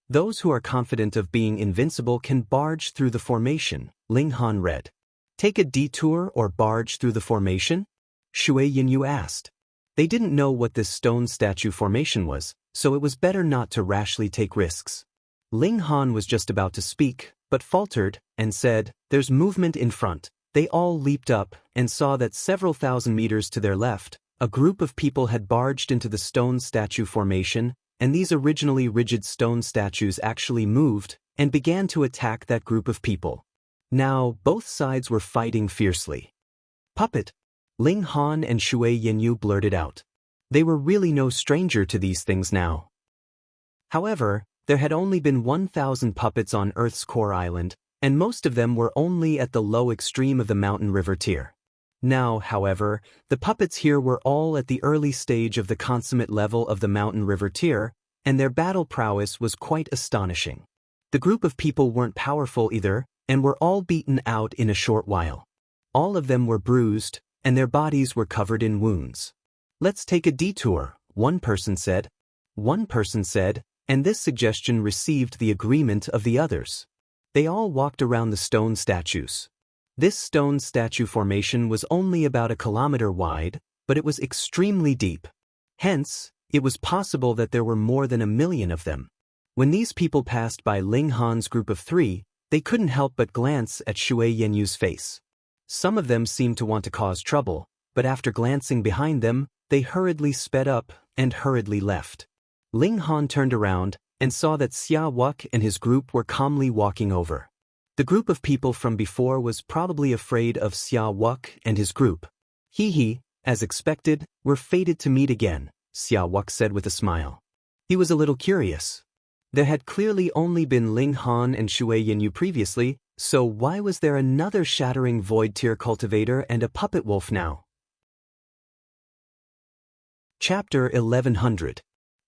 "Those who are confident of being invincible can barge through the formation," Ling Han read. "Take a detour or barge through the formation?" Shui Yinyu asked. They didn't know what this stone statue formation was, so it was better not to rashly take risks. Ling Han was just about to speak, but faltered, and said, "There's movement in front." They all leaped up, and saw that several thousand meters to their left, a group of people had barged into the stone statue formation, and these originally rigid stone statues actually moved, and began to attack that group of people. Now, both sides were fighting fiercely. "Puppet!" Ling Han and Shui Yinyu blurted out. They were really no stranger to these things now. However, there had only been 1,000 puppets on Earth's core island, and most of them were only at the low extreme of the mountain river tier. Now, however, the puppets here were all at the early stage of the consummate level of the mountain river tier, and their battle prowess was quite astonishing. The group of people weren't powerful either, and were all beaten out in a short while. All of them were bruised, and their bodies were covered in wounds. "Let's take a detour," one person said. And this suggestion received the agreement of the others. They all walked around the stone statues. This stone statue formation was only about 1 kilometer wide, but it was extremely deep. Hence, it was possible that there were more than 1 million of them. When these people passed by Ling Han's group of 3, they couldn't help but glance at Shui Yenyu's face. Some of them seemed to want to cause trouble, but after glancing behind them, they hurriedly sped up and hurriedly left. Ling Han turned around and saw that Xia Wuk and his group were calmly walking over. The group of people from before was probably afraid of Xia Wuk and his group. "He, as expected, we're fated to meet again," Xia Wuk said with a smile. He was a little curious. There had clearly only been Ling Han and Shui Yenyu previously, so why was there another shattering void tier cultivator and a puppet wolf now? Chapter 1100.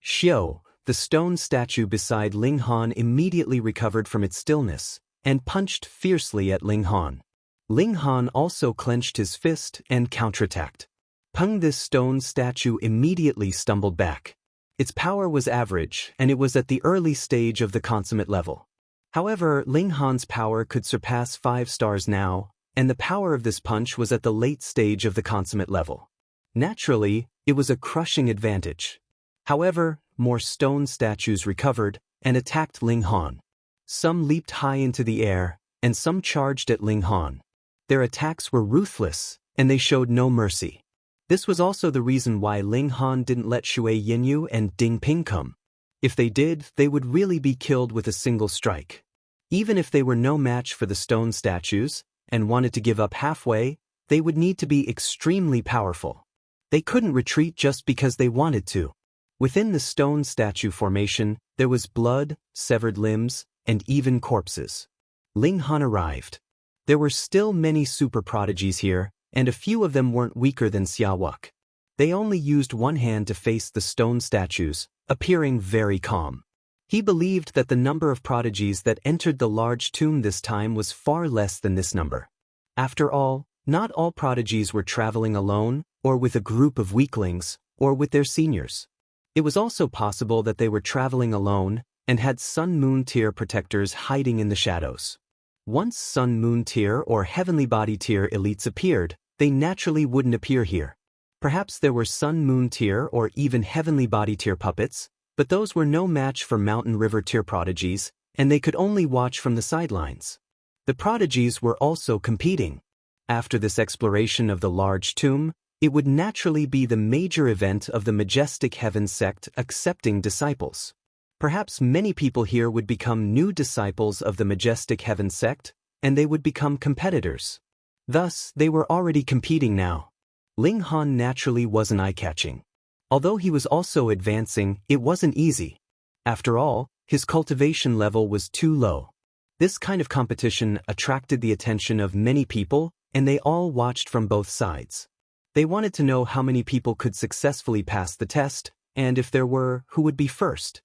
Xiao, the stone statue beside Ling Han, immediately recovered from its stillness and punched fiercely at Ling Han. Ling Han also clenched his fist and counterattacked. Peng, this stone statue immediately stumbled back. Its power was average, and it was at the early stage of the consummate level. However, Ling Han's power could surpass 5 stars now, and the power of this punch was at the late stage of the consummate level. Naturally, it was a crushing advantage. However, more stone statues recovered and attacked Ling Han. Some leaped high into the air, and some charged at Ling Han. Their attacks were ruthless, and they showed no mercy. This was also the reason why Ling Han didn't let Shui Yenyu and Ding Ping come. If they did, they would really be killed with a single strike. Even if they were no match for the stone statues, and wanted to give up halfway, they would need to be extremely powerful. They couldn't retreat just because they wanted to. Within the stone statue formation, there was blood, severed limbs, and even corpses. Ling Han arrived. There were still many super prodigies here, and a few of them weren't weaker than Xia Wuk. They only used one hand to face the stone statues, appearing very calm. He believed that the number of prodigies that entered the large tomb this time was far less than this number. After all, not all prodigies were traveling alone, or with a group of weaklings, or with their seniors. It was also possible that they were traveling alone, and had Sun-Moon tier protectors hiding in the shadows. Once Sun-Moon tier or Heavenly Body tier elites appeared, they naturally wouldn't appear here. Perhaps there were Sun-Moon tier or even Heavenly Body tier puppets, but those were no match for Mountain River tier prodigies, and they could only watch from the sidelines. The prodigies were also competing. After this exploration of the large tomb, it would naturally be the major event of the Majestic Heaven sect accepting disciples. Perhaps many people here would become new disciples of the Majestic Heaven sect, and they would become competitors. Thus, they were already competing now. Ling Han naturally wasn't eye-catching. Although he was also advancing, it wasn't easy. After all, his cultivation level was too low. This kind of competition attracted the attention of many people, and they all watched from both sides. They wanted to know how many people could successfully pass the test, and if there were, who would be first.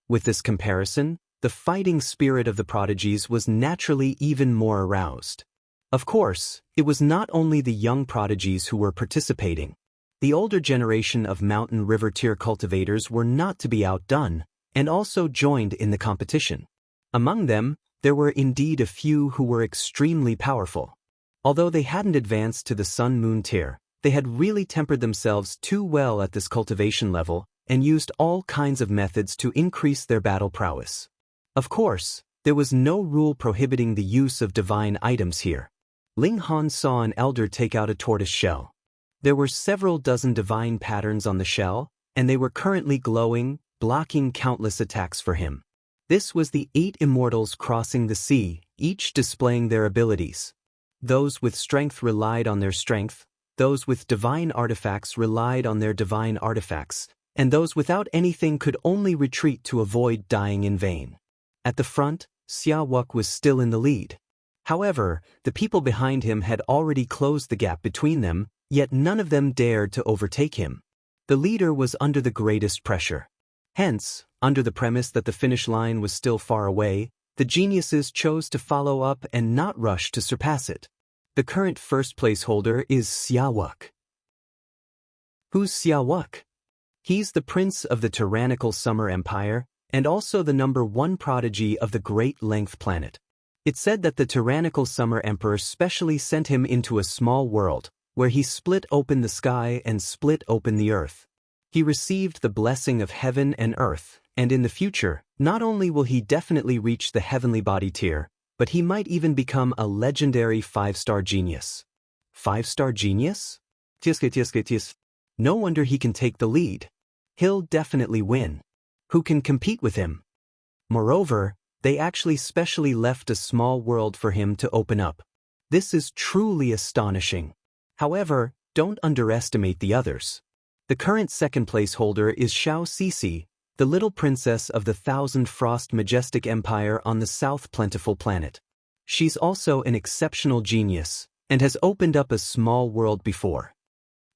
With this comparison, the fighting spirit of the prodigies was naturally even more aroused. Of course, it was not only the young prodigies who were participating. The older generation of Mountain River tier cultivators were not to be outdone, and also joined in the competition. Among them, there were indeed a few who were extremely powerful. Although they hadn't advanced to the Sun-Moon tier, they had really tempered themselves too well at this cultivation level, and used all kinds of methods to increase their battle prowess. Of course, there was no rule prohibiting the use of divine items here. Ling Han saw an elder take out a tortoise shell. There were several dozen divine patterns on the shell, and they were currently glowing, blocking countless attacks for him. This was the 8 immortals crossing the sea, each displaying their abilities. Those with strength relied on their strength, those with divine artifacts relied on their divine artifacts, and those without anything could only retreat to avoid dying in vain. At the front, Xia Wuk was still in the lead. However, the people behind him had already closed the gap between them, yet none of them dared to overtake him. The leader was under the greatest pressure. Hence, under the premise that the finish line was still far away, the geniuses chose to follow up and not rush to surpass it. The current first-place holder is Xiaowuk. Who's Xiaowuk? He's the prince of the tyrannical Summer Empire, and also the #1 prodigy of the Great Length Planet. It's said that the tyrannical Summer Emperor specially sent him into a small world, where he split open the sky and split open the earth. He received the blessing of heaven and earth, and in the future, not only will he definitely reach the heavenly body tier, but he might even become a legendary 5-star genius. 5-star genius? No wonder he can take the lead. He'll definitely win. Who can compete with him? Moreover, they actually specially left a small world for him to open up. This is truly astonishing. However, don't underestimate the others. The current second-place holder is Xiao Sisi, the little princess of the Thousand Frost majestic empire on the South Plentiful planet. She's also an exceptional genius, and has opened up a small world before.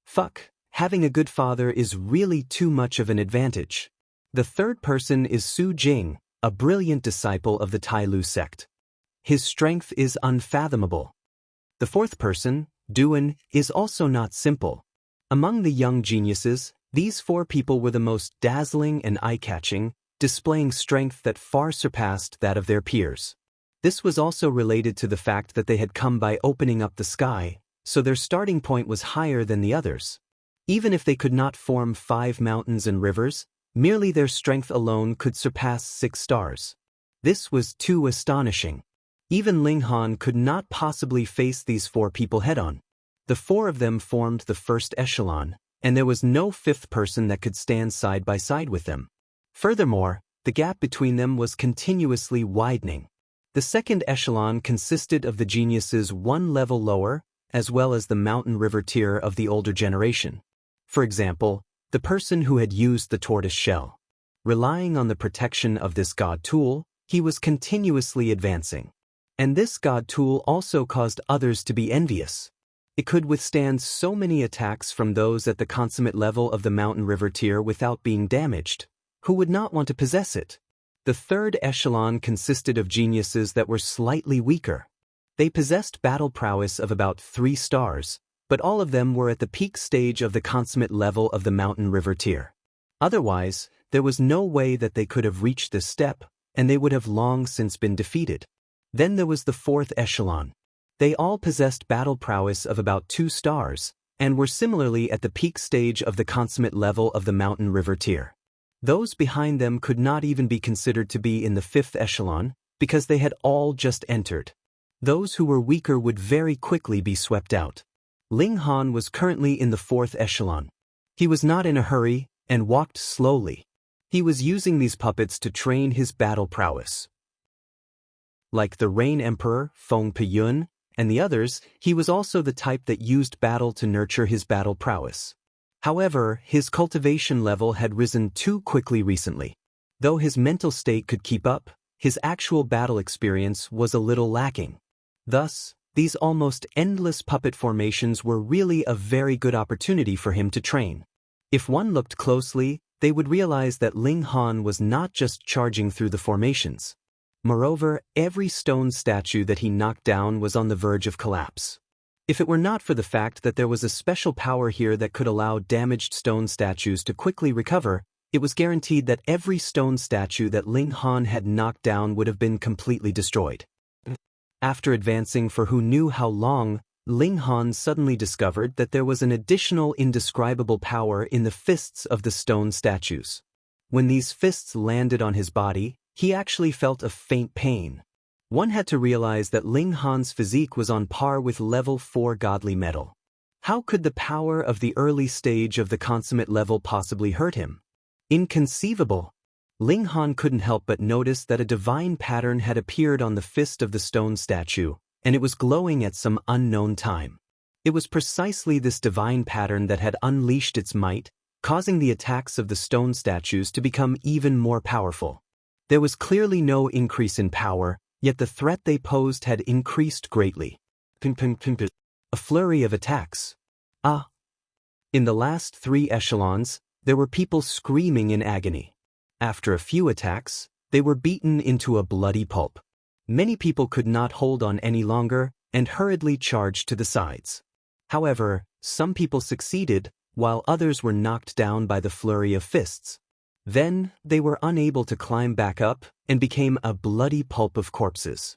Fuck, having a good father is really too much of an advantage. The third person is Su Jing, a brilliant disciple of the Tai Lu sect. His strength is unfathomable. The fourth person, Duan, is also not simple. Among the young geniuses, these 4 people were the most dazzling and eye-catching, displaying strength that far surpassed that of their peers. This was also related to the fact that they had come by opening up the sky, so their starting point was higher than the others. Even if they could not form 5 mountains and rivers, merely their strength alone could surpass 6 stars. This was too astonishing. Even Ling Han could not possibly face these 4 people head-on. The 4 of them formed the first echelon, and there was no 5th person that could stand side by side with them. Furthermore, the gap between them was continuously widening. The second echelon consisted of the geniuses 1 level lower, as well as the mountain river tier of the older generation. For example, the person who had used the tortoise shell. Relying on the protection of this god tool, he was continuously advancing. And this god tool also caused others to be envious. It could withstand so many attacks from those at the consummate level of the mountain river tier without being damaged. Who would not want to possess it? The third echelon consisted of geniuses that were slightly weaker. They possessed battle prowess of about 3 stars, but all of them were at the peak stage of the consummate level of the mountain river tier. Otherwise, there was no way that they could have reached this step, and they would have long since been defeated. Then there was the 4th echelon. They all possessed battle prowess of about 2 stars, and were similarly at the peak stage of the consummate level of the mountain river tier. Those behind them could not even be considered to be in the 5th echelon, because they had all just entered. Those who were weaker would very quickly be swept out. Ling Han was currently in the 4th echelon. He was not in a hurry, and walked slowly. He was using these puppets to train his battle prowess. Like the Rain Emperor, Feng Peyun, and the others, he was also the type that used battle to nurture his battle prowess. However, his cultivation level had risen too quickly recently. Though his mental state could keep up, his actual battle experience was a little lacking. Thus, these almost endless puppet formations were really a very good opportunity for him to train. If one looked closely, they would realize that Ling Han was not just charging through the formations. Moreover, every stone statue that he knocked down was on the verge of collapse. If it were not for the fact that there was a special power here that could allow damaged stone statues to quickly recover, it was guaranteed that every stone statue that Ling Han had knocked down would have been completely destroyed. After advancing for who knew how long, Ling Han suddenly discovered that there was an additional indescribable power in the fists of the stone statues. When these fists landed on his body, he actually felt a faint pain. One had to realize that Ling Han's physique was on par with level 4 godly metal. How could the power of the early stage of the consummate level possibly hurt him? Inconceivable! Ling Han couldn't help but notice that a divine pattern had appeared on the fist of the stone statue, and it was glowing at some unknown time. It was precisely this divine pattern that had unleashed its might, causing the attacks of the stone statues to become even more powerful. There was clearly no increase in power, Yet the threat they posed had increased greatly. A flurry of attacks. In the last 3 echelons, there were people screaming in agony. After a few attacks, they were beaten into a bloody pulp. Many people could not hold on any longer and hurriedly charged to the sides. However, some people succeeded, while others were knocked down by the flurry of fists. Then, they were unable to climb back up and became a bloody pulp of corpses.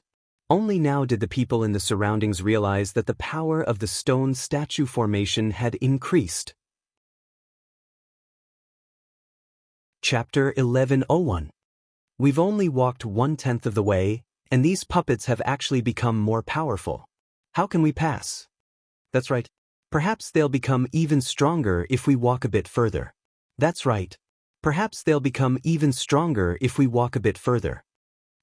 Only now did the people in the surroundings realize that the power of the stone statue formation had increased. Chapter 11:01. We've only walked 1/10 of the way, and these puppets have actually become more powerful. How can we pass? That's right. Perhaps they'll become even stronger if we walk a bit further. That's right. Perhaps they'll become even stronger if we walk a bit further.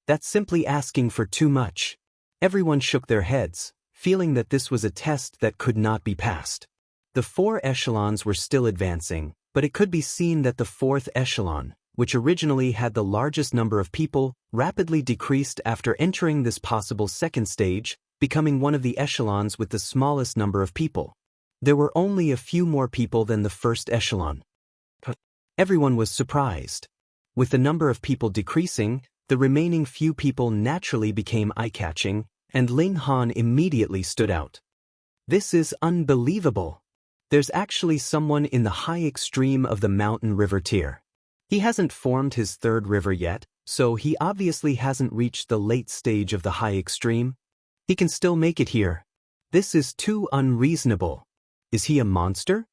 That's simply asking for too much. Everyone shook their heads, feeling that this was a test that could not be passed. The 4 echelons were still advancing, but it could be seen that the 4th echelon, which originally had the largest number of people, rapidly decreased after entering this possible second stage, becoming one of the echelons with the smallest number of people. There were only a few more people than the first echelon. Everyone was surprised. With the number of people decreasing, the remaining few people naturally became eye-catching, and Ling Han immediately stood out. This is unbelievable. There's actually someone in the high extreme of the mountain river tier. He hasn't formed his 3rd river yet, so he obviously hasn't reached the late stage of the high extreme. He can still make it here. This is too unreasonable. Is he a monster?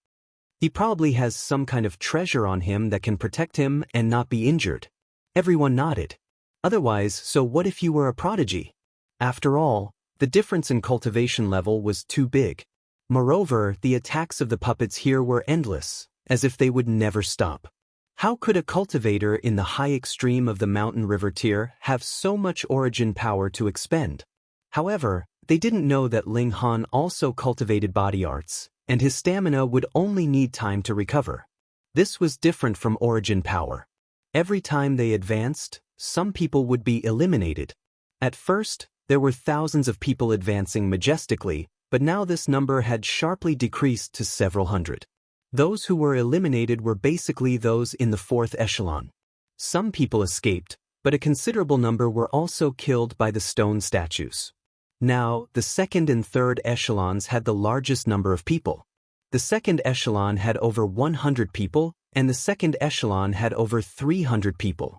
He probably has some kind of treasure on him that can protect him and not be injured. Everyone nodded. Otherwise, so what if you were a prodigy? After all, the difference in cultivation level was too big. Moreover, the attacks of the puppets here were endless, as if they would never stop. How could a cultivator in the high extreme of the mountain river tier have so much origin power to expend? However, they didn't know that Ling Han also cultivated body arts, and his stamina would only need time to recover. This was different from origin power. Every time they advanced, some people would be eliminated. At first, there were thousands of people advancing majestically, but now this number had sharply decreased to several hundred. Those who were eliminated were basically those in the 4th echelon. Some people escaped, but a considerable number were also killed by the stone statues. Now, the 2nd and 3rd echelons had the largest number of people. The 2nd echelon had over 100 people, and the 2nd echelon had over 300 people.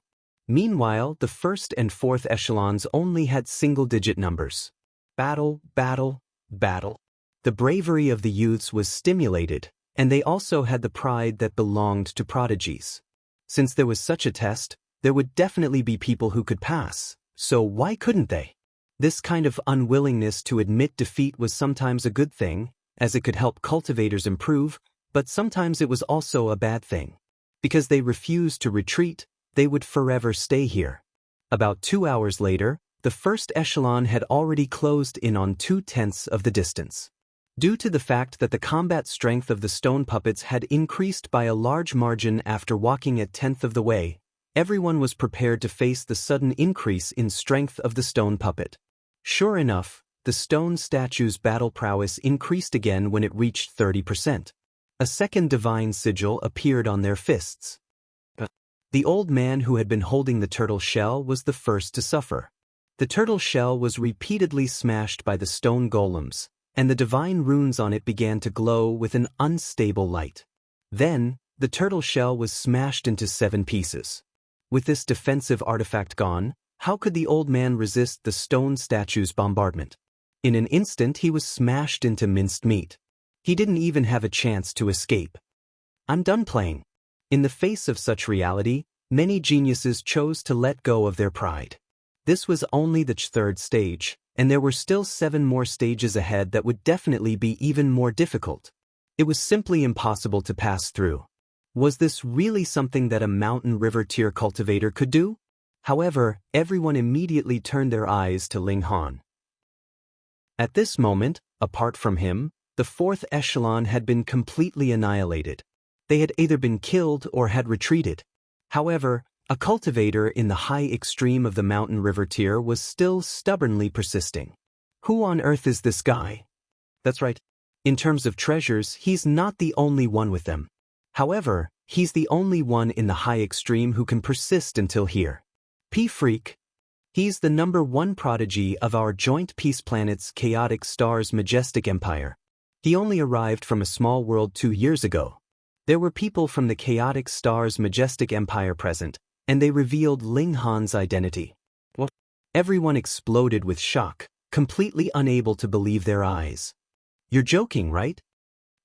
Meanwhile, the 1st and 4th echelons only had single-digit numbers. Battle, battle, battle. The bravery of the youths was stimulated, and they also had the pride that belonged to prodigies. Since there was such a test, there would definitely be people who could pass, so why couldn't they? This kind of unwillingness to admit defeat was sometimes a good thing, as it could help cultivators improve, but sometimes it was also a bad thing. Because they refused to retreat, they would forever stay here. About 2 hours later, the 1st echelon had already closed in on 2/10 of the distance. Due to the fact that the combat strength of the stone puppets had increased by a large margin after walking at 1/10 of the way, everyone was prepared to face the sudden increase in strength of the stone puppet. Sure enough, the stone statue's battle prowess increased again when it reached 30%. A second divine sigil appeared on their fists. The old man who had been holding the turtle shell was the first to suffer. The turtle shell was repeatedly smashed by the stone golems, and the divine runes on it began to glow with an unstable light. Then, the turtle shell was smashed into 7 pieces. With this defensive artifact gone, how could the old man resist the stone statue's bombardment? In an instant he was smashed into minced meat. He didn't even have a chance to escape. I'm done playing. In the face of such reality, many geniuses chose to let go of their pride. This was only the 3rd stage, and there were still 7 more stages ahead that would definitely be even more difficult. It was simply impossible to pass through. Was this really something that a mountain river tier cultivator could do? However, everyone immediately turned their eyes to Ling Han. At this moment, apart from him, the 4th echelon had been completely annihilated. They had either been killed or had retreated. However, A cultivator in the high extreme of the mountain river tier was still stubbornly persisting. Who on earth is this guy? That's right. In terms of treasures, he's not the only one with them. However, he's the only one in the high extreme who can persist until here. P-Freak. He's the #1 prodigy of our joint peace planet's chaotic star's majestic empire. He only arrived from a small world 2 years ago. There were people from the chaotic star's majestic empire present, and they revealed Ling Han's identity. What? Everyone exploded with shock, completely unable to believe their eyes. You're joking, right?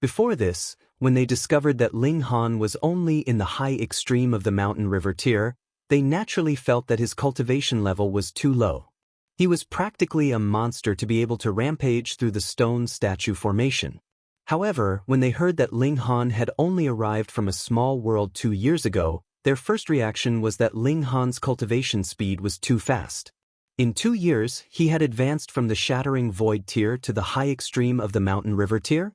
Before this, when they discovered that Ling Han was only in the high extreme of the mountain river tier, they naturally felt that his cultivation level was too low. He was practically a monster to be able to rampage through the stone statue formation. However, when they heard that Ling Han had only arrived from a small world 2 years ago, their first reaction was that Ling Han's cultivation speed was too fast. In 2 years, he had advanced from the shattering void tier to the high extreme of the mountain river tier?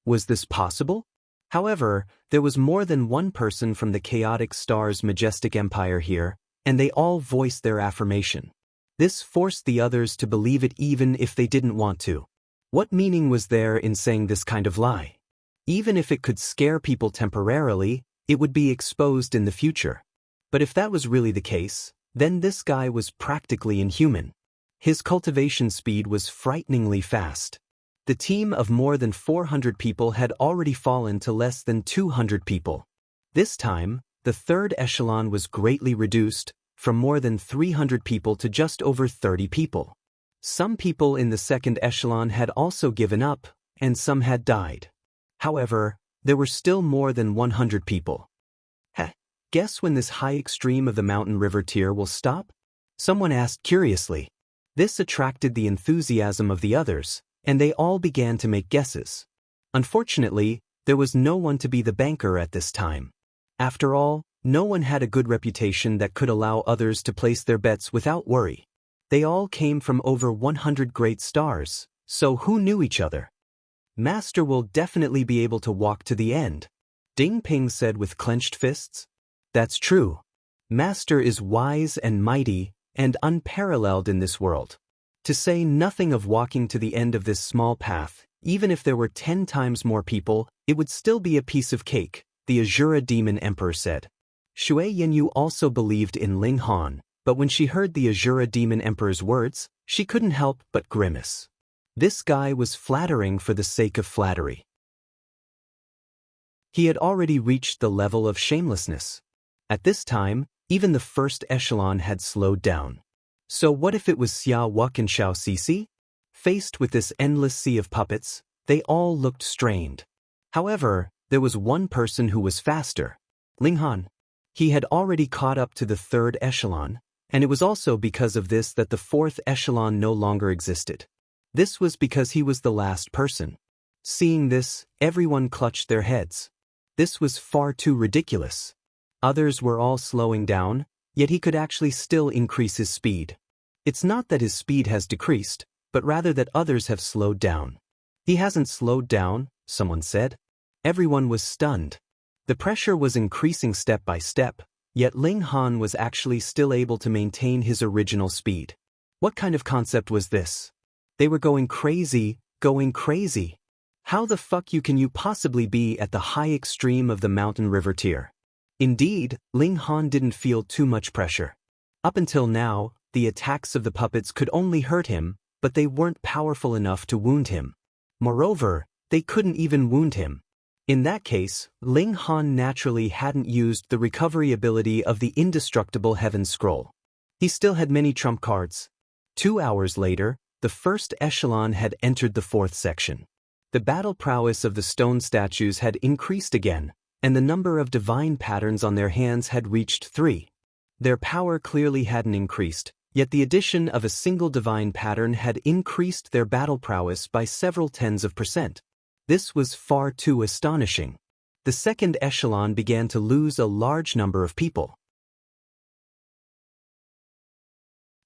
Was this possible? However, there was more than one person from the chaotic star's majestic empire here, and they all voiced their affirmation. This forced the others to believe it even if they didn't want to. What meaning was there in saying this kind of lie? Even if it could scare people temporarily, it would be exposed in the future. But if that was really the case, then this guy was practically inhuman. His cultivation speed was frighteningly fast. The team of more than 400 people had already fallen to less than 200 people. This time, the third echelon was greatly reduced, from more than 300 people to just over 30 people. Some people in the second echelon had also given up, and some had died. However, there were still more than 100 people. Guess when this high extreme of the mountain river tier will stop? Someone asked curiously. This attracted the enthusiasm of the others, and they all began to make guesses. Unfortunately, there was no one to be the banker at this time. After all, no one had a good reputation that could allow others to place their bets without worry. They all came from over 100 great stars, so who knew each other? Master will definitely be able to walk to the end, Ding Ping said with clenched fists. That's true. Master is wise and mighty, and unparalleled in this world. To say nothing of walking to the end of this small path, even if there were 10 times more people, it would still be a piece of cake, the Azura Demon Emperor said. Shui Yanyu also believed in Ling Han, but when she heard the Azura Demon Emperor's words, she couldn't help but grimace. This guy was flattering for the sake of flattery. He had already reached the level of shamelessness. At this time, even the first echelon had slowed down. So what if it was Xia Wuk and Xiao Sisi? Faced with this endless sea of puppets, they all looked strained. However, there was one person who was faster. Ling Han. He had already caught up to the third echelon, and it was also because of this that the fourth echelon no longer existed. This was because he was the last person. Seeing this, everyone clutched their heads. This was far too ridiculous. Others were all slowing down, yet he could actually still increase his speed. It's not that his speed has decreased, but rather that others have slowed down. He hasn't slowed down, someone said. Everyone was stunned. The pressure was increasing step by step, yet Ling Han was actually still able to maintain his original speed. What kind of concept was this? They were going crazy, going crazy. How the fuck can you possibly be at the high extreme of the mountain river tier? Indeed, Ling Han didn't feel too much pressure. Up until now, the attacks of the puppets could only hurt him, but they weren't powerful enough to wound him. Moreover, they couldn't even wound him. In that case, Ling Han naturally hadn't used the recovery ability of the indestructible Heaven Scroll. He still had many trump cards. 2 hours later, the first echelon had entered the fourth section. The battle prowess of the stone statues had increased again, and the number of divine patterns on their hands had reached 3. Their power clearly hadn't increased, yet the addition of a single divine pattern had increased their battle prowess by several tens of %. This was far too astonishing. The second echelon began to lose a large number of people.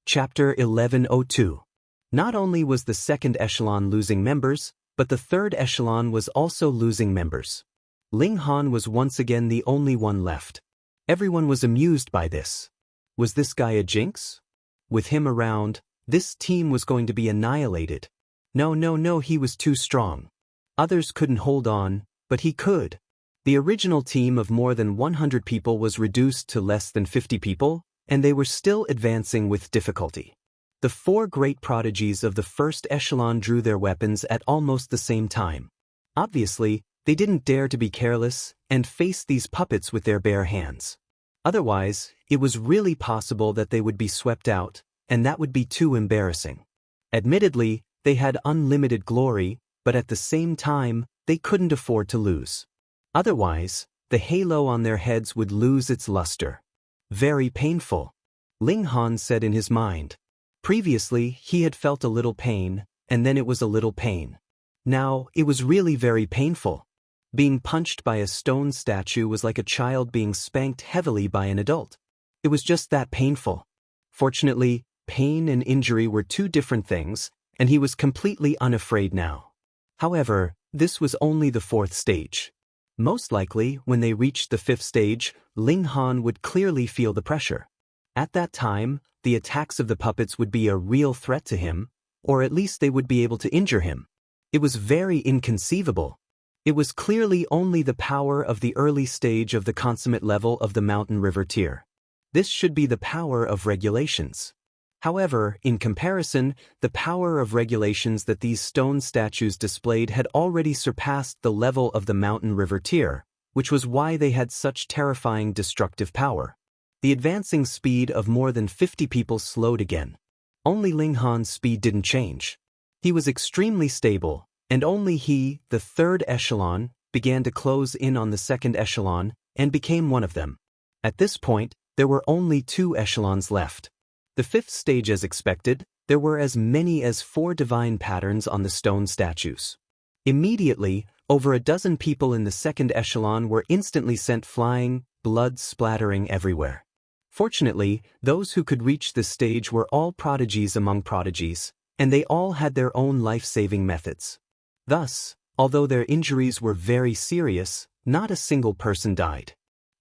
Chapter 1102. Not only was the second echelon losing members, but the third echelon was also losing members. Ling Han was once again the only one left. Everyone was amused by this. Was this guy a jinx? With him around, this team was going to be annihilated. No, he was too strong. Others couldn't hold on, but he could. The original team of more than 100 people was reduced to less than 50 people, and they were still advancing with difficulty. The 4 great prodigies of the first echelon drew their weapons at almost the same time. Obviously, they didn't dare to be careless and face these puppets with their bare hands. Otherwise, it was really possible that they would be swept out, and that would be too embarrassing. Admittedly, they had unlimited glory, but at the same time, they couldn't afford to lose. Otherwise, the halo on their heads would lose its luster. Very painful, Ling Han said in his mind. Previously, he had felt a little pain, and then it was a little pain. Now, it was really very painful. Being punched by a stone statue was like a child being spanked heavily by an adult. It was just that painful. Fortunately, pain and injury were 2 different things, and he was completely unafraid now. However, this was only the 4th stage. Most likely, when they reached the 5th stage, Ling Han would clearly feel the pressure. At that time, the attacks of the puppets would be a real threat to him, or at least they would be able to injure him. It was very inconceivable. It was clearly only the power of the early stage of the consummate level of the mountain river tier. This should be the power of regulations. However, in comparison, the power of regulations that these stone statues displayed had already surpassed the level of the mountain river tier, which was why they had such terrifying destructive power. The advancing speed of more than 50 people slowed again. Only Ling Han's speed didn't change. He was extremely stable, and only he, the 3rd echelon, began to close in on the 2nd echelon and became one of them. At this point, there were only 2 echelons left. The 5th stage, as expected, there were as many as 4 divine patterns on the stone statues. Immediately, over a dozen people in the 2nd echelon were instantly sent flying, blood splattering everywhere. Fortunately, those who could reach this stage were all prodigies among prodigies, and they all had their own life-saving methods. Thus, although their injuries were very serious, not a single person died.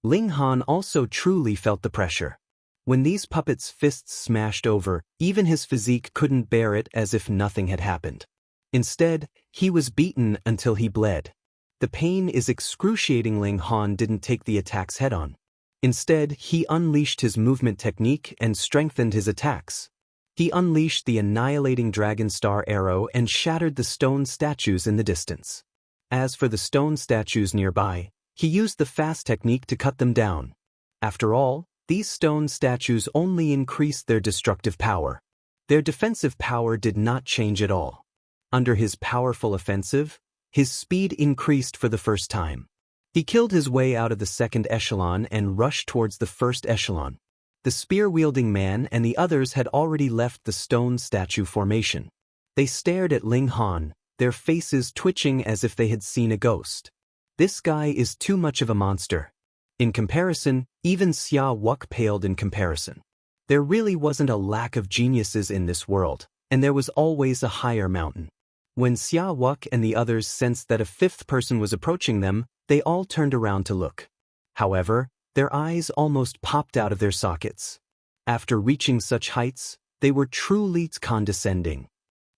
Ling Han also truly felt the pressure. When these puppets' fists smashed over, even his physique couldn't bear it as if nothing had happened. Instead, he was beaten until he bled. The pain is excruciating. Ling Han didn't take the attacks head-on. Instead, he unleashed his movement technique and strengthened his attacks. He unleashed the annihilating dragon star arrow and shattered the stone statues in the distance. As for the stone statues nearby, he used the fast technique to cut them down. After all, these stone statues only increased their destructive power. Their defensive power did not change at all. Under his powerful offensive, his speed increased for the first time. He killed his way out of the 2nd echelon and rushed towards the 1st echelon. The spear-wielding man and the others had already left the stone statue formation. They stared at Ling Han, their faces twitching as if they had seen a ghost. This guy is too much of a monster. In comparison, even Xia Wuk paled in comparison. There really wasn't a lack of geniuses in this world, and there was always a higher mountain. When Xia Wuk and the others sensed that a 5th person was approaching them, they all turned around to look. However, their eyes almost popped out of their sockets. After reaching such heights, they were truly condescending.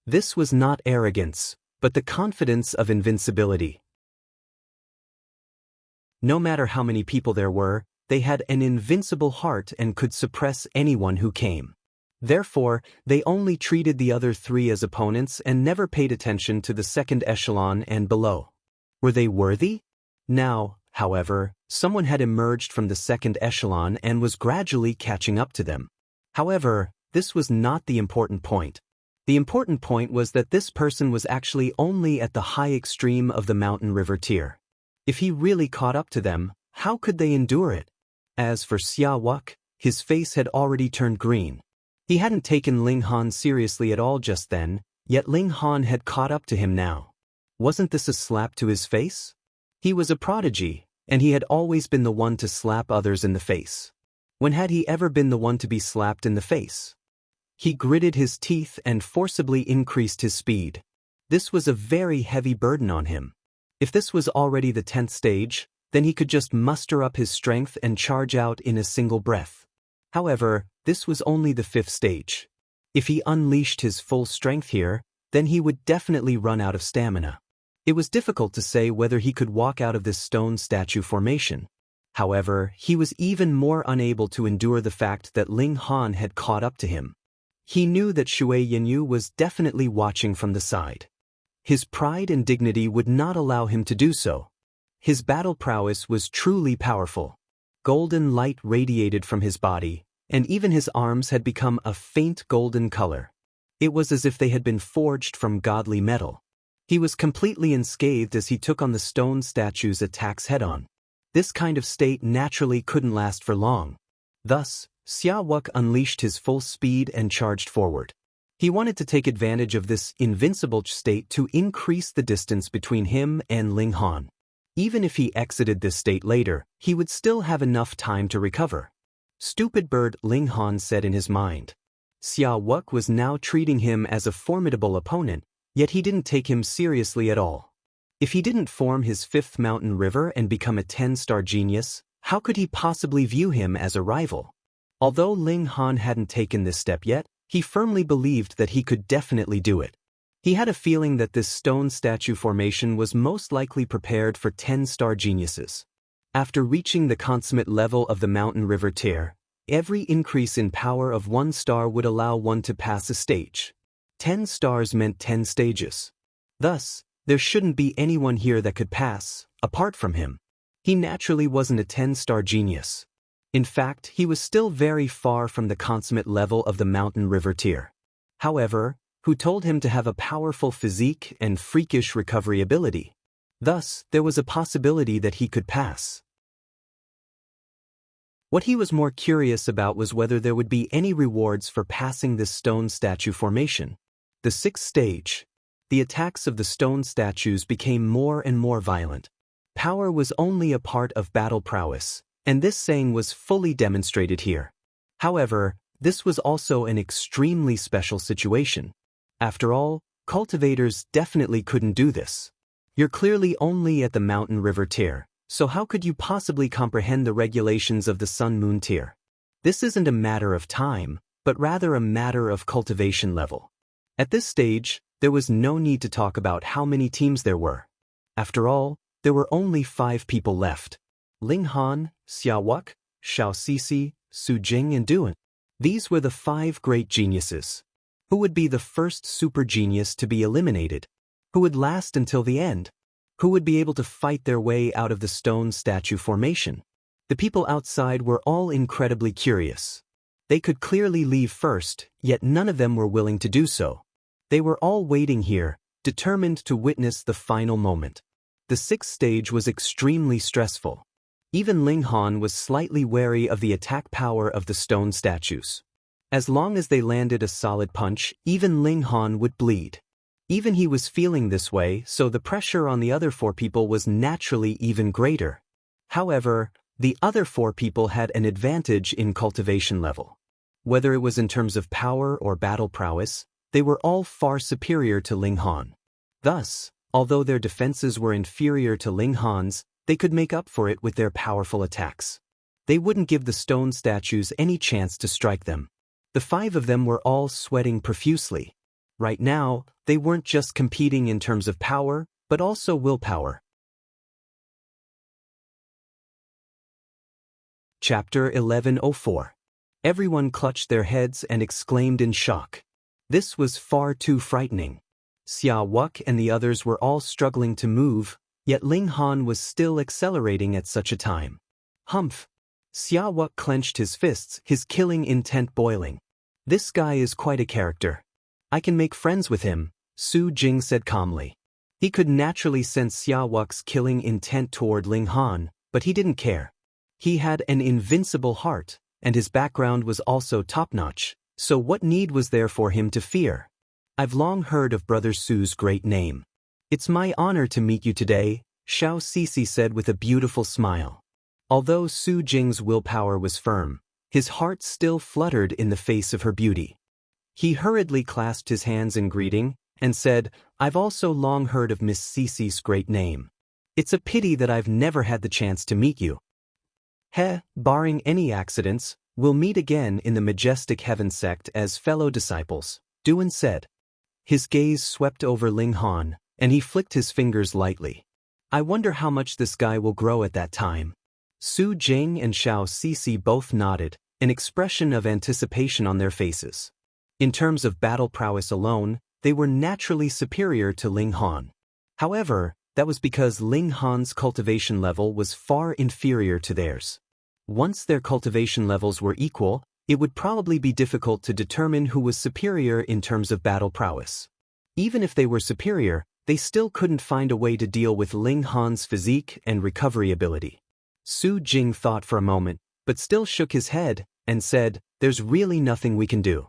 This was not arrogance, but the confidence of invincibility. No matter how many people there were, they had an invincible heart and could suppress anyone who came. Therefore, they only treated the other 3 as opponents and never paid attention to the 2nd echelon and below. Were they worthy? Now, however, someone had emerged from the 2nd echelon and was gradually catching up to them. However, this was not the important point. The important point was that this person was actually only at the high extreme of the mountain river tier. If he really caught up to them, how could they endure it? As for Xia Wuk, his face had already turned green. He hadn't taken Ling Han seriously at all just then, yet Ling Han had caught up to him now. Wasn't this a slap to his face? He was a prodigy, and he had always been the one to slap others in the face. When had he ever been the one to be slapped in the face? He gritted his teeth and forcibly increased his speed. This was a very heavy burden on him. If this was already the 10th stage, then he could just muster up his strength and charge out in a single breath. However, this was only the 5th stage. If he unleashed his full strength here, then he would definitely run out of stamina. It was difficult to say whether he could walk out of this stone statue formation. However, he was even more unable to endure the fact that Ling Han had caught up to him. He knew that Shui Yanyu was definitely watching from the side. His pride and dignity would not allow him to do so. His battle prowess was truly powerful. Golden light radiated from his body, and even his arms had become a faint golden color. It was as if they had been forged from godly metal. He was completely unscathed as he took on the stone statue's attacks head-on. This kind of state naturally couldn't last for long. Thus, Xia Wuk unleashed his full speed and charged forward. He wanted to take advantage of this invincible state to increase the distance between him and Ling Han. Even if he exited this state later, he would still have enough time to recover. Stupid bird, Ling Han said in his mind. Xia Wuk was now treating him as a formidable opponent, yet he didn't take him seriously at all. If he didn't form his 5th mountain river and become a 10-star genius, how could he possibly view him as a rival? Although Ling Han hadn't taken this step yet, he firmly believed that he could definitely do it. He had a feeling that this stone statue formation was most likely prepared for 10-star geniuses. After reaching the consummate level of the mountain river tier, every increase in power of 1 star would allow one to pass a stage. 10 stars meant 10 stages. Thus, there shouldn't be anyone here that could pass, apart from him. He naturally wasn't a 10-star genius. In fact, he was still very far from the consummate level of the mountain river tier. However, who told him to have a powerful physique and freakish recovery ability? Thus, there was a possibility that he could pass. What he was more curious about was whether there would be any rewards for passing this stone statue formation. The 6th stage. The attacks of the stone statues became more and more violent. Power was only a part of battle prowess, and this saying was fully demonstrated here. However, this was also an extremely special situation. After all, cultivators definitely couldn't do this. You're clearly only at the mountain river tier, so how could you possibly comprehend the regulations of the sun-moon tier? This isn't a matter of time, but rather a matter of cultivation level. At this stage, there was no need to talk about how many teams there were. After all, there were only 5 people left. Ling Han, Xia Wuk, Xiao Sisi, Su Jing and Duan. These were the 5 great geniuses. Who would be the first super genius to be eliminated? Who would last until the end? Who would be able to fight their way out of the stone statue formation? The people outside were all incredibly curious. They could clearly leave first, yet none of them were willing to do so. They were all waiting here, determined to witness the final moment. The 6th stage was extremely stressful. Even Ling Han was slightly wary of the attack power of the stone statues. As long as they landed a solid punch, even Ling Han would bleed. Even he was feeling this way, so the pressure on the other 4 people was naturally even greater. However, the other 4 people had an advantage in cultivation level. Whether it was in terms of power or battle prowess, they were all far superior to Ling Han. Thus, although their defenses were inferior to Ling Han's, they could make up for it with their powerful attacks. They wouldn't give the stone statues any chance to strike them. The 5 of them were all sweating profusely. Right now, they weren't just competing in terms of power, but also willpower. Chapter 1104. Everyone clutched their heads and exclaimed in shock. This was far too frightening. Xia Wuk and the others were all struggling to move, yet Ling Han was still accelerating at such a time. Humph! Xia Wuk clenched his fists, his killing intent boiling. This guy is quite a character. I can make friends with him, Su Jing said calmly. He could naturally sense Xia Wuk's killing intent toward Ling Han, but he didn't care. He had an invincible heart, and his background was also top-notch, so what need was there for him to fear? I've long heard of Brother Su's great name. It's my honor to meet you today, Xiao Sisi said with a beautiful smile. Although Su Jing's willpower was firm, his heart still fluttered in the face of her beauty. He hurriedly clasped his hands in greeting and said, I've also long heard of Miss Sisi's great name. It's a pity that I've never had the chance to meet you. Barring any accidents, we'll meet again in the majestic heaven sect as fellow disciples, Duan said. His gaze swept over Ling Han, and he flicked his fingers lightly. I wonder how much this guy will grow at that time. Su Jing and Xiao Cixi both nodded, an expression of anticipation on their faces. In terms of battle prowess alone, they were naturally superior to Ling Han. However, that was because Ling Han's cultivation level was far inferior to theirs. Once their cultivation levels were equal, it would probably be difficult to determine who was superior in terms of battle prowess. Even if they were superior, they still couldn't find a way to deal with Ling Han's physique and recovery ability. Su Jing thought for a moment, but still shook his head, and said, there's really nothing we can do.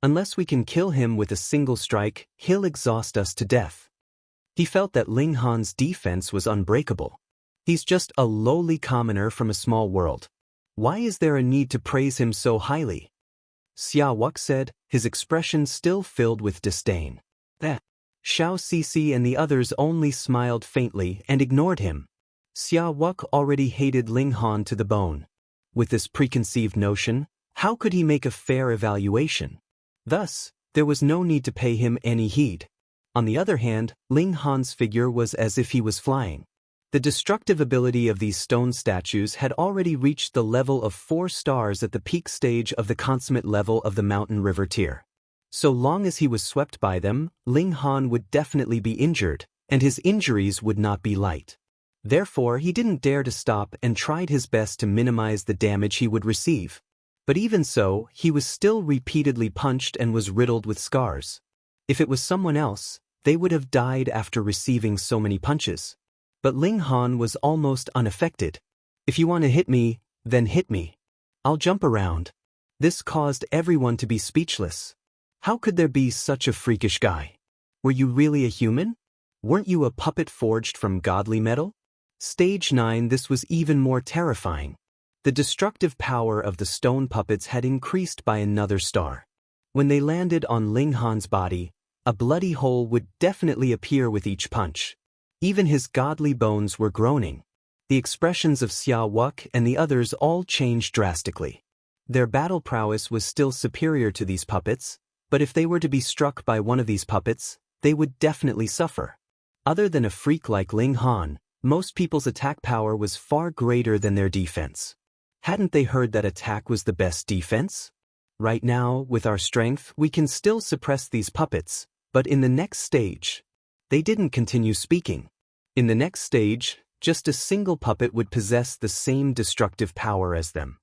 Unless we can kill him with a single strike, he'll exhaust us to death. He felt that Ling Han's defense was unbreakable. He's just a lowly commoner from a small world. Why is there a need to praise him so highly? Xia Wuk said, his expression still filled with disdain. Xiao Cixi and the others only smiled faintly and ignored him. Xia Wuk already hated Ling Han to the bone. With this preconceived notion, how could he make a fair evaluation? Thus, there was no need to pay him any heed. On the other hand, Ling Han's figure was as if he was flying. The destructive ability of these stone statues had already reached the level of 4 stars at the peak stage of the consummate level of the mountain river tier. So long as he was swept by them, Ling Han would definitely be injured, and his injuries would not be light. Therefore, he didn't dare to stop and tried his best to minimize the damage he would receive. But even so, he was still repeatedly punched and was riddled with scars. If it was someone else, they would have died after receiving so many punches. But Ling Han was almost unaffected. If you want to hit me, then hit me. I'll jump around. This caused everyone to be speechless. How could there be such a freakish guy? Were you really a human? Weren't you a puppet forged from godly metal? Stage 9. This was even more terrifying. The destructive power of the stone puppets had increased by another star. When they landed on Ling Han's body, a bloody hole would definitely appear with each punch. Even his godly bones were groaning. The expressions of Xia Wuk and the others all changed drastically. Their battle prowess was still superior to these puppets, but if they were to be struck by one of these puppets, they would definitely suffer. Other than a freak like Ling Han, most people's attack power was far greater than their defense. Hadn't they heard that attack was the best defense? Right now, with our strength, we can still suppress these puppets, but in the next stage, they didn't continue speaking. In the next stage, just a single puppet would possess the same destructive power as them.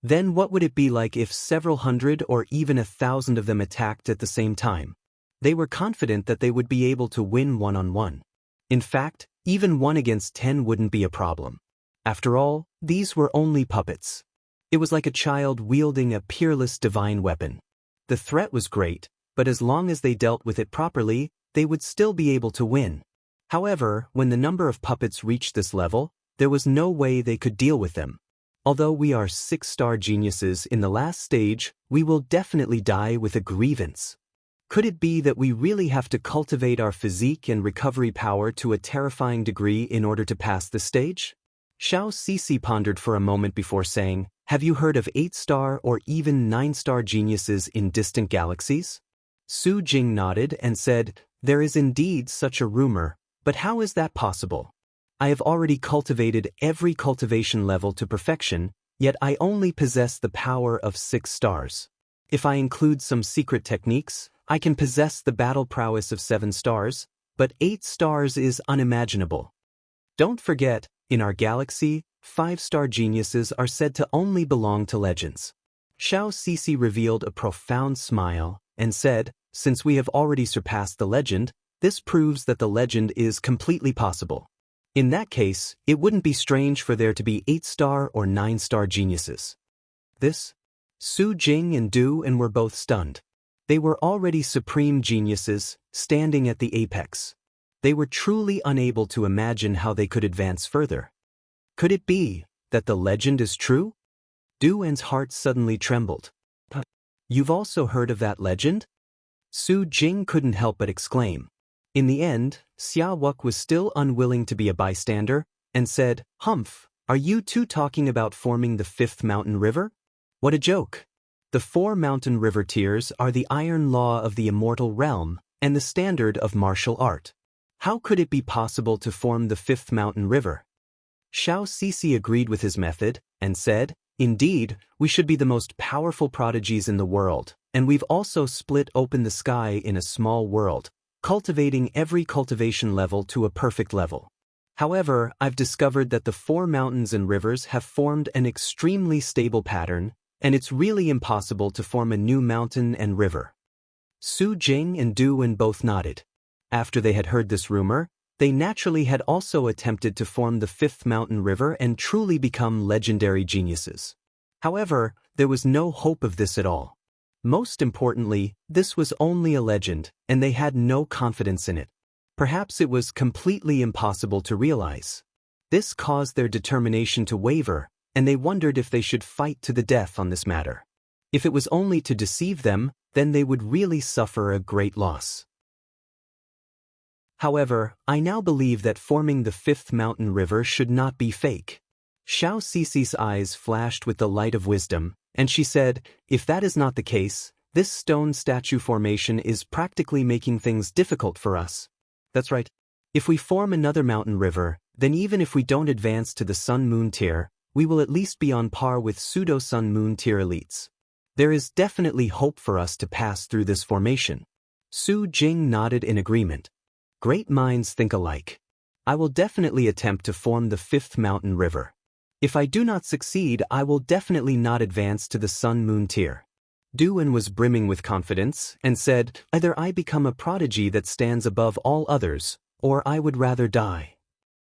Then what would it be like if several hundred or even 1,000 of them attacked at the same time? They were confident that they would be able to win one-on-one. In fact, even 1 against 10 wouldn't be a problem. After all, these were only puppets. It was like a child wielding a peerless divine weapon. The threat was great, but as long as they dealt with it properly, they would still be able to win. However, when the number of puppets reached this level, there was no way they could deal with them. Although we are 6-star geniuses in the last stage, we will definitely die with a grievance. Could it be that we really have to cultivate our physique and recovery power to a terrifying degree in order to pass this stage? Xiao Cixi pondered for a moment before saying, have you heard of 8-star or even 9-star geniuses in distant galaxies? Su Jing nodded and said, there is indeed such a rumor, but how is that possible? I have already cultivated every cultivation level to perfection, yet I only possess the power of 6 stars. If I include some secret techniques, I can possess the battle prowess of 7 stars, but 8 stars is unimaginable. Don't forget, in our galaxy, 5-star geniuses are said to only belong to legends. Xiao Cixi revealed a profound smile and said, since we have already surpassed the legend, this proves that the legend is completely possible. In that case, it wouldn't be strange for there to be 8-star or 9-star geniuses. Su Jing and Du and were both stunned. They were already supreme geniuses, standing at the apex. They were truly unable to imagine how they could advance further. Could it be that the legend is true? Du-En's heart suddenly trembled. You've also heard of that legend? Su Jing couldn't help but exclaim. In the end, Xia Wuk was still unwilling to be a bystander, and said, "Humph, are you two talking about forming the fifth mountain river? What a joke! The 4 mountain river tiers are the iron law of the immortal realm, and the standard of martial art. How could it be possible to form the fifth mountain river?" Xiao Sisi agreed with his method, and said, "Indeed, we should be the most powerful prodigies in the world, and we've also split open the sky in a small world, cultivating every cultivation level to a perfect level. However, I've discovered that the 4 mountains and rivers have formed an extremely stable pattern, and it's really impossible to form a new mountain and river." Su Jing and Du Wen both nodded. After they had heard this rumor, they naturally had also attempted to form the fifth mountain river and truly become legendary geniuses. However, there was no hope of this at all. Most importantly, this was only a legend, and they had no confidence in it. Perhaps it was completely impossible to realize. This caused their determination to waver, and they wondered if they should fight to the death on this matter. If it was only to deceive them, then they would really suffer a great loss. However, I now believe that forming the fifth mountain river should not be fake. Xiao Sisi's eyes flashed with the light of wisdom, and she said, "If that is not the case, this stone statue formation is practically making things difficult for us." That's right. If we form another mountain river, then even if we don't advance to the sun-moon tier, we will at least be on par with pseudo-sun-moon tier elites. There is definitely hope for us to pass through this formation. Su Jing nodded in agreement. Great minds think alike. I will definitely attempt to form the fifth mountain river. If I do not succeed, I will definitely not advance to the sun-moon tier. Du Wen was brimming with confidence, and said, "Either I become a prodigy that stands above all others, or I would rather die."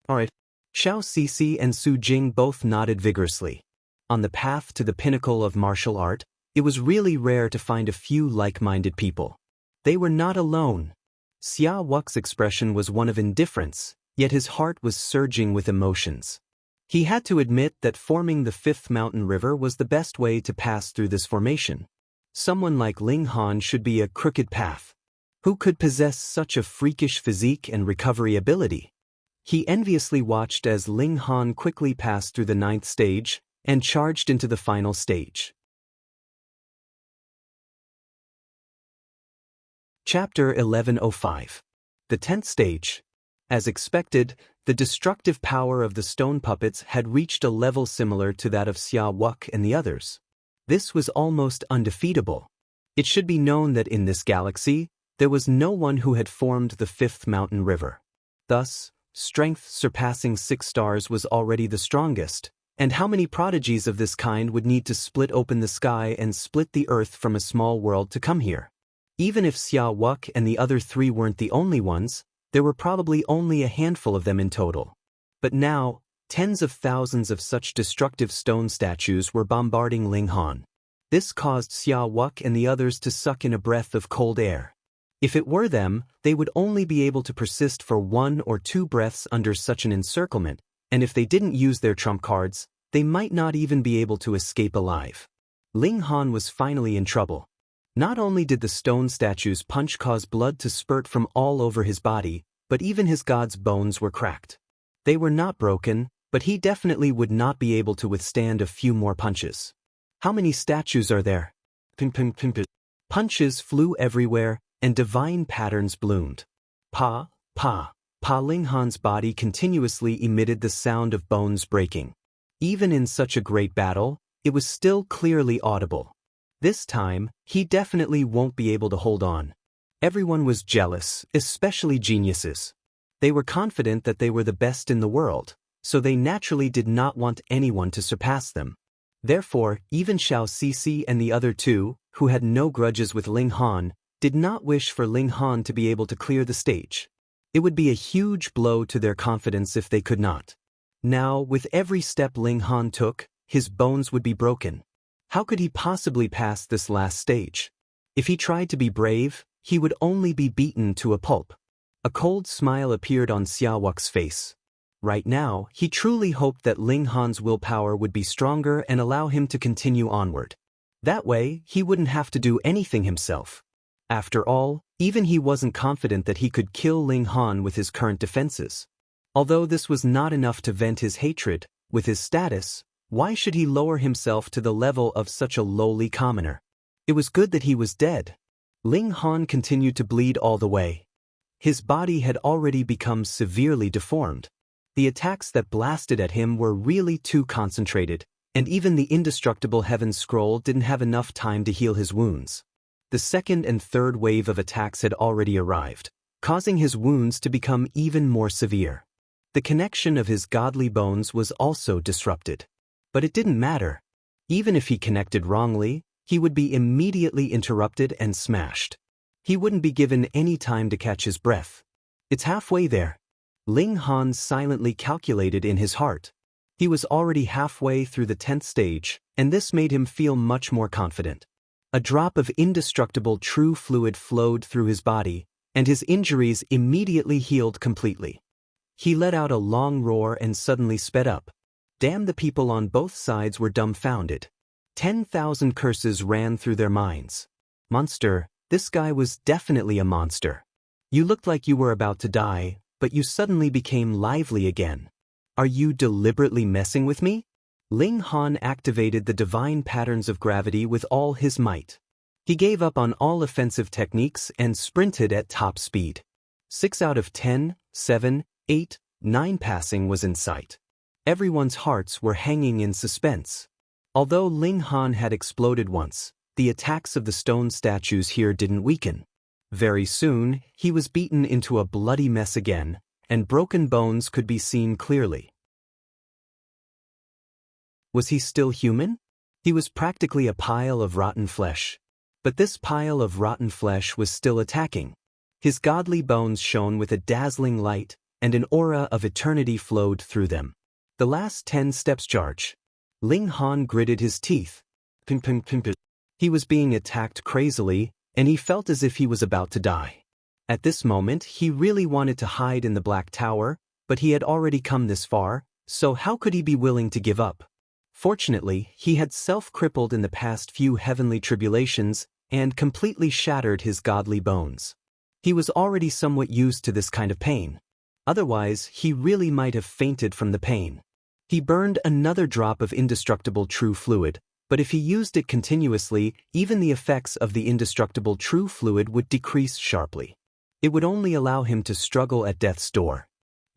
Alright. Xiao Sisi and Su Jing both nodded vigorously. On the path to the pinnacle of martial art, it was really rare to find a few like-minded people. They were not alone. Xia Wuk's expression was one of indifference, yet his heart was surging with emotions. He had to admit that forming the fifth mountain river was the best way to pass through this formation. Someone like Ling Han should be a crooked path. Who could possess such a freakish physique and recovery ability? He enviously watched as Ling Han quickly passed through the 9th stage and charged into the final stage. Chapter 1105. The 10th stage. As expected, the destructive power of the stone puppets had reached a level similar to that of Xia Wuk and the others. This was almost undefeatable. It should be known that in this galaxy, there was no one who had formed the fifth mountain river. Thus, strength surpassing 6 stars was already the strongest, and how many prodigies of this kind would need to split open the sky and split the earth from a small world to come here? Even if Xia Wuk and the other 3 weren't the only ones, there were probably only a handful of them in total. But now, tens of thousands of such destructive stone statues were bombarding Ling Han. This caused Xia Wuk and the others to suck in a breath of cold air. If it were them, they would only be able to persist for 1 or 2 breaths under such an encirclement, and if they didn't use their trump cards, they might not even be able to escape alive. Ling Han was finally in trouble. Not only did the stone statue's punch cause blood to spurt from all over his body, but even his god's bones were cracked. They were not broken, but he definitely would not be able to withstand a few more punches. How many statues are there? Punches flew everywhere, and divine patterns bloomed. Pa, pa, pa. Ling Han's body continuously emitted the sound of bones breaking. Even in such a great battle, it was still clearly audible. This time, he definitely won't be able to hold on. Everyone was jealous, especially geniuses. They were confident that they were the best in the world, so they naturally did not want anyone to surpass them. Therefore, even Xiao Sisi and the other 2, who had no grudges with Ling Han, did not wish for Ling Han to be able to clear the stage. It would be a huge blow to their confidence if they could not. Now, with every step Ling Han took, his bones would be broken. How could he possibly pass this last stage? If he tried to be brave, he would only be beaten to a pulp. A cold smile appeared on Xia Wuk's face. Right now, he truly hoped that Ling Han's willpower would be stronger and allow him to continue onward. That way, he wouldn't have to do anything himself. After all, even he wasn't confident that he could kill Ling Han with his current defenses. Although this was not enough to vent his hatred, with his status, why should he lower himself to the level of such a lowly commoner? It was good that he was dead. Ling Han continued to bleed all the way. His body had already become severely deformed. The attacks that blasted at him were really too concentrated, and even the indestructible Heaven Scroll didn't have enough time to heal his wounds. The second and third wave of attacks had already arrived, causing his wounds to become even more severe. The connection of his godly bones was also disrupted. But it didn't matter. Even if he connected wrongly, he would be immediately interrupted and smashed. He wouldn't be given any time to catch his breath. It's halfway there. Ling Han silently calculated in his heart. He was already halfway through the 10th stage, and this made him feel much more confident. A drop of indestructible true fluid flowed through his body, and his injuries immediately healed completely. He let out a long roar and suddenly sped up. Damn, the people on both sides were dumbfounded. 10,000 curses ran through their minds. Monster, this guy was definitely a monster. You looked like you were about to die, but you suddenly became lively again. Are you deliberately messing with me? Ling Han activated the divine patterns of gravity with all his might. He gave up on all offensive techniques and sprinted at top speed. 6 out of 10, 7, 8, 9 passing was in sight. Everyone's hearts were hanging in suspense. Although Ling Han had exploded once, the attacks of the stone statues here didn't weaken. Very soon, he was beaten into a bloody mess again, and broken bones could be seen clearly. Was he still human? He was practically a pile of rotten flesh. But this pile of rotten flesh was still attacking. His godly bones shone with a dazzling light, and an aura of eternity flowed through them. The last 10 steps charge. Ling Han gritted his teeth. He was being attacked crazily, and he felt as if he was about to die. At this moment, he really wanted to hide in the Black Tower, but he had already come this far, so how could he be willing to give up? Fortunately, he had self-crippled in the past few heavenly tribulations and completely shattered his godly bones. He was already somewhat used to this kind of pain. Otherwise, he really might have fainted from the pain. He burned another drop of indestructible true fluid, but if he used it continuously, even the effects of the indestructible true fluid would decrease sharply. It would only allow him to struggle at death's door.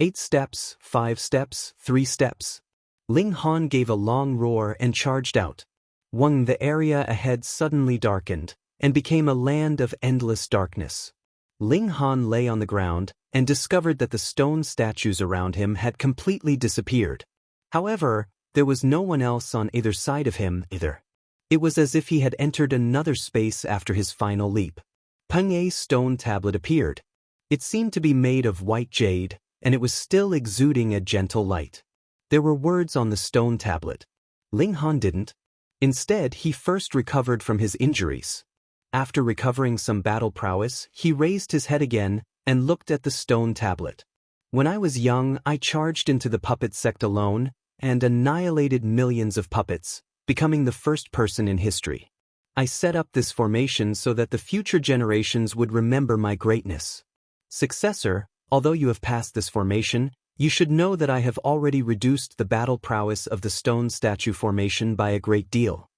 8 steps, 5 steps, 3 steps. Ling Han gave a long roar and charged out. The area ahead suddenly darkened, and became a land of endless darkness. Ling Han lay on the ground, and discovered that the stone statues around him had completely disappeared. However, there was no one else on either side of him either. It was as if he had entered another space after his final leap. Peng's stone tablet appeared. It seemed to be made of white jade, and it was still exuding a gentle light. There were words on the stone tablet. Ling Han didn't. Instead, he first recovered from his injuries. After recovering some battle prowess, he raised his head again and looked at the stone tablet. When I was young, I charged into the puppet sect alone and annihilated millions of puppets, becoming the first person in history. I set up this formation so that the future generations would remember my greatness. Successor, although you have passed this formation, you should know that I have already reduced the battle prowess of the stone statue formation by a great deal.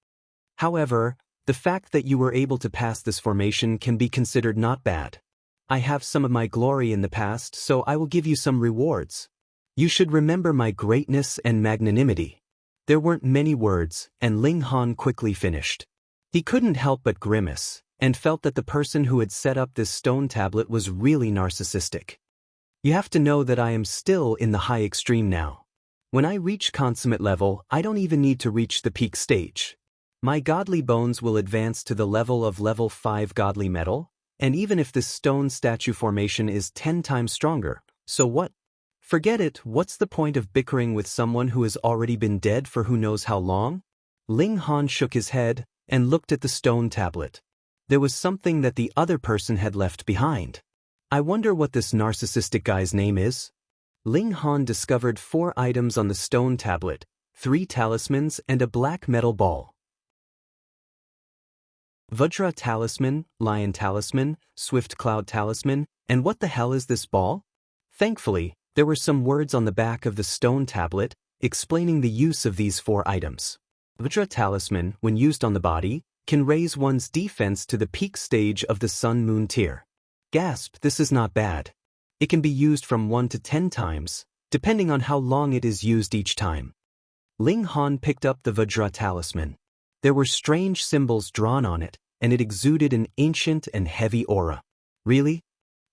However, the fact that you were able to pass this formation can be considered not bad. I have some of my glory in the past, so I will give you some rewards. You should remember my greatness and magnanimity. There weren't many words, and Ling Han quickly finished. He couldn't help but grimace, and felt that the person who had set up this stone tablet was really narcissistic. You have to know that I am still in the high extreme now. When I reach consummate level, I don't even need to reach the peak stage. My godly bones will advance to the level of level 5 godly metal, and even if this stone statue formation is 10 times stronger, so what? Forget it, what's the point of bickering with someone who has already been dead for who knows how long? Ling Han shook his head and looked at the stone tablet. There was something that the other person had left behind. I wonder what this narcissistic guy's name is? Ling Han discovered 4 items on the stone tablet, 3 talismans and a black metal ball. Vajra talisman, lion talisman, swift cloud talisman, and what the hell is this ball? Thankfully, there were some words on the back of the stone tablet explaining the use of these 4 items. Vajra talisman, when used on the body, can raise one's defense to the peak stage of the sun-moon tier. Gasp, this is not bad. It can be used from 1 to 10 times, depending on how long it is used each time. Ling Han picked up the Vajra talisman. There were strange symbols drawn on it, and it exuded an ancient and heavy aura. Really?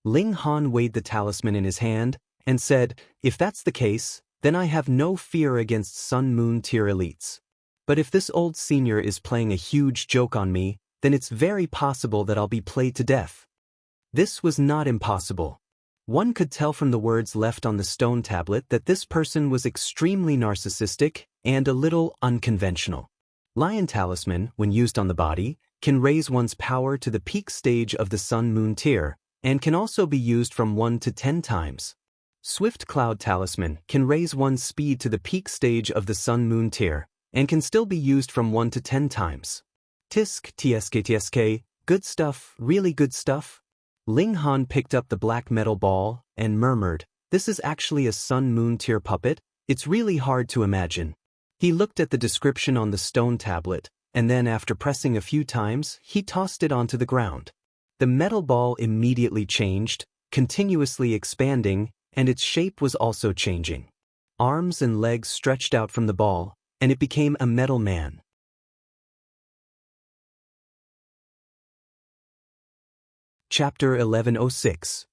Ling Han weighed the talisman in his hand and said, if that's the case, then I have no fear against sun-moon tier elites. But if this old senior is playing a huge joke on me, then it's very possible that I'll be played to death. This was not impossible. One could tell from the words left on the stone tablet that this person was extremely narcissistic and a little unconventional. Lion talisman, when used on the body, can raise one's power to the peak stage of the sun-moon tier, and can also be used from 1 to 10 times. Swift cloud talisman can raise one's speed to the peak stage of the sun-moon tier, and can still be used from 1 to 10 times. Tsk, good stuff, really good stuff. Ling Han picked up the black metal ball and murmured, this is actually a sun-moon tier puppet, it's really hard to imagine. He looked at the description on the stone tablet, and then after pressing a few times, he tossed it onto the ground. The metal ball immediately changed, continuously expanding, and its shape was also changing. Arms and legs stretched out from the ball, and it became a metal man. Chapter 1106.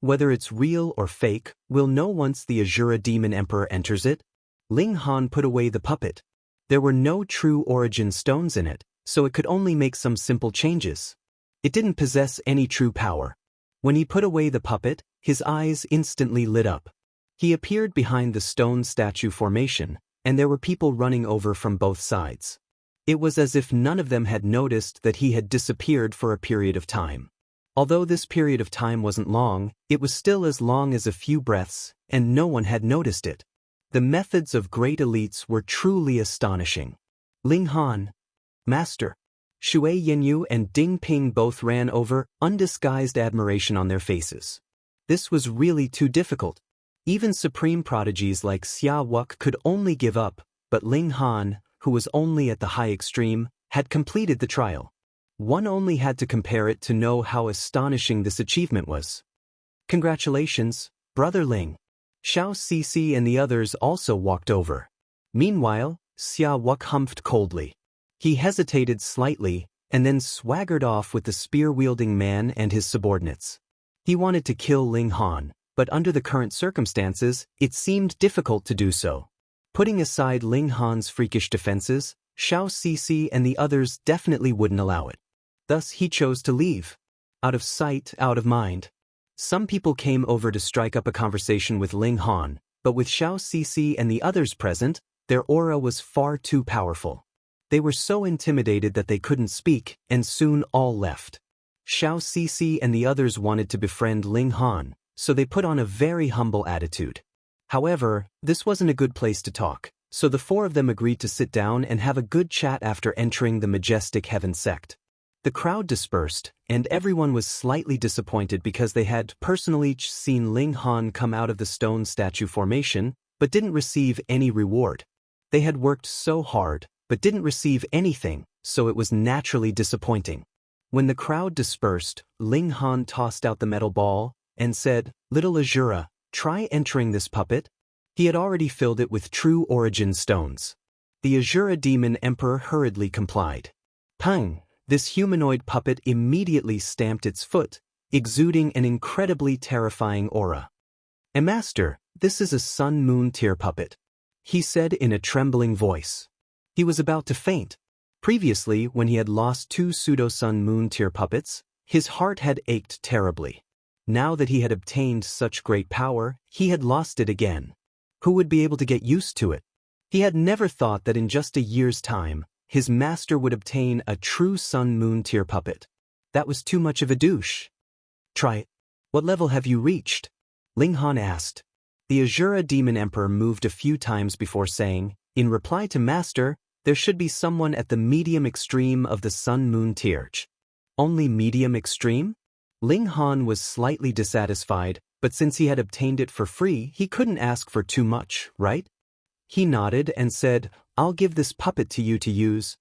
Whether it's real or fake, we'll know once the Azura Demon Emperor enters it. Ling Han put away the puppet. There were no true origin stones in it, so it could only make some simple changes. It didn't possess any true power. When he put away the puppet, his eyes instantly lit up. He appeared behind the stone statue formation, and there were people running over from both sides. It was as if none of them had noticed that he had disappeared for a period of time. Although this period of time wasn't long, it was still as long as a few breaths, and no one had noticed it. The methods of great elites were truly astonishing. Ling Han, Master. Shui Yanyu and Ding Ping both ran over, undisguised admiration on their faces. This was really too difficult. Even supreme prodigies like Xia Wuk could only give up, but Ling Han, who was only at the high extreme, had completed the trial. One only had to compare it to know how astonishing this achievement was. Congratulations, Brother Ling. Xiao Cixi and the others also walked over. Meanwhile, Xia Wuk humphed coldly. He hesitated slightly, and then swaggered off with the spear-wielding man and his subordinates. He wanted to kill Ling Han, but under the current circumstances, it seemed difficult to do so. Putting aside Ling Han's freakish defenses, Xiao Cixi and the others definitely wouldn't allow it. Thus he chose to leave. Out of sight, out of mind. Some people came over to strike up a conversation with Ling Han, but with Xiao Cixi and the others present, their aura was far too powerful. They were so intimidated that they couldn't speak, and soon all left. Xiao Cixi and the others wanted to befriend Ling Han, so they put on a very humble attitude. However, this wasn't a good place to talk, so the 4 of them agreed to sit down and have a good chat after entering the majestic heaven sect. The crowd dispersed, and everyone was slightly disappointed because they had personally seen Ling Han come out of the stone statue formation, but didn't receive any reward. They had worked so hard, but didn't receive anything, so it was naturally disappointing. When the crowd dispersed, Ling Han tossed out the metal ball and said, "Little Azura, try entering this puppet." He had already filled it with true origin stones. The Azura Demon Emperor hurriedly complied. Pang! This humanoid puppet immediately stamped its foot, exuding an incredibly terrifying aura. "Master, this is a sun-moon tier puppet," he said in a trembling voice. He was about to faint. Previously, when he had lost 2 pseudo-sun-moon tier puppets, his heart had ached terribly. Now that he had obtained such great power, he had lost it again. Who would be able to get used to it? He had never thought that in just a year's time, his master would obtain a true sun-moon tier puppet. That was too much of a douche. "Try it. What level have you reached?" Ling Han asked. The Azura Demon Emperor moved a few times before saying, in reply to Master, there should be someone at the medium extreme of the sun-moon tier. Only medium extreme? Ling Han was slightly dissatisfied, but since he had obtained it for free, he couldn't ask for too much, right? He nodded and said, "I'll give this puppet to you to use."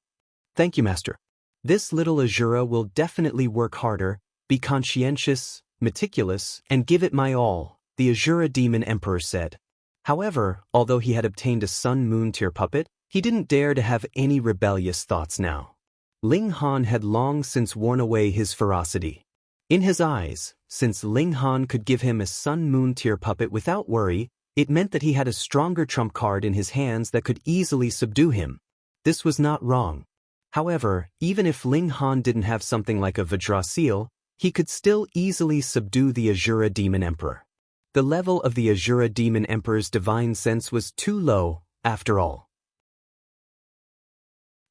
"Thank you, Master. This little Azura will definitely work harder, be conscientious, meticulous, and give it my all," the Azura Demon Emperor said. However, although he had obtained a sun-moon tier puppet, he didn't dare to have any rebellious thoughts now. Ling Han had long since worn away his ferocity. In his eyes, since Ling Han could give him a sun-moon tier puppet without worry, it meant that he had a stronger trump card in his hands that could easily subdue him. This was not wrong. However, even if Ling Han didn't have something like a Vajraseal, he could still easily subdue the Azura Demon Emperor. The level of the Azura Demon Emperor's divine sense was too low, after all.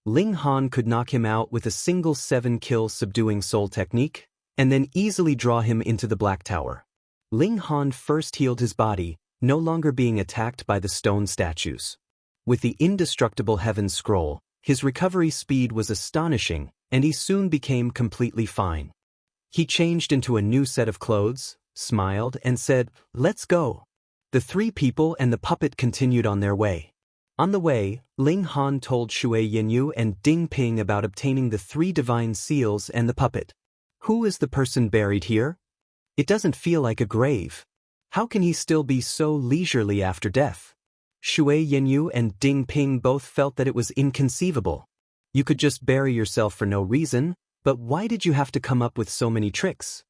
Ling Han could knock him out with a single 7-kill subduing soul technique, and then easily draw him into the Black Tower. Ling Han first healed his body, no longer being attacked by the stone statues. With the indestructible Heaven Scroll, his recovery speed was astonishing, and he soon became completely fine. He changed into a new set of clothes, smiled, and said, "Let's go." The three people and the puppet continued on their way. On the way, Ling Han told Shui Yinyu and Ding Ping about obtaining the 3 divine seals and the puppet. "Who is the person buried here? It doesn't feel like a grave. How can he still be so leisurely after death?" Shui Yinyu and Ding Ping both felt that it was inconceivable. You could just bury yourself for no reason, but why did you have to come up with so many tricks?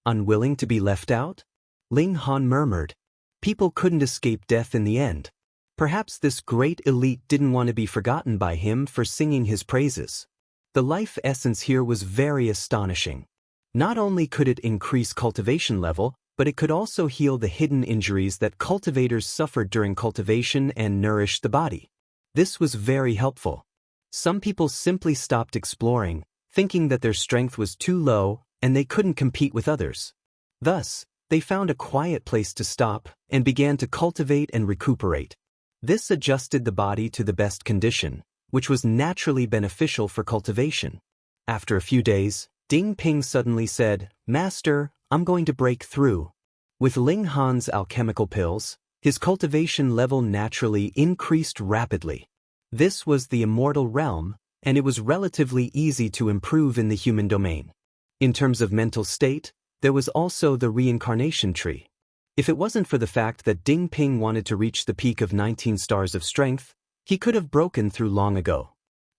Unwilling to be left out? Ling Han murmured. People couldn't escape death in the end. Perhaps this great elite didn't want to be forgotten by him for singing his praises. The life essence here was very astonishing. Not only could it increase cultivation level, but it could also heal the hidden injuries that cultivators suffered during cultivation and nourish the body. This was very helpful. Some people simply stopped exploring, thinking that their strength was too low and they couldn't compete with others. Thus, they found a quiet place to stop and began to cultivate and recuperate. This adjusted the body to the best condition, which was naturally beneficial for cultivation. After a few days, Ding Ping suddenly said, "Master, I'm going to break through." With Ling Han's alchemical pills, his cultivation level naturally increased rapidly. This was the immortal realm, and it was relatively easy to improve in the human domain. In terms of mental state, there was also the reincarnation tree. If it wasn't for the fact that Ding Ping wanted to reach the peak of 19 stars of strength, he could have broken through long ago.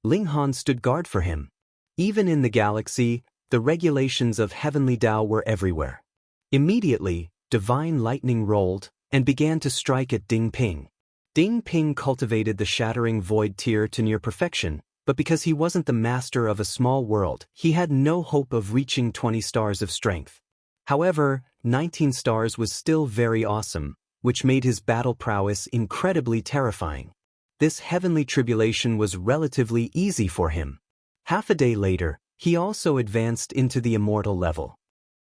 Ling Han stood guard for him. Even in the galaxy, the regulations of heavenly Tao were everywhere. Immediately, divine lightning rolled and began to strike at Ding Ping. Ding Ping cultivated the shattering void tier to near perfection, but because he wasn't the master of a small world, he had no hope of reaching 20 stars of strength. However, 19 stars was still very awesome, which made his battle prowess incredibly terrifying. This heavenly tribulation was relatively easy for him. Half a day later, he also advanced into the immortal level.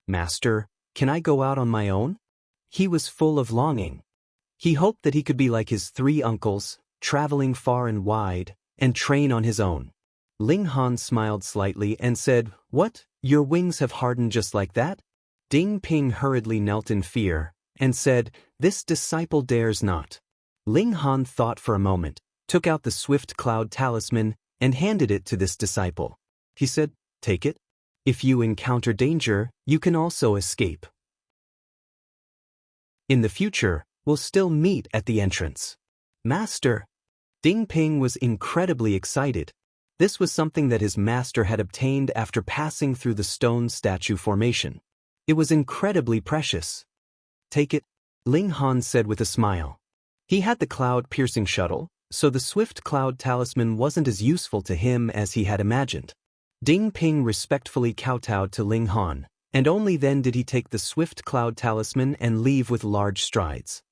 "Master, can I go out on my own?" He was full of longing. He hoped that he could be like his 3 uncles, traveling far and wide, and train on his own. Ling Han smiled slightly and said, "What? Your wings have hardened just like that?" Ding Ping hurriedly knelt in fear, and said, "This disciple dares not." Ling Han thought for a moment, took out the Swift Cloud Talisman, and handed it to this disciple. He said, "Take it. If you encounter danger, you can also escape. In the future, we'll still meet at the entrance." "Master!" Ding Ping was incredibly excited. This was something that his master had obtained after passing through the stone statue formation. It was incredibly precious. "Take it," Ling Han said with a smile. He had the cloud-piercing shuttle, so the Swift Cloud Talisman wasn't as useful to him as he had imagined. Ding Ping respectfully kowtowed to Ling Han, and only then did he take the Swift Cloud Talisman and leave with large strides.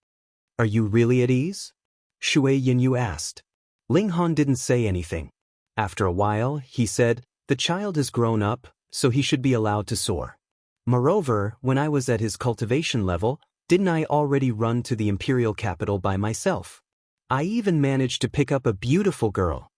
"Are you really at ease?" Shui Yinyu asked. Ling Han didn't say anything. After a while, he said, "The child has grown up, so he should be allowed to soar. Moreover, when I was at his cultivation level, didn't I already run to the imperial capital by myself? I even managed to pick up a beautiful girl."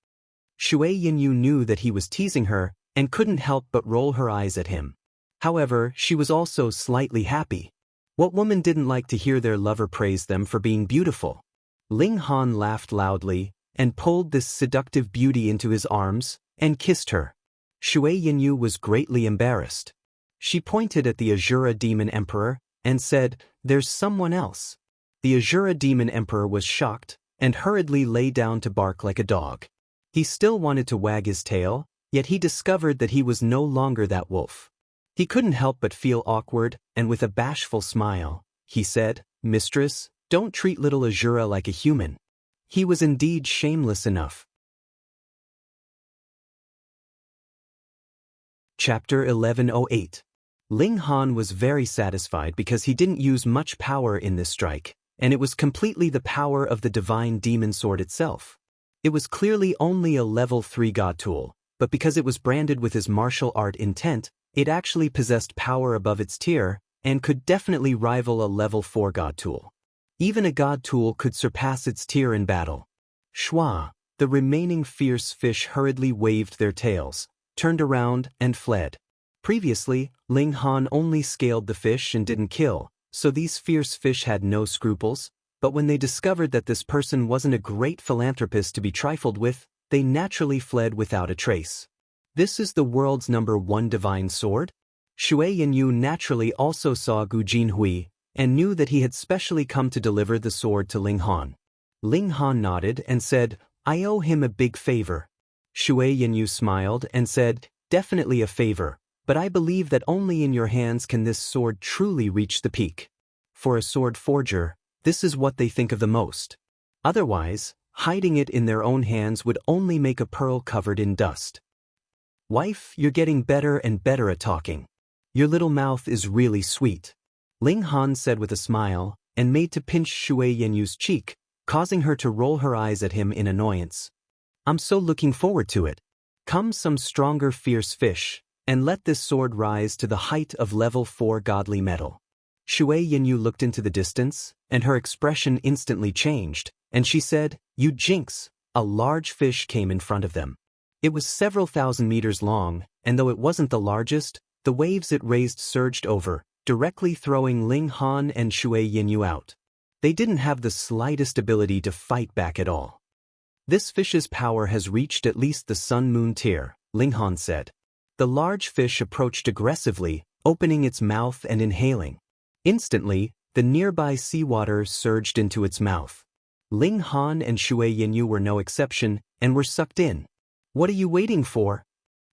Shui Yinyu knew that he was teasing her and couldn't help but roll her eyes at him. However, she was also slightly happy. What woman didn't like to hear their lover praise them for being beautiful? Ling Han laughed loudly and pulled this seductive beauty into his arms and kissed her. Shui Yinyu was greatly embarrassed. She pointed at the Azura Demon Emperor and said, "There's someone else." The Azura Demon Emperor was shocked and hurriedly lay down to bark like a dog. He still wanted to wag his tail, yet he discovered that he was no longer that wolf. He couldn't help but feel awkward, and with a bashful smile, he said, "Mistress, don't treat little Azura like a human." He was indeed shameless enough. Chapter 1108. Ling Han was very satisfied because he didn't use much power in this strike, and it was completely the power of the divine demon sword itself. It was clearly only a level 3 god tool, but because it was branded with his martial art intent, it actually possessed power above its tier and could definitely rival a level 4 god tool. Even a god tool could surpass its tier in battle. Shua, the remaining fierce fish hurriedly waved their tails, turned around, and fled. Previously, Ling Han only scaled the fish and didn't kill, so these fierce fish had no scruples, but when they discovered that this person wasn't a great philanthropist to be trifled with, they naturally fled without a trace. This is the world's #1 divine sword? Shui Yinyu naturally also saw Gu Jinhui, and knew that he had specially come to deliver the sword to Ling Han. Ling Han nodded and said, "I owe him a big favor." Shui Yinyu smiled and said, "Definitely a favor, but I believe that only in your hands can this sword truly reach the peak. For a sword forger, this is what they think of the most. Otherwise, hiding it in their own hands would only make a pearl covered in dust." "Wife, you're getting better and better at talking. Your little mouth is really sweet," Ling Han said with a smile, and made to pinch Shui Yinyu's cheek, causing her to roll her eyes at him in annoyance. "I'm so looking forward to it. Come some stronger fierce fish, and let this sword rise to the height of level 4 godly metal." Shui Yinyu looked into the distance, and her expression instantly changed, and she said, "You jinx!" A large fish came in front of them. It was several thousand meters long, and though it wasn't the largest, the waves it raised surged over, directly throwing Ling Han and Shui Yinyu out. They didn't have the slightest ability to fight back at all. "This fish's power has reached at least the Sun-Moon tier," Ling Han said. The large fish approached aggressively, opening its mouth and inhaling. Instantly, the nearby seawater surged into its mouth. Ling Han and Shui Yinyu were no exception, and were sucked in. "What are you waiting for?"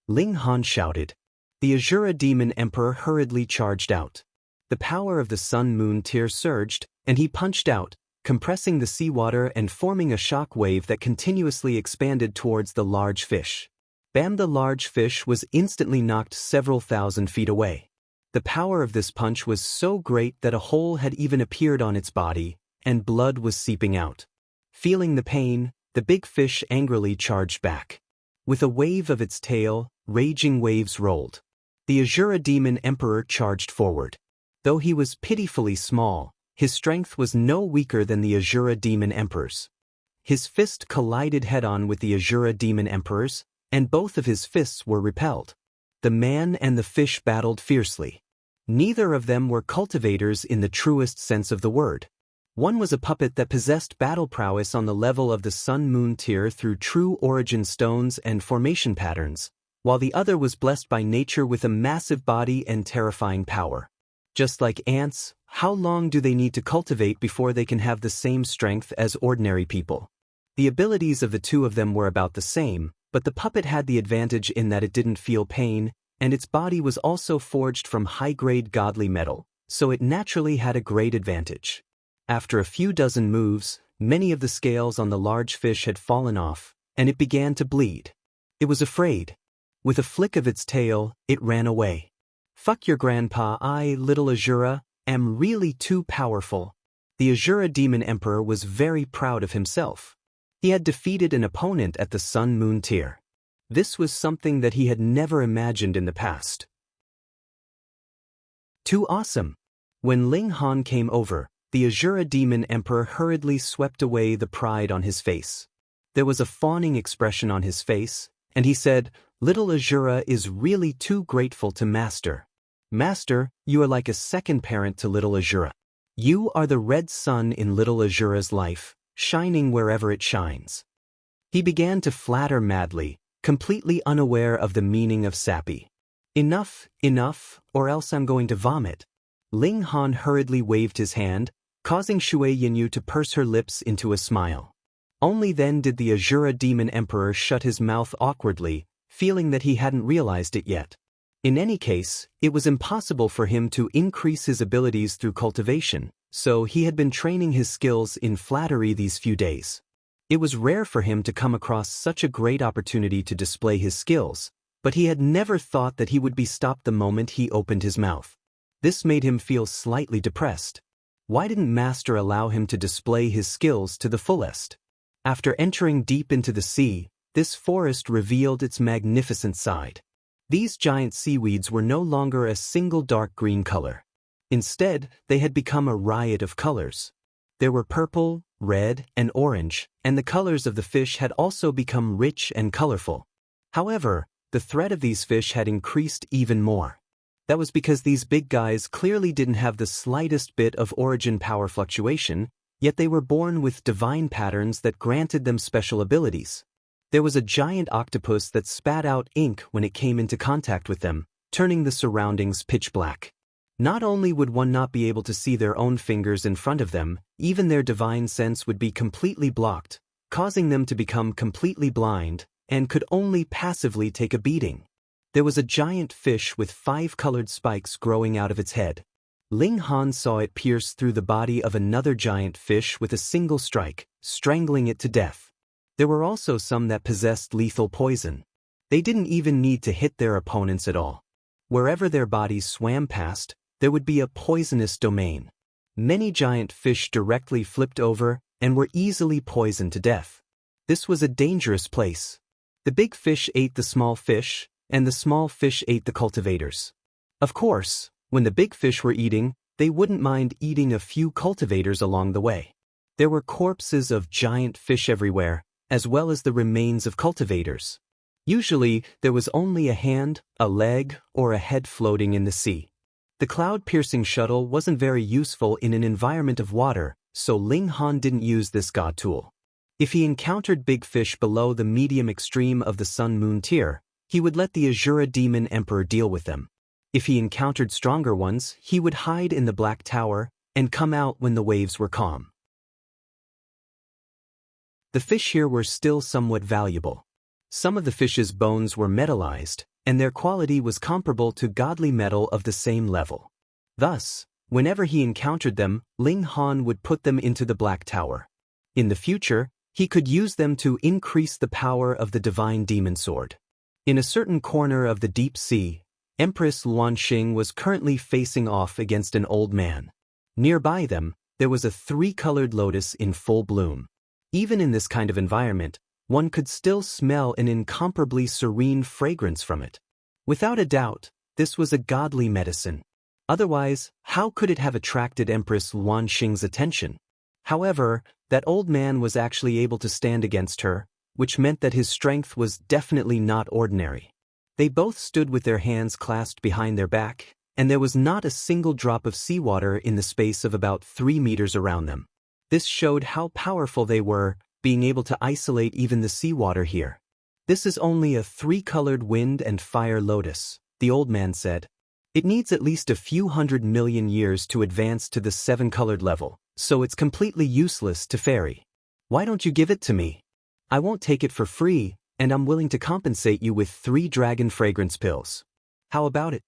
Ling Han shouted. The Azura Demon Emperor hurriedly charged out. The power of the Sun-Moon tier surged, and he punched out, compressing the seawater and forming a shock wave that continuously expanded towards the large fish. Bam! The large fish was instantly knocked several thousand feet away. The power of this punch was so great that a hole had even appeared on its body, and blood was seeping out. Feeling the pain, the big fish angrily charged back. With a wave of its tail, raging waves rolled. The Azura Demon Emperor charged forward. Though he was pitifully small, his strength was no weaker than the Azura Demon Emperor's. His fist collided head-on with the Azura Demon Emperor's, and both of his fists were repelled. The man and the fish battled fiercely. Neither of them were cultivators in the truest sense of the word. One was a puppet that possessed battle prowess on the level of the Sun-Moon tier through true origin stones and formation patterns, while the other was blessed by nature with a massive body and terrifying power. Just like ants, how long do they need to cultivate before they can have the same strength as ordinary people? The abilities of the two of them were about the same, but the puppet had the advantage in that it didn't feel pain, and its body was also forged from high-grade godly metal, so it naturally had a great advantage. After a few dozen moves, many of the scales on the large fish had fallen off, and it began to bleed. It was afraid. With a flick of its tail, it ran away. "Fuck your grandpa, I, little Azura, am really too powerful." The Azura Demon Emperor was very proud of himself. He had defeated an opponent at the Sun-Moon tier. This was something that he had never imagined in the past. Too awesome. When Ling Han came over, the Azura Demon Emperor hurriedly swept away the pride on his face. There was a fawning expression on his face, and he said, "Little Azura is really too grateful to Master. Master, you are like a second parent to little Azura. You are the red sun in little Azura's life, shining wherever it shines." He began to flatter madly, completely unaware of the meaning of Sappy. "Enough, enough, or else I'm going to vomit." Ling Han hurriedly waved his hand, causing Shui Yinyu to purse her lips into a smile. Only then did the Azura Demon Emperor shut his mouth awkwardly, feeling that he hadn't realized it yet. In any case, it was impossible for him to increase his abilities through cultivation, so he had been training his skills in flattery these few days. It was rare for him to come across such a great opportunity to display his skills, but he had never thought that he would be stopped the moment he opened his mouth. This made him feel slightly depressed. Why didn't Master allow him to display his skills to the fullest? After entering deep into the sea, this forest revealed its magnificent side. These giant seaweeds were no longer a single dark green color. Instead, they had become a riot of colors. There were purple, red, and orange, and the colors of the fish had also become rich and colorful. However, the threat of these fish had increased even more. That was because these big guys clearly didn't have the slightest bit of origin power fluctuation, yet they were born with divine patterns that granted them special abilities. There was a giant octopus that spat out ink when it came into contact with them, turning the surroundings pitch black. Not only would one not be able to see their own fingers in front of them, even their divine sense would be completely blocked, causing them to become completely blind, and could only passively take a beating. There was a giant fish with 5 colored spikes growing out of its head. Ling Han saw it pierce through the body of another giant fish with a single strike, strangling it to death. There were also some that possessed lethal poison. They didn't even need to hit their opponents at all. Wherever their bodies swam past, there would be a poisonous domain. Many giant fish directly flipped over and were easily poisoned to death. This was a dangerous place. The big fish ate the small fish, and the small fish ate the cultivators. Of course, when the big fish were eating, they wouldn't mind eating a few cultivators along the way. There were corpses of giant fish everywhere, as well as the remains of cultivators. Usually, there was only a hand, a leg, or a head floating in the sea. The cloud-piercing shuttle wasn't very useful in an environment of water, so Ling Han didn't use this god tool. If he encountered big fish below the medium extreme of the Sun-Moon tier, he would let the Azura Demon Emperor deal with them. If he encountered stronger ones, he would hide in the Black Tower and come out when the waves were calm. The fish here were still somewhat valuable. Some of the fish's bones were metallized, and their quality was comparable to godly metal of the same level. Thus, whenever he encountered them, Ling Han would put them into the Black Tower. In the future, he could use them to increase the power of the Divine Demon Sword. In a certain corner of the deep sea, Empress Luanxing was currently facing off against an old man. Nearby them, there was a 3-colored lotus in full bloom. Even in this kind of environment, one could still smell an incomparably serene fragrance from it. Without a doubt, this was a godly medicine. Otherwise, how could it have attracted Empress Luanxing's attention? However, that old man was actually able to stand against her, which meant that his strength was definitely not ordinary. They both stood with their hands clasped behind their back, and there was not a single drop of seawater in the space of about 3 meters around them. This showed how powerful they were, being able to isolate even the seawater here. "This is only a 3-colored wind and fire lotus," the old man said. "It needs at least a few 100 million years to advance to the 7-colored level, so it's completely useless to fairy. Why don't you give it to me? I won't take it for free, and I'm willing to compensate you with 3 dragon fragrance pills. How about it?"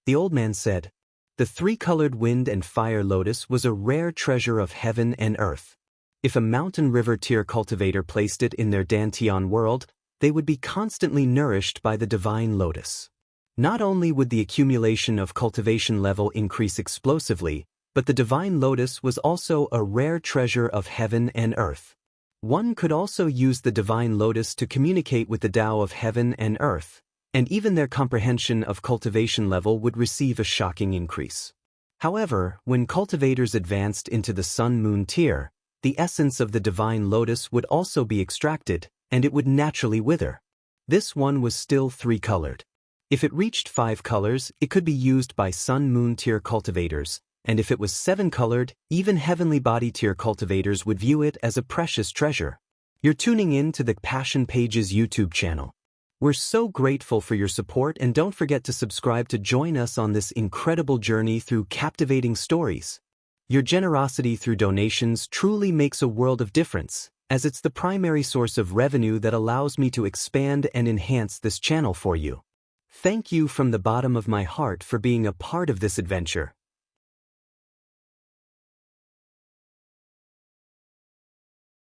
The old man said. The 3-colored wind and fire lotus was a rare treasure of heaven and earth. If a mountain river tier cultivator placed it in their Dantian world, they would be constantly nourished by the divine lotus. Not only would the accumulation of cultivation level increase explosively, but the divine lotus was also a rare treasure of heaven and earth. One could also use the divine lotus to communicate with the Tao of heaven and earth, and even their comprehension of cultivation level would receive a shocking increase. However, when cultivators advanced into the Sun-Moon tier, the essence of the divine lotus would also be extracted, and it would naturally wither. This one was still 3-colored. If it reached 5 colors, it could be used by Sun-Moon tier cultivators, and if it was 7-colored, even Heavenly Body tier cultivators would view it as a precious treasure. You're tuning in to the Passion Pages YouTube channel. We're so grateful for your support, and don't forget to subscribe to join us on this incredible journey through captivating stories. Your generosity through donations truly makes a world of difference, as it's the primary source of revenue that allows me to expand and enhance this channel for you. Thank you from the bottom of my heart for being a part of this adventure.